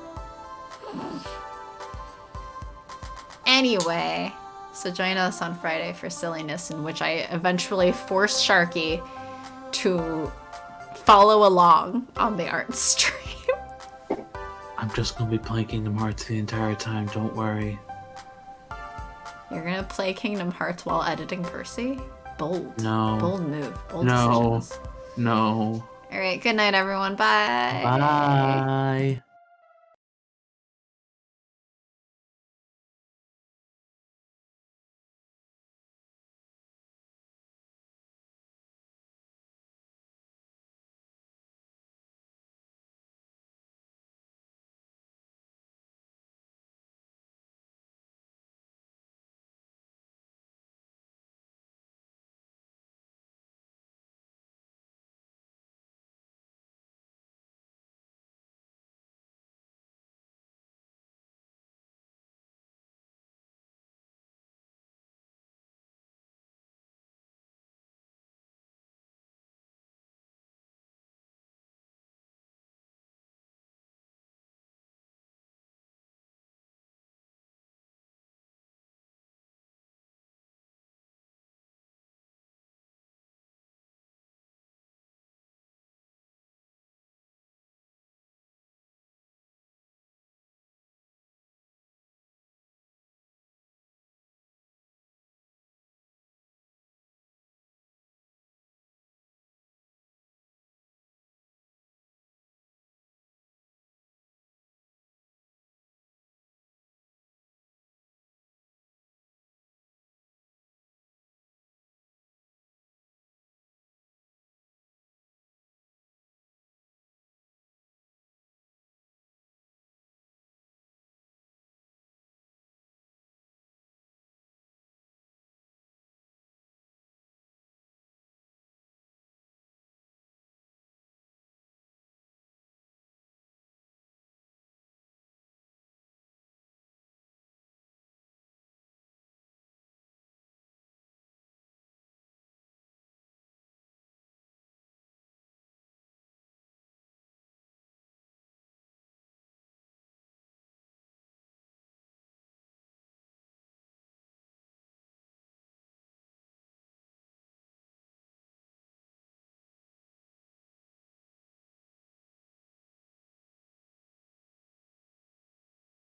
Anyway, so join us on Friday for silliness, in which I eventually forced Sharky to follow along on the art stream. I'm just gonna be playing Kingdom Hearts the entire time, don't worry. You're gonna play Kingdom Hearts while editing Percy? Bold. No. Bold move. Bold No. decisions. No. Alright, good night everyone. Bye. Bye.